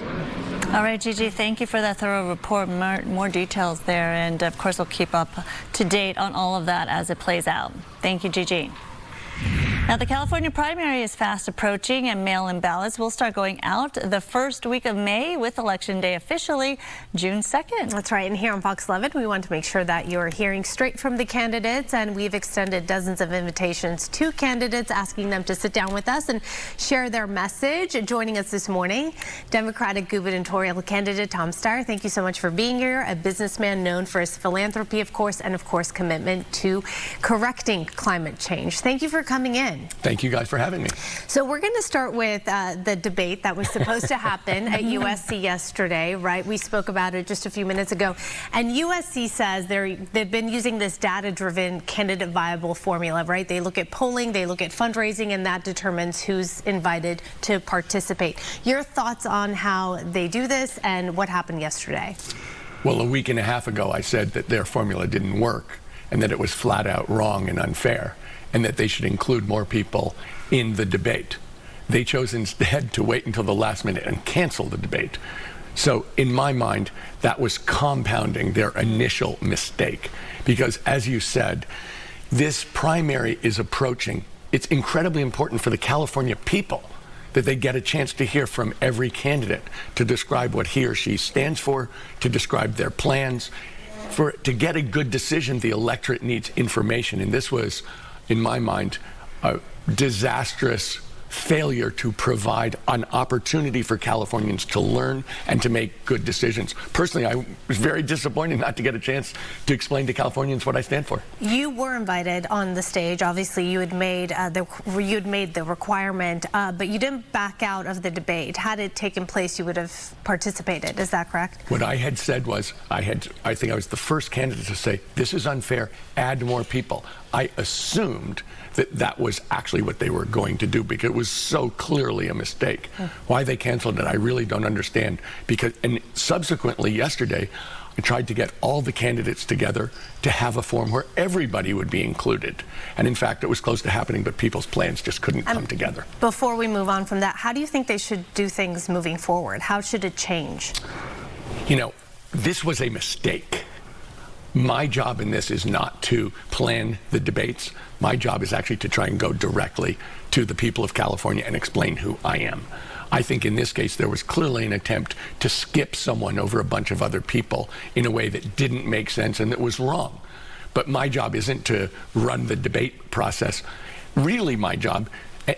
All right, Gigi, thank you for that thorough report. More details there. And of course, we'll keep up to date on all of that as it plays out. Thank you, Gigi. Now, the California primary is fast approaching, and mail-in ballots will start going out the first week of May, with Election Day officially June 2nd. That's right. And here on Fox 11, we want to make sure that you're hearing straight from the candidates, and we've extended dozens of invitations to candidates, asking them to sit down with us and share their message. Joining us this morning, Democratic gubernatorial candidate Tom Styer. Thank you so much for being here. A businessman known for his philanthropy, of course, and of course, commitment to correcting climate change. Thank you for coming in. Thank you guys for having me. So we're going to start with the debate that was supposed to happen at USC yesterday, right? We spoke about it just a few minutes ago. And USC says they've been using this data-driven candidate viable formula, right? They look at polling, they look at fundraising, and that determines who's invited to participate. Your thoughts on how they do this and what happened yesterday? Well, a week and a half ago, I said that their formula didn't work and that it was flat out wrong and unfair, and that they should include more people in the debate. They chose instead to wait until the last minute and cancel the debate. So in my mind, that was compounding their initial mistake. Because as you said, this primary is approaching. It's incredibly important for the California people that they get a chance to hear from every candidate to describe what he or she stands for, to describe their plans. To get a good decision, the electorate needs information. And this was, in my mind, a disastrous failure to provide an opportunity for Californians to learn and to make good decisions. Personally, I was very disappointed not to get a chance to explain to Californians what I stand for. You were invited on the stage. Obviously, you had made the requirement, but you didn't back out of the debate. Had it taken place, you would have participated. Is that correct? What I had said was, I think I was the first candidate to say, this is unfair, add more people. I assumed that was actually what they were going to do, because it was so clearly a mistake. Why they canceled it, I really don't understand. And subsequently yesterday, I tried to get all the candidates together to have a forum where everybody would be included. And in fact, it was close to happening, but people's plans just couldn't come together. Before we move on from that, how do you think they should do things moving forward? How should it change? You know, this was a mistake. My job in this is not to plan the debates. My job is actually to try and go directly to the people of California and explain who I am. I think in this case, there was clearly an attempt to skip someone over a bunch of other people in a way that didn't make sense and that was wrong. But my job isn't to run the debate process. really my job,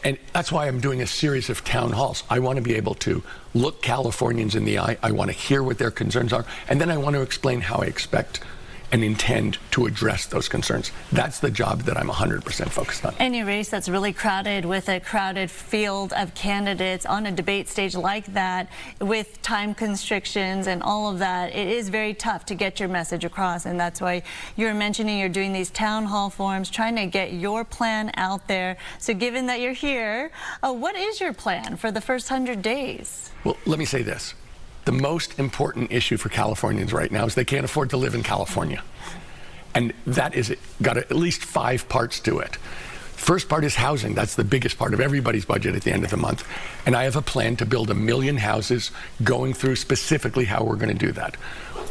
and that's why I'm doing a series of town halls. I want to be able to look Californians in the eye. I want to hear what their concerns are, and then I want to explain how I expect and intend to address those concerns. That's the job that I'm 100% focused on. Any race that's really crowded with a crowded field of candidates on a debate stage like that, with time constrictions and all of that, it is very tough to get your message across. And that's why you're mentioning you're doing these town hall forums, trying to get your plan out there. So given that you're here, what is your plan for the first 100 days? Well, let me say this. The most important issue for Californians right now is they can't afford to live in California. And that is got at least 5 parts to it. First part is housing. That's the biggest part of everybody's budget at the end of the month. And I have a plan to build 1 million houses, going through specifically how we're going to do that.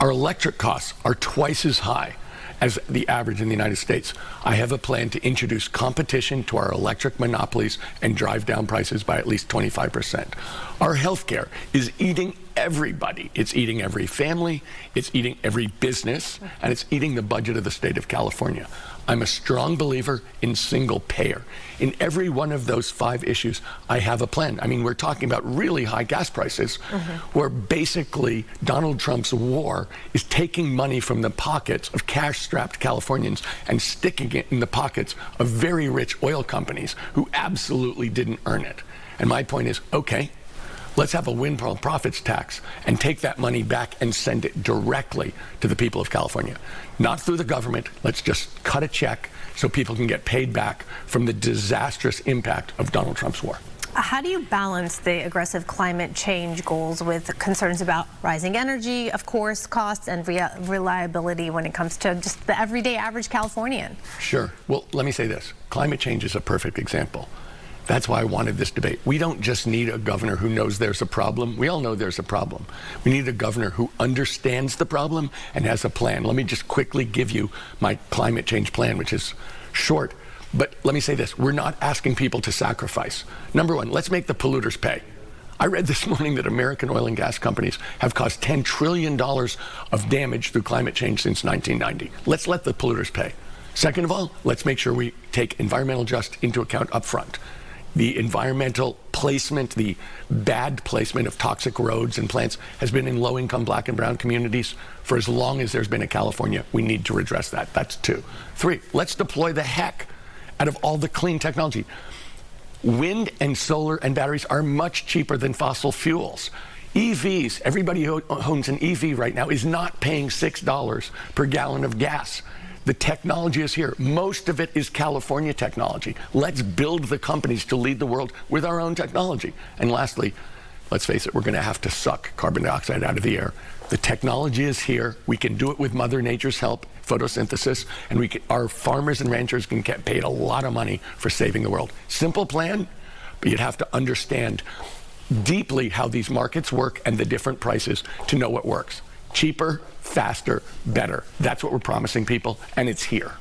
Our electric costs are twice as high as the average in the United States. I have a plan to introduce competition to our electric monopolies and drive down prices by at least 25%. Our healthcare is eating everybody. It's eating every family, it's eating every business, and it's eating the budget of the state of California. I'm a strong believer in single payer. In every one of those 5 issues, I have a plan. I mean, we're talking about really high gas prices, where basically Donald Trump's war is taking money from the pockets of cash-strapped Californians and sticking it in the pockets of very rich oil companies who absolutely didn't earn it. And my point is, okay, let's have a windfall profits tax and take that money back and send it directly to the people of California. Not through the government. Let's just cut a check so people can get paid back from the disastrous impact of Donald Trump's war. How do you balance the aggressive climate change goals with concerns about rising energy, of course, costs, and reliability when it comes to just the everyday average Californian? Sure. Well, let me say this. Climate change is a perfect example. That's why I wanted this debate. We don't just need a governor who knows there's a problem. We all know there's a problem. We need a governor who understands the problem and has a plan. Let me just quickly give you my climate change plan, which is short. But let me say this. We're not asking people to sacrifice. Number one, let's make the polluters pay. I read this morning that American oil and gas companies have caused $10 trillion of damage through climate change since 1990. Let's let the polluters pay. Second of all, let's make sure we take environmental justice into account up front. The environmental placement, the bad placement of toxic roads and plants has been in low-income Black and brown communities for as long as there's been a California. We need to redress that. That's 2. 3, let's deploy the heck out of all the clean technology. Wind and solar and batteries are much cheaper than fossil fuels. EVs, everybody who owns an EV right now is not paying $6 per gallon of gas. The technology is here. Most of it is California technology. Let's build the companies to lead the world with our own technology. And lastly, let's face it, we're going to have to suck carbon dioxide out of the air. The technology is here. We can do it with Mother Nature's help, photosynthesis, and our farmers and ranchers can get paid a lot of money for saving the world. Simple plan, but you'd have to understand deeply how these markets work and the different prices to know what works. Cheaper, faster, better. That's what we're promising people, and it's here.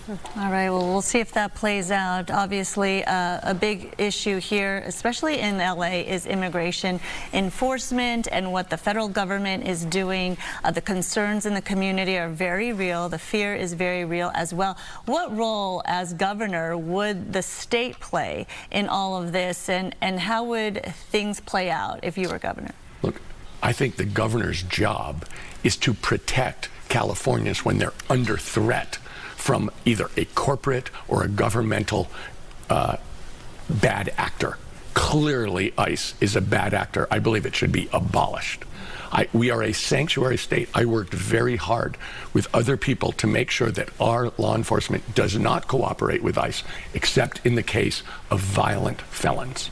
All right, well, we'll see if that plays out. Obviously, a big issue here, especially in LA, is immigration enforcement and what the federal government is doing. The concerns in the community are very real. The fear is very real as well. What role as governor would the state play in all of this, and how would things play out if you were governor? Look, I think the governor's job is to protect Californians when they're under threat from either a corporate or a governmental bad actor. Clearly, ICE is a bad actor. I believe it should be abolished. We are a sanctuary state. I worked very hard with other people to make sure that our law enforcement does not cooperate with ICE, except in the case of violent felons.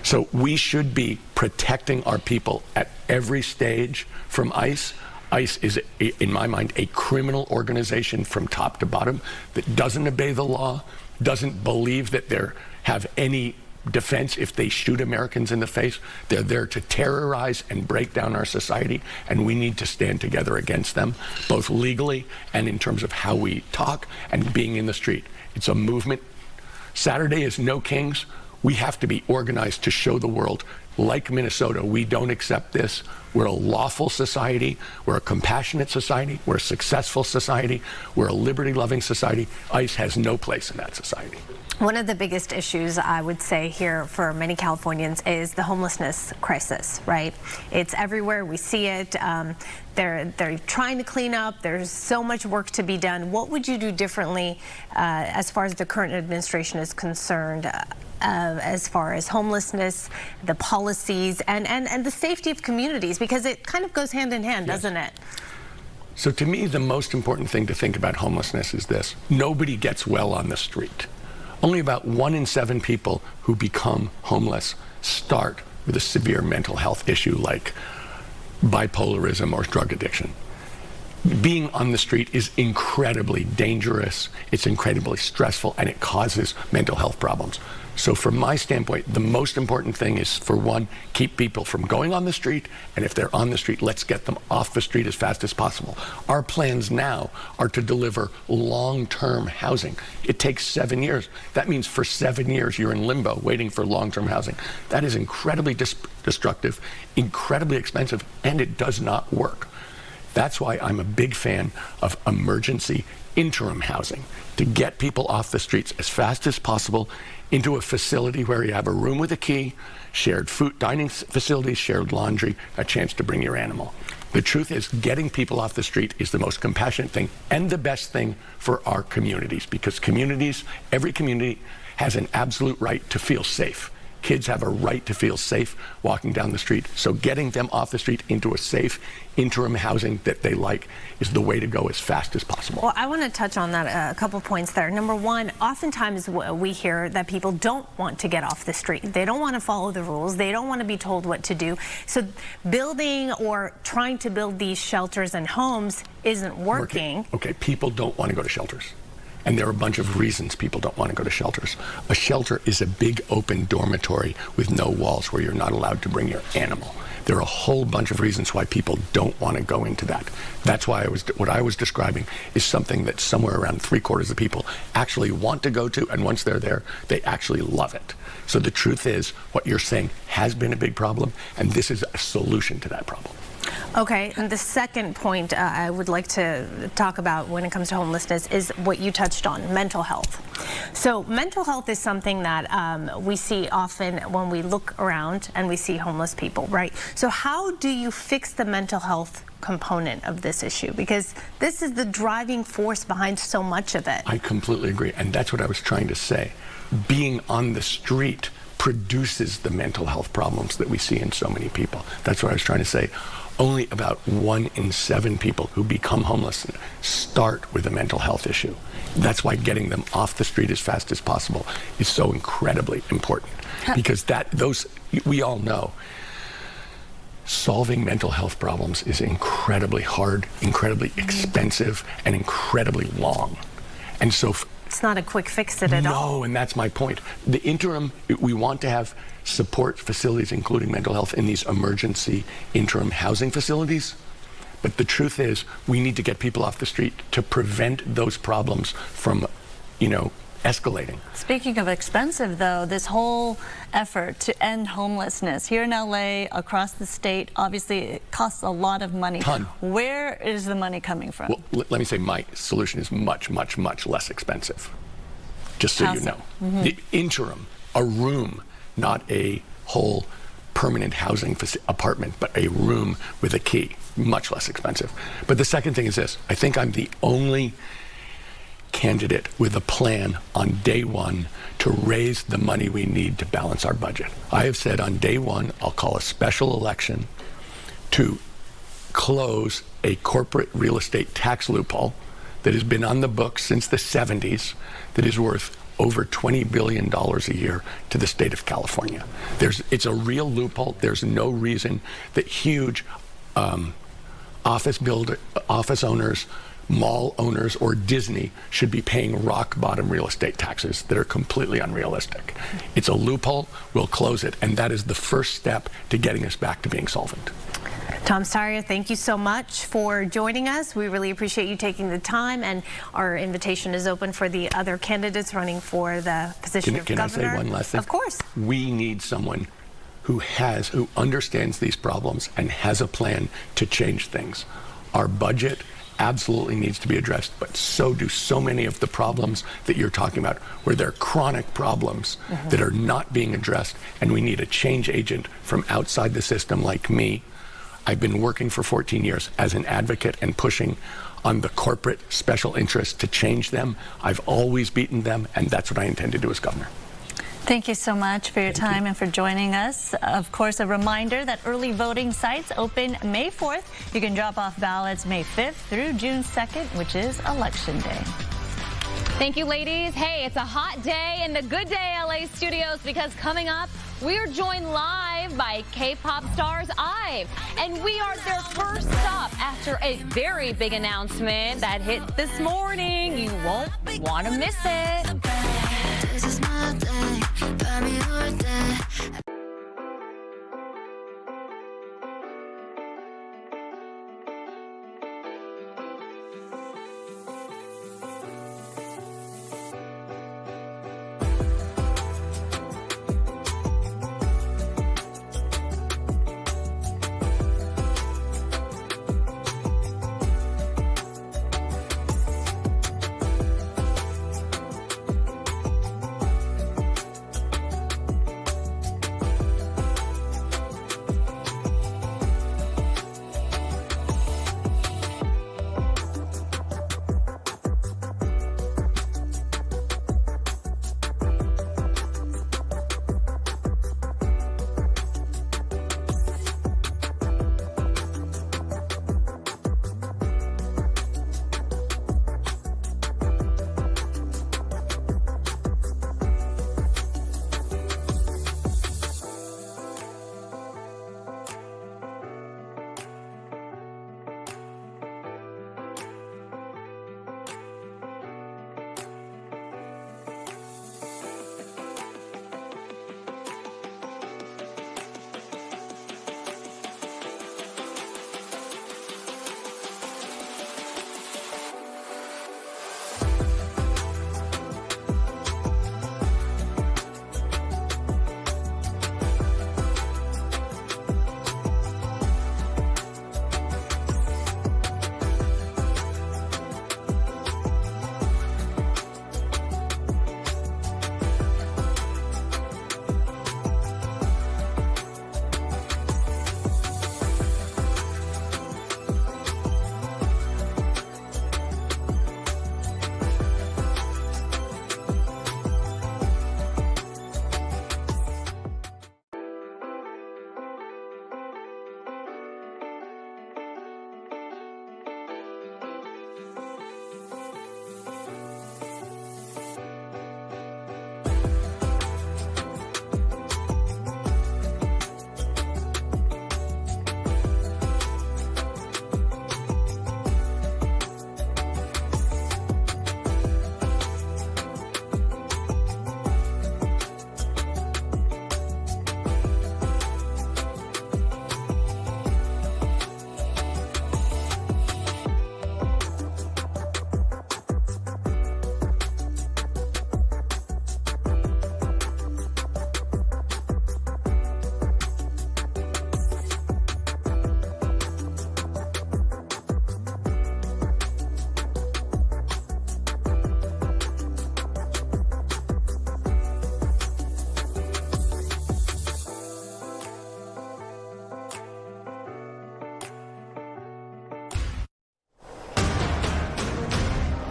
So we should be protecting our people at every stage from ICE. ICE is, in my mind, a criminal organization from top to bottom that doesn't obey the law, doesn't believe that they have any defense if they shoot Americans in the face. They're there to terrorize and break down our society, and we need to stand together against them, both legally and in terms of how we talk and being in the street. It's a movement. Saturday is No Kings. We have to be organized to show the world, like Minnesota, we don't accept this. We're a lawful society. We're a compassionate society. We're a successful society. We're a liberty-loving society. ICE has no place in that society. One of the biggest issues, I would say, here for many Californians is the homelessness crisis, right? It's everywhere. We see it. They're trying to clean up. There's so much work to be done. What would you do differently as far as the current administration is concerned, as far as homelessness, the policies, and the safety of communities? Because it kind of goes hand in hand, doesn't it? So to me, the most important thing to think about homelessness is this. Nobody gets well on the street. Only about 1 in 7 people who become homeless start with a severe mental health issue like bipolarism or drug addiction. Being on the street is incredibly dangerous, it's incredibly stressful, and it causes mental health problems. So from my standpoint, the most important thing is, for one, keep people from going on the street, and if they're on the street, let's get them off the street as fast as possible. Our plans now are to deliver long-term housing. It takes 7 years. That means for 7 years you're in limbo waiting for long-term housing. That is incredibly destructive, incredibly expensive, and it does not work. That's why I'm a big fan of emergency interim housing, to get people off the streets as fast as possible into a facility where you have a room with a key, shared food, dining facilities, shared laundry, a chance to bring your animal. The truth is, getting people off the street is the most compassionate thing and the best thing for our communities, because communities, every community has an absolute right to feel safe. Kids have a right to feel safe walking down the street. So getting them off the street into a safe interim housing that they like is the way to go as fast as possible. Well, I want to touch on that, a couple points there. Number one, oftentimes we hear that people don't want to get off the street. They don't want to follow the rules. They don't want to be told what to do. So building or trying to build these shelters and homes isn't working. Okay, people don't want to go to shelters. And there are a bunch of reasons people don't want to go to shelters. A shelter is a big open dormitory with no walls where you're not allowed to bring your animal. There are a whole bunch of reasons why people don't want to go into that. That's why what I was describing is something that somewhere around 3/4 of people actually want to go to, and once they're there, they actually love it. So the truth is, what you're saying has been a big problem, and this is a solution to that problem. Okay, and the second point I would like to talk about when it comes to homelessness is what you touched on, mental health. So mental health is something that we see often when we look around and we see homeless people, right? So how do you fix the mental health component of this issue? Because this is the driving force behind so much of it. I completely agree, and that's what I was trying to say. Being on the street produces the mental health problems that we see in so many people. That's what I was trying to say. Only about 1 in 7 people who become homeless start with a mental health issue. That's why getting them off the street as fast as possible is so incredibly important. Because we all know, solving mental health problems is incredibly hard, incredibly expensive, and incredibly long. And so it's not a quick fix it at all. No, and that's my point. The interim, we want to have support facilities, including mental health, in these emergency interim housing facilities. But the truth is, we need to get people off the street to prevent those problems from, escalating. Speaking of expensive, though, this whole effort to end homelessness here in LA, across the state, obviously it costs a lot of money. Ton. Where is the money coming from? Well, let me say my solution is much, much, much less expensive. Just so you know. Mm-hmm. The interim, a room, not a whole permanent housing apartment, but a room with a key, much less expensive. But the second thing is this. I think I'm the only candidate with a plan on day one to raise the money we need to balance our budget. I have said on day one, I'll call a special election to close a corporate real estate tax loophole that has been on the books since the 70s that is worth over $20 billion a year to the state of California. It's a real loophole. There's no reason that huge office owners, mall owners, or Disney should be paying rock bottom real estate taxes that are completely unrealistic. It's a loophole, we'll close it, and that is the first step to getting us back to being solvent. Tom Styer, thank you so much for joining us. We really appreciate you taking the time, and our invitation is open for the other candidates running for the position of governor. Can I say one last thing? Of course. We need someone who understands these problems and has a plan to change things. Our budget absolutely needs to be addressed, but so do so many of the problems that you're talking about, where they're chronic problems that are not being addressed, and we need a change agent from outside the system like me. I've been working for 14 years as an advocate and pushing on the corporate special interests to change them. I've always beaten them, and that's what I intend to do as governor. Thank you so much for your time and for joining us. Of course, a reminder that early voting sites open May 4th. You can drop off ballots May 5th through June 2nd, which is Election Day. Thank you, ladies. Hey, it's a hot day in the Good Day LA studios, because coming up, we are joined live by K-pop stars IVE, and we are their first stop after a very big announcement that hit this morning. You won't want to miss it. This is my day, buy me your day.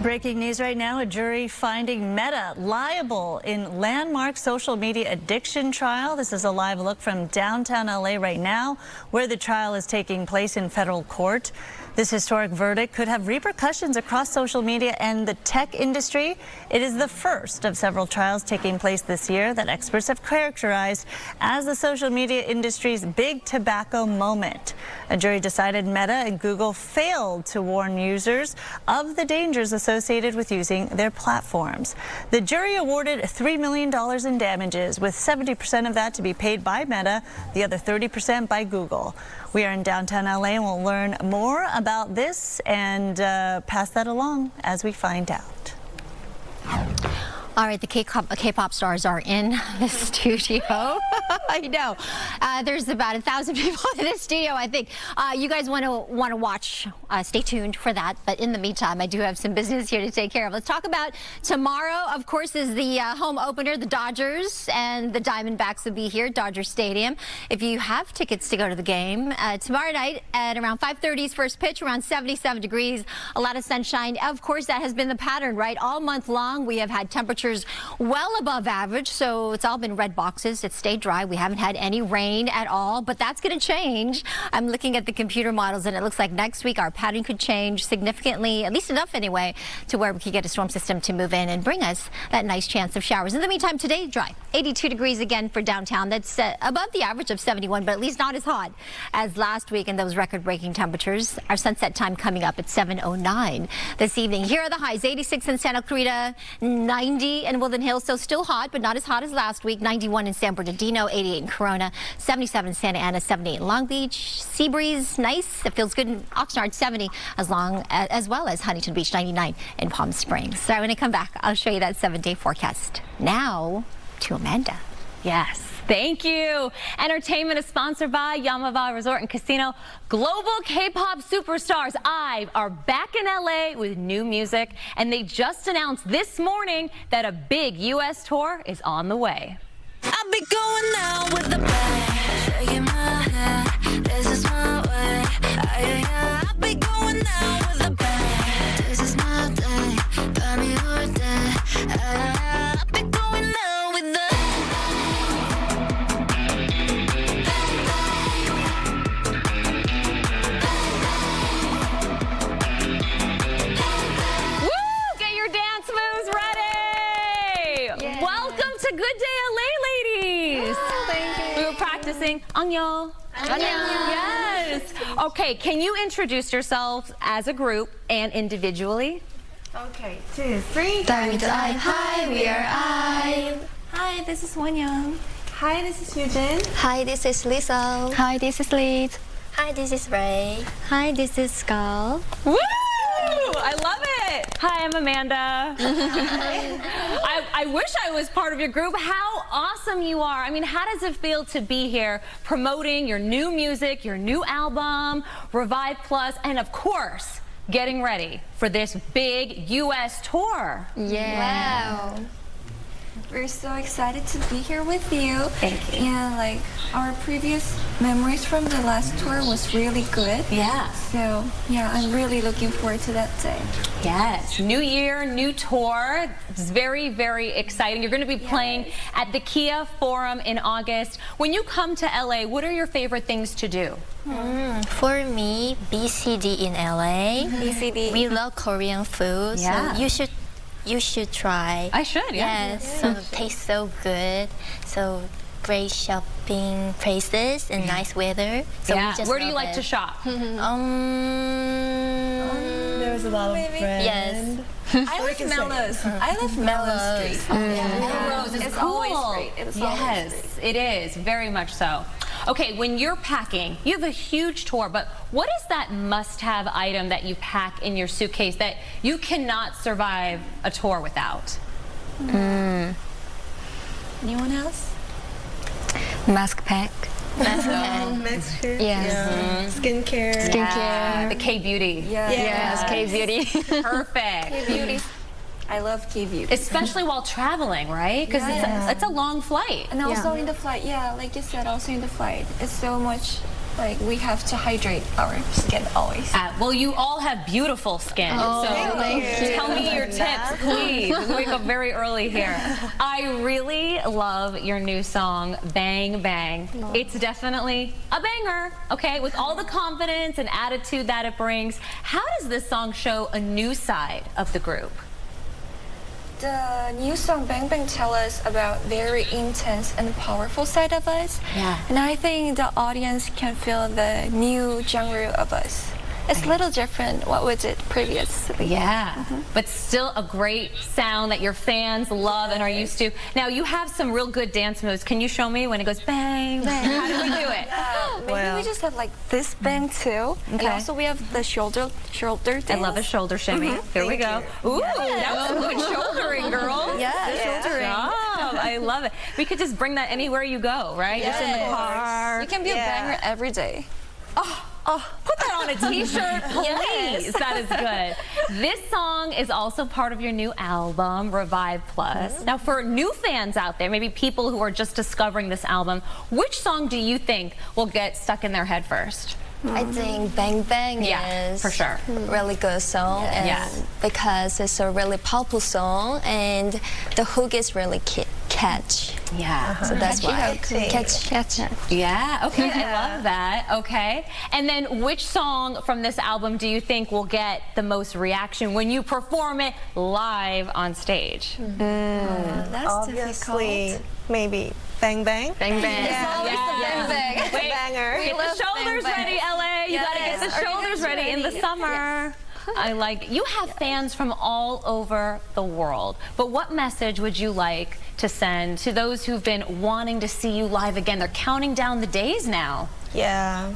Breaking news right now, a jury finding Meta liable in landmark social media addiction trial. This is a live look from downtown LA right now, where the trial is taking place in federal court. This historic verdict could have repercussions across social media and the tech industry. It is the first of several trials taking place this year that experts have characterized as the social media industry's big tobacco moment. A jury decided Meta and Google failed to warn users of the dangers associated with using their platforms. The jury awarded $3 million in damages, with 70% of that to be paid by Meta, the other 30% by Google. We are in downtown LA and we'll learn more about this and pass that along as we find out. All right, the K-pop stars are in the studio. I know. There's about 1,000 people in the studio, I think. You guys want to watch. Stay tuned for that. But in the meantime, I do have some business here to take care of. Let's talk about tomorrow, of course, is the home opener. The Dodgers and the Diamondbacks will be here at Dodger Stadium. If you have tickets to go to the game, tomorrow night at around 5:30's first pitch, around 77 degrees, a lot of sunshine. Of course, that has been the pattern, right? All month long, we have had temperatures well above average, so it's all been red boxes. It's stayed dry. We haven't had any rain at all, but that's going to change. I'm looking at the computer models, and it looks like next week our pattern could change significantly, at least enough anyway, to where we could get a storm system to move in and bring us that nice chance of showers. In the meantime, today, dry. 82 degrees again for downtown. That's above the average of 71, but at least not as hot as last week in those record-breaking temperatures. Our sunset time coming up at 7:09 this evening. Here are the highs. 86 in Santa Clarita, 90 in Woodland Hills, so still hot, but not as hot as last week. 91 in San Bernardino, 88 in Corona, 77 in Santa Ana, 78 in Long Beach. Sea breeze, nice. It feels good in Oxnard, 70, as well as Huntington Beach, 99 in Palm Springs. So when I come back, I'll show you that 7-day forecast. Now to Amanda. Yes. Thank you. Entertainment is sponsored by Yamava Resort and Casino. Global K-pop superstars IVE are back in LA with new music, and they just announced this morning that a big U.S. tour is on the way. I'll be going out with the bag, shaking my head. This is my way. I'll be going out with the bag. This is my day. Buy me your day. I'll be going out with the. Good day, LA ladies. Oh, thank you. We were practicing. Annyeong. Annyeong. Yes. Okay, can you introduce yourselves as a group and individually? Okay, 2, 3. Hi, we are IVE. Hi, this is Wonyoung. Hi, this is Hyujin. Hi, this is Lisa. Hi, this is Liz. Hi, this is Ray. Hi, this is Skull. Woo! I love it. Hi, I'm Amanda. I wish I was part of your group. How awesome you are. I mean, how does it feel to be here promoting your new music, your new album, Revive Plus, and of course, getting ready for this big U.S. tour? Yeah. Wow. We're so excited to be here with you. Thank you. And like our previous memories from the last tour was really good. Yeah. So yeah, I'm really looking forward to that day. Yes. New year, new tour. It's very, very exciting. You're going to be playing at the Kia Forum in August. When you come to LA, what are your favorite things to do? For me, BCD in LA. BCD. We love Korean food, Yeah. so you should try. I should, yeah. Yes, so it tastes so good. So great shopping places and nice weather. So Yeah. we just Where do you love like it. to shop? There's a lot of Maybe. bread. Yes. I like Mellows. I love Mellows Street. Melrose is It's cool. always great. It is always Yes, it is. Very much so. Okay, when you're packing, you have a huge tour, but what is that must-have item that you pack in your suitcase that you cannot survive a tour without? Anyone else? Mask pack. Mask shirt. Yes. Skincare. Yeah, the K-Beauty. Yes, K-Beauty. Perfect. K-Beauty. I love K-Beauty. Especially while traveling, right? Because it's a long flight. And also in the flight, yeah, like you said, also in the flight. It's so much like we have to hydrate our skin always. Well, you all have beautiful skin. Oh, so thank you. tell me your tips, please. We wake up very early here. I really love your new song, Bang Bang. It's definitely a banger, okay? With all the confidence and attitude that it brings, how does this song show a new side of the group? The new song Bang Bang tell us about very intense and powerful side of us. Yeah. And I think the audience can feel the new genre of us. It's a little different what was it previously. Yeah, but still a great sound that your fans love and are used to. Now, you have some real good dance moves. Can you show me when it goes bang, bang? How do we do it? Maybe we just have like this bang too. And also we have the shoulder dance. I love a shoulder shimmy. Here we go. Ooh, that was some good shouldering, girl. Yeah, Good job. I love it. We could just bring that anywhere you go, right? Just in the car. You can be a banger every day. Put that on a t-shirt, please. That is good. This song is also part of your new album, Revive Plus. Now, for new fans out there, maybe people who are just discovering this album, which song do you think will get stuck in their head first? I think Bang Bang is for sure really good song, and because it's a really powerful song and the hook is really catchy. Yeah. So that's why. Catchy. Yeah, okay, I love that. Okay. And then which song from this album do you think will get the most reaction when you perform it live on stage? That's obviously difficult. Maybe Bang Bang. Bang Bang. Bang Bang. Wait, banger. get the shoulders ready, LA. You gotta get the shoulders ready in the summer. I like, you have fans from all over the world, but what message would you like to send to those who've been wanting to see you live again? They're counting down the days now. Yeah.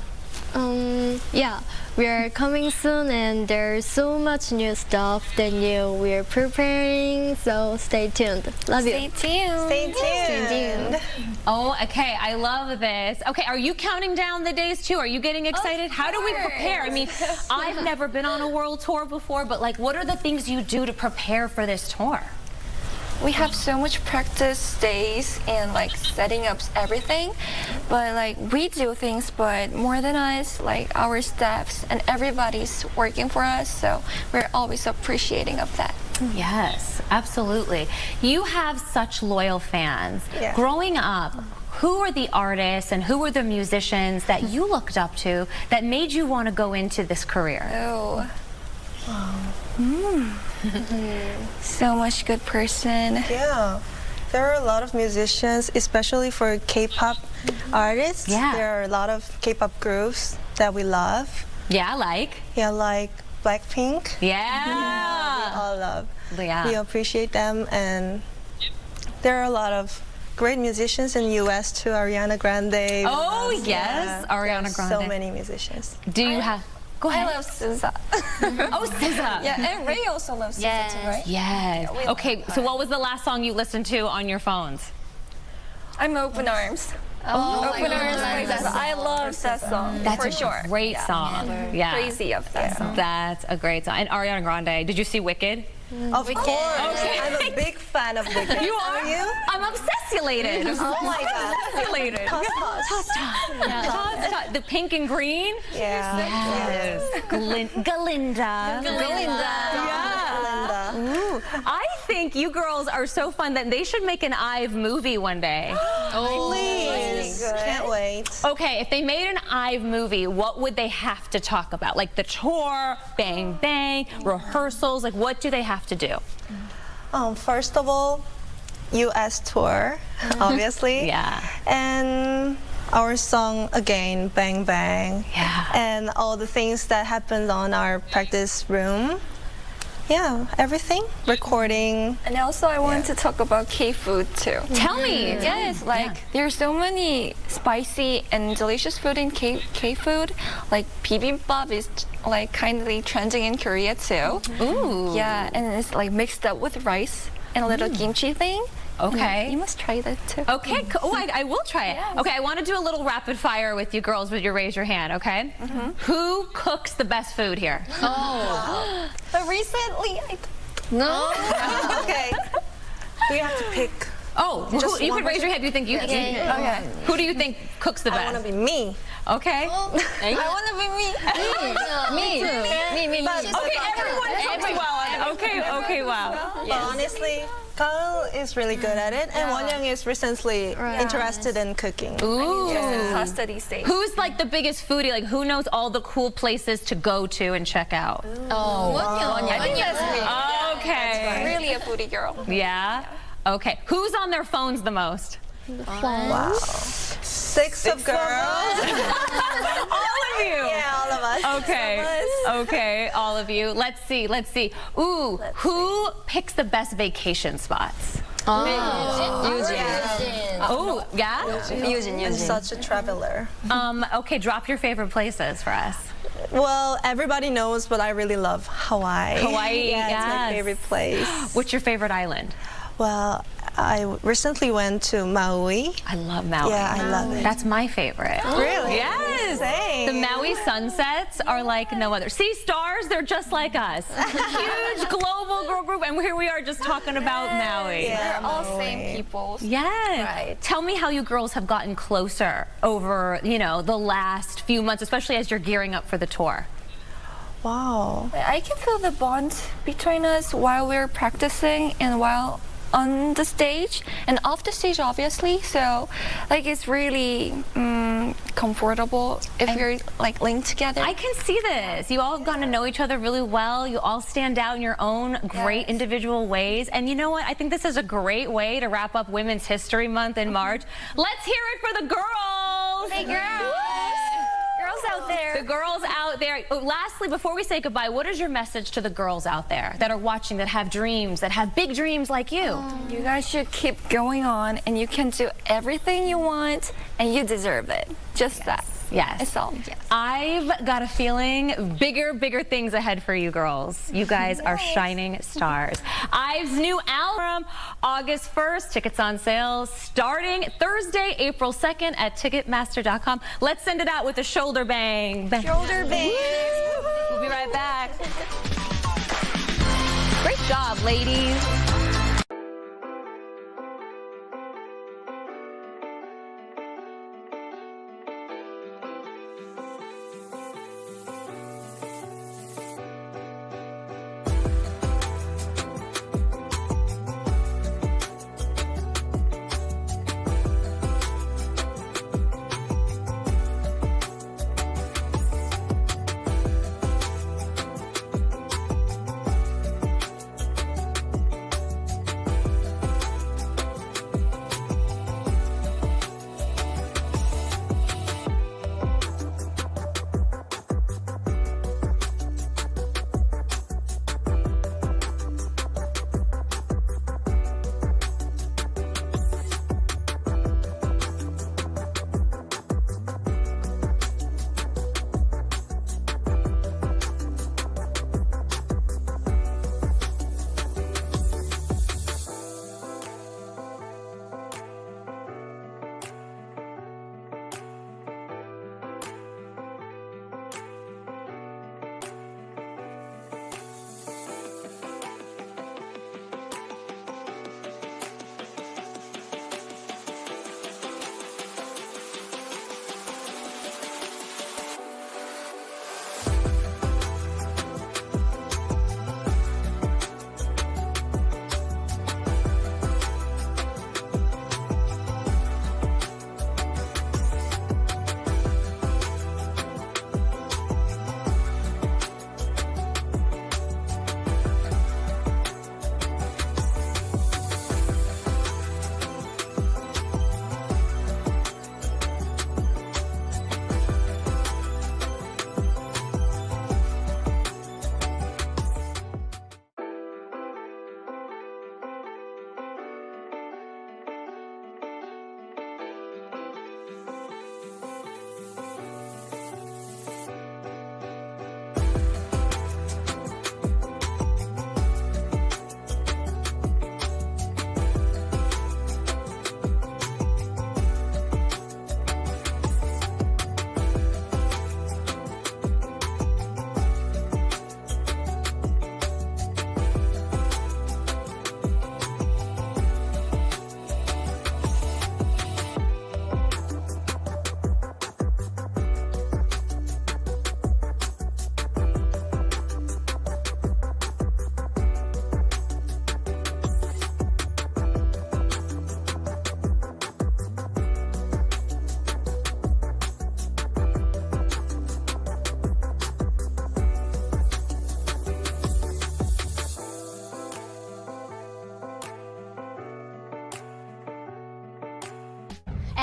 Yeah, we are coming soon and there's so much new stuff that we're preparing, so stay tuned. Love you. Stay tuned. Oh, okay, I love this. Okay, are you counting down the days too? Are you getting excited? How do we prepare? I mean, I've never been on a world tour before, but like, what are the things you do to prepare for this tour? We have so much practice days and like setting up everything, but like we do things, but more than us, like our staffs and everybody's working for us, so we're always appreciating of that. Yes, absolutely. You have such loyal fans. Yeah. Growing up, who are the artists and who are the musicians that you looked up to that made you want to go into this career? Oh. So much good person. Yeah. There are a lot of musicians, especially for K-pop artists. Yeah. There are a lot of K-pop groups that we love. Yeah, like? Yeah, like Blackpink. Yeah. We all love. Yeah. We appreciate them, and there are a lot of great musicians in U.S. too. Ariana Grande. Oh, yes. Ariana Grande. So many musicians. Do you have... Go ahead. I love Cesar. Oh, Cesar. Yeah, and Ray also loves Cesar too, right? Yes. Yeah, okay, so what was the last song you listened to on your phones? I'm Open Arms. Open Arms by Cesar. I love that song. That's for a sure. great song. Yeah. Crazy of that song. That's a great song. And Ariana Grande, did you see Wicked? Of course. Okay. I'm a big fan of Wicked. You are? you? I'm obsessulated. Oh my God. Obsessulated. Toss. The pink and green? Yeah. Yes. Galinda. Yeah. Ooh. I think you girls are so fun that they should make an IVE movie one day. Please. Can't wait. Okay, if they made an IVE movie, what would they have to talk about? Like the tour, Bang Bang, rehearsals, like what do they have to do? First of all, U.S. tour, obviously. Yeah. And our song again, Bang Bang. Yeah. And all the things that happened on our practice room. Yeah, everything. Recording. And also I want to talk about K-food too. Tell me. Yes, like there's so many spicy and delicious food in K-food. Like bibimbap is like kindly trending in Korea too. Ooh. Yeah, and it's like mixed up with rice and a little kimchi thing. Okay. You must try that too. Okay, cool. Oh, I will try it. Yes. Okay, I want to do a little rapid fire with you girls. Would you raise your hand, okay? Who cooks the best food here? Oh. But recently, No. Okay. We have to pick Oh, you could raise your hand if you think you can. Okay. Who do you think cooks the best? I want to be me. Okay. I want to be me. Me. But, okay, everyone cooks well. Okay, wow. But honestly, Kyle is really good at it, and Wonyoung is recently interested in cooking. Ooh. Pasta these days. Who's like the biggest foodie? Like who knows all the cool places to go to and check out? I think that's me. Okay. Really a foodie girl. Yeah? Okay. Who's on their phones the most? Wow. Six of girls. All of you. Yeah, all of us. Okay. Okay, all of you. Let's see. Ooh, who picks the best vacation spots? Eugene. Oh, yeah? Eugene. Such a traveler. Okay, drop your favorite places for us. Well, everybody knows, but I really love Hawaii. Hawaii, yeah, yes. it's my favorite place. What's your favorite island? Well, I recently went to Maui. I love Maui. Yeah, I love it. That's my favorite. Really? Yes. Same. The Maui sunsets are like no other. See, stars, they're just like us. Huge global girl group, and here we are just talking about Maui. Yeah, they're all same people. Yes. Right. Tell me how you girls have gotten closer over, the last few months, especially as you're gearing up for the tour. Wow. I can feel the bond between us while we're practicing and while on the stage and off the stage, obviously. So, it's really comfortable if you're linked together. I can see this. You all have gotten to know each other really well. You all stand out in your own great individual ways. And you know what? I think this is a great way to wrap up Women's History Month in March. Let's hear it for the girls. Hey, girls. Girls out there. The girls out there. Oh, lastly, before we say goodbye, what is your message to the girls out there that are watching, that have dreams, that have big dreams like you? You guys should keep going on, and you can do everything you want, and you deserve it. Just that. Yes. It's all. Yes. I've got a feeling bigger things ahead for you girls. You guys are shining stars. IVE's new album, August 1st. Tickets on sale starting Thursday, April 2nd at Ticketmaster.com. Let's send it out with a shoulder bang. Shoulder bang. We'll be right back. Great job, ladies.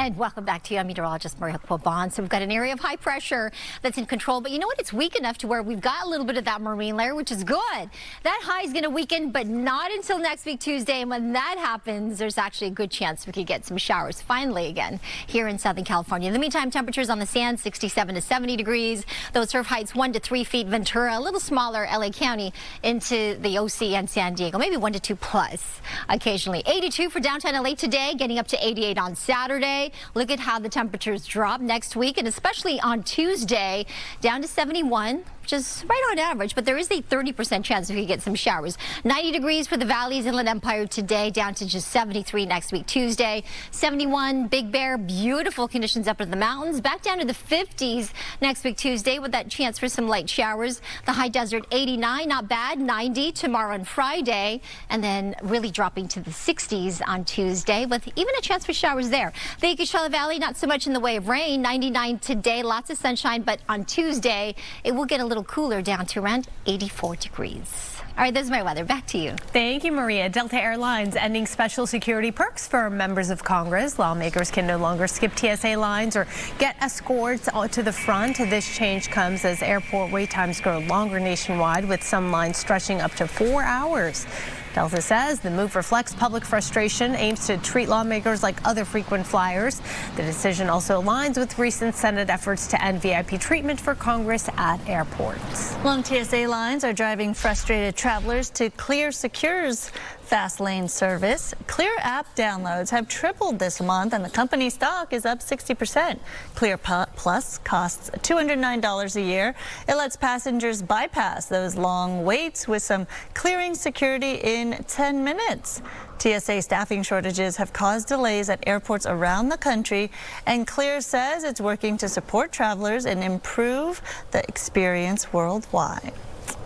And welcome back to you. I'm meteorologist Maria Quaban. So we've got an area of high pressure that's in control, but you know what? It's weak enough to where we've got a little bit of that marine layer, which is good. That high is going to weaken, but not until next week, Tuesday. And when that happens, there's actually a good chance we could get some showers finally again here in Southern California. In the meantime, temperatures on the sand, 67 to 70 degrees. Those surf heights 1 to 3 feet. Ventura, a little smaller, LA County into the OC and San Diego, maybe 1 to 2 plus occasionally. 82 for downtown LA today, getting up to 88 on Saturday. Look at how the temperatures drop next week, and especially on Tuesday, down to 71. Which is right on average, but there is a 30% chance we could get some showers. 90 degrees for the Valley's Inland Empire today, down to just 73 next week, Tuesday. 71, Big Bear, beautiful conditions up in the mountains. Back down to the 50s next week, Tuesday, with that chance for some light showers. The High Desert, 89, not bad. 90 tomorrow and Friday, and then really dropping to the 60s on Tuesday, with even a chance for showers there. The Coachella Valley, not so much in the way of rain. 99 today, lots of sunshine, but on Tuesday, it will get a little cooler, down to around 84 degrees. All right, this is my weather. Back to you. Thank you, Maria. Delta Airlines ending special security perks for members of Congress. Lawmakers can no longer skip TSA lines or get escorts to the front. This change comes as airport wait times grow longer nationwide, with some lines stretching up to 4 hours. Delta says the move reflects public frustration, aims to treat lawmakers like other frequent flyers. The decision also aligns with recent Senate efforts to end VIP treatment for Congress at airports. Long TSA lines are driving frustrated travelers to Clear Secure's fast lane service. Clear app downloads have tripled this month, and the company stock is up 60%. Clear Plus costs $209 a year. It lets passengers bypass those long waits with some clearing security in 10 minutes. TSA staffing shortages have caused delays at airports around the country, and Clear says it's working to support travelers and improve the experience worldwide.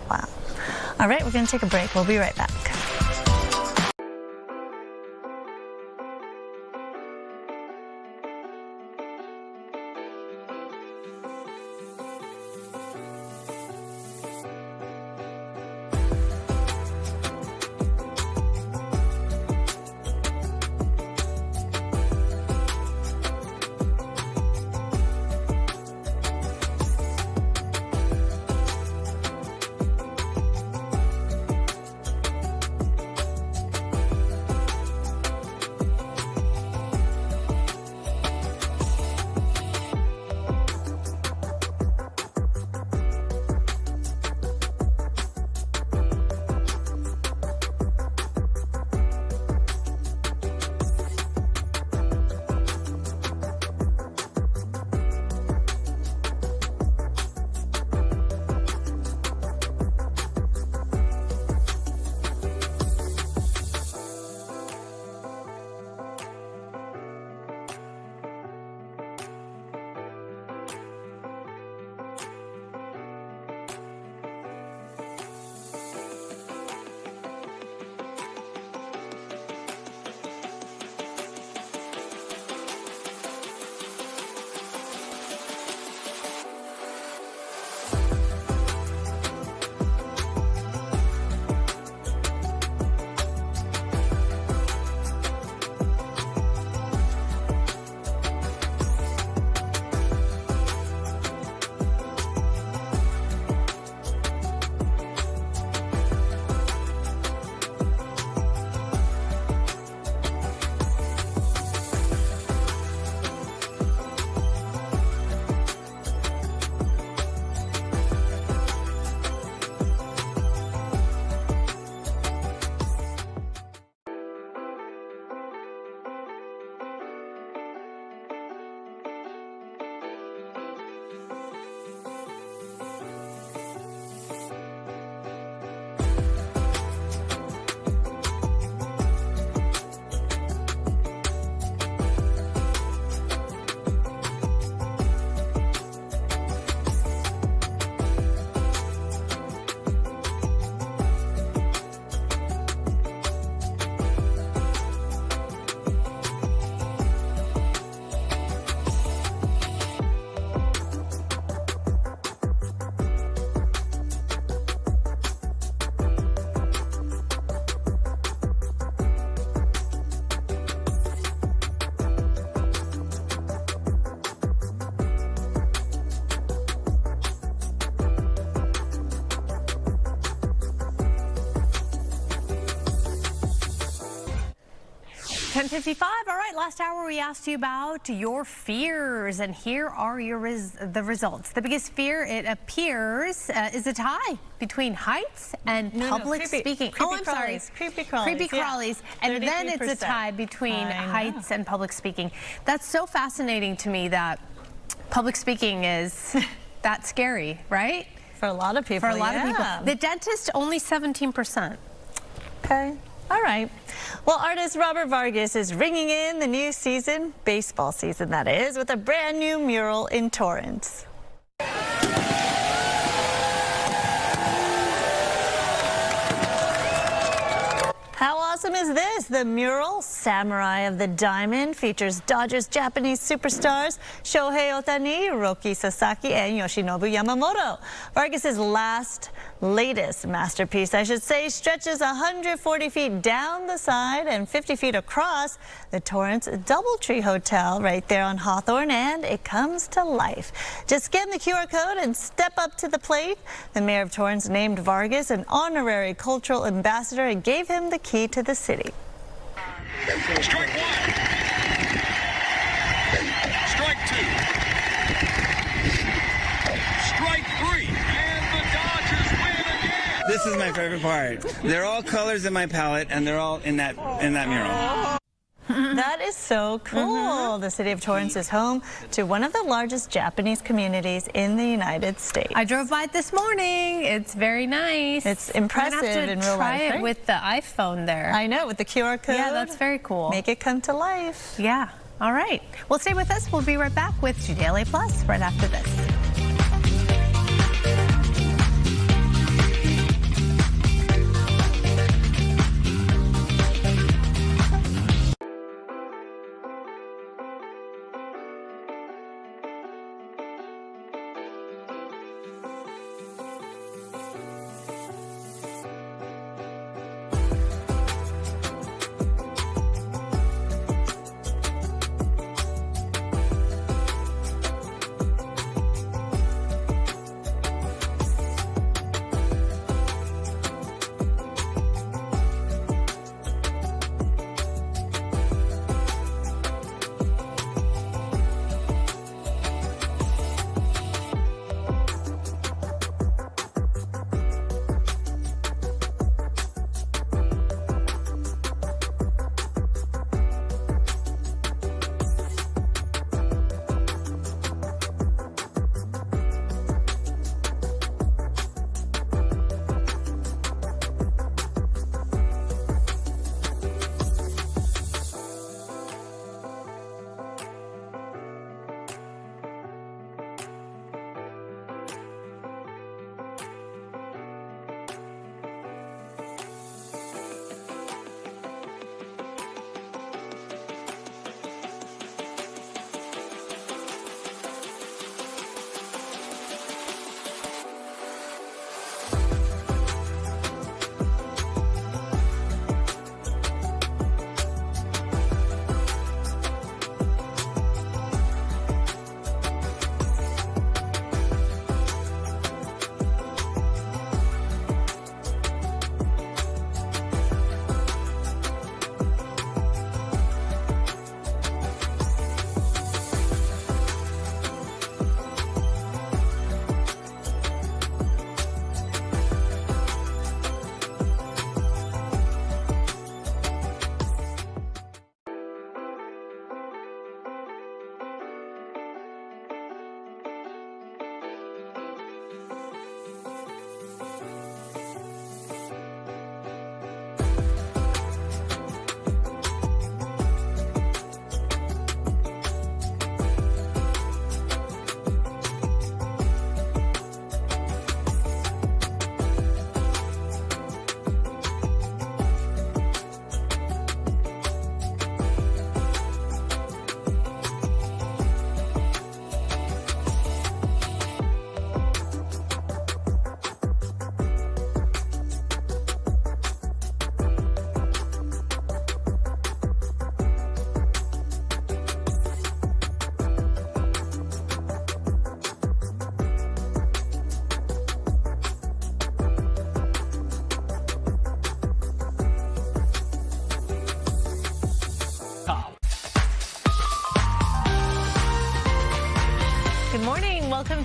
Wow. All right, we're going to take a break. We'll be right back. 10:55. All right, last hour we asked you about your fears, and here are the results. The biggest fear, it appears, is a tie between heights and public speaking. Creepy crawlies. Creepy crawlies. And then it's a tie between heights and public speaking. That's so fascinating to me that public speaking is that scary, right? For a lot of people. For a lot of people. The dentist, only 17%. Okay. All right. Well, artist Robert Vargas is ringing in the new season, baseball season that is, with a brand new mural in Torrance. How awesome is this? The mural, Samurai of the Diamond, features Dodgers Japanese superstars Shohei Ohtani, Roki Sasaki, and Yoshinobu Yamamoto. Vargas's latest masterpiece, I should say, stretches 140 feet down the side and 50 feet across the Torrance Doubletree Hotel right there on Hawthorne, and it comes to life. Just scan the QR code and step up to the plate. The mayor of Torrance named Vargas an honorary cultural ambassador and gave him the key to the city. Strike one. Strike two. Strike three. And the Dodgers win again. This is my favorite part. They're all colors in my palette, and they're all in that mural. That is so cool. The city of Torrance is home to one of the largest Japanese communities in the United States. I drove by it this morning. It's very nice. It's impressive in real life. Try it with the iPhone there. I know, with the QR code. Yeah, that's very cool. Make it come to life. Yeah. All right. Well, stay with us. We'll be right back with GDLA Plus right after this.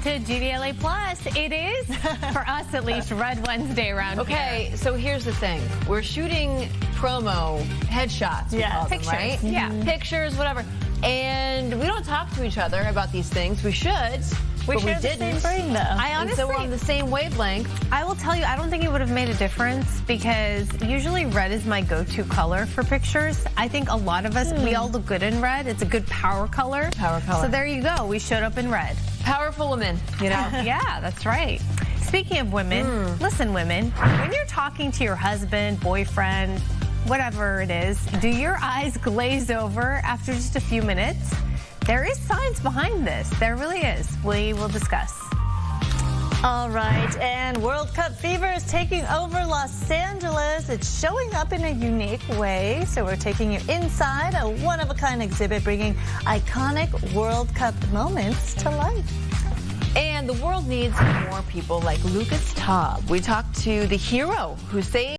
welcome to GDLA Plus. It is, for us at least, Red Wednesday around here. Okay, so here's the thing. We're shooting promo headshots, we call them, pictures. right? Yeah. Pictures, whatever. And we don't talk to each other about these things. We should. We but share we the didn't. same brain, though. And so we're on the same wavelength. I will tell you, I don't think it would have made a difference because usually red is my go-to color for pictures. I think a lot of us, we all look good in red. It's a good power color. Power color. So there you go. We showed up in red. Powerful women, you know? Yeah, that's right. Speaking of women, listen, women, when you're talking to your husband, boyfriend, whatever it is, do your eyes glaze over after just a few minutes? There is science behind this. There really is. We will discuss. All right, and World Cup fever is taking over Los Angeles. It's showing up in a unique way. So we're taking you inside a one-of-a-kind exhibit, bringing iconic World Cup moments to life. And the world needs more people like Lucas Taub. We talked to the hero who saved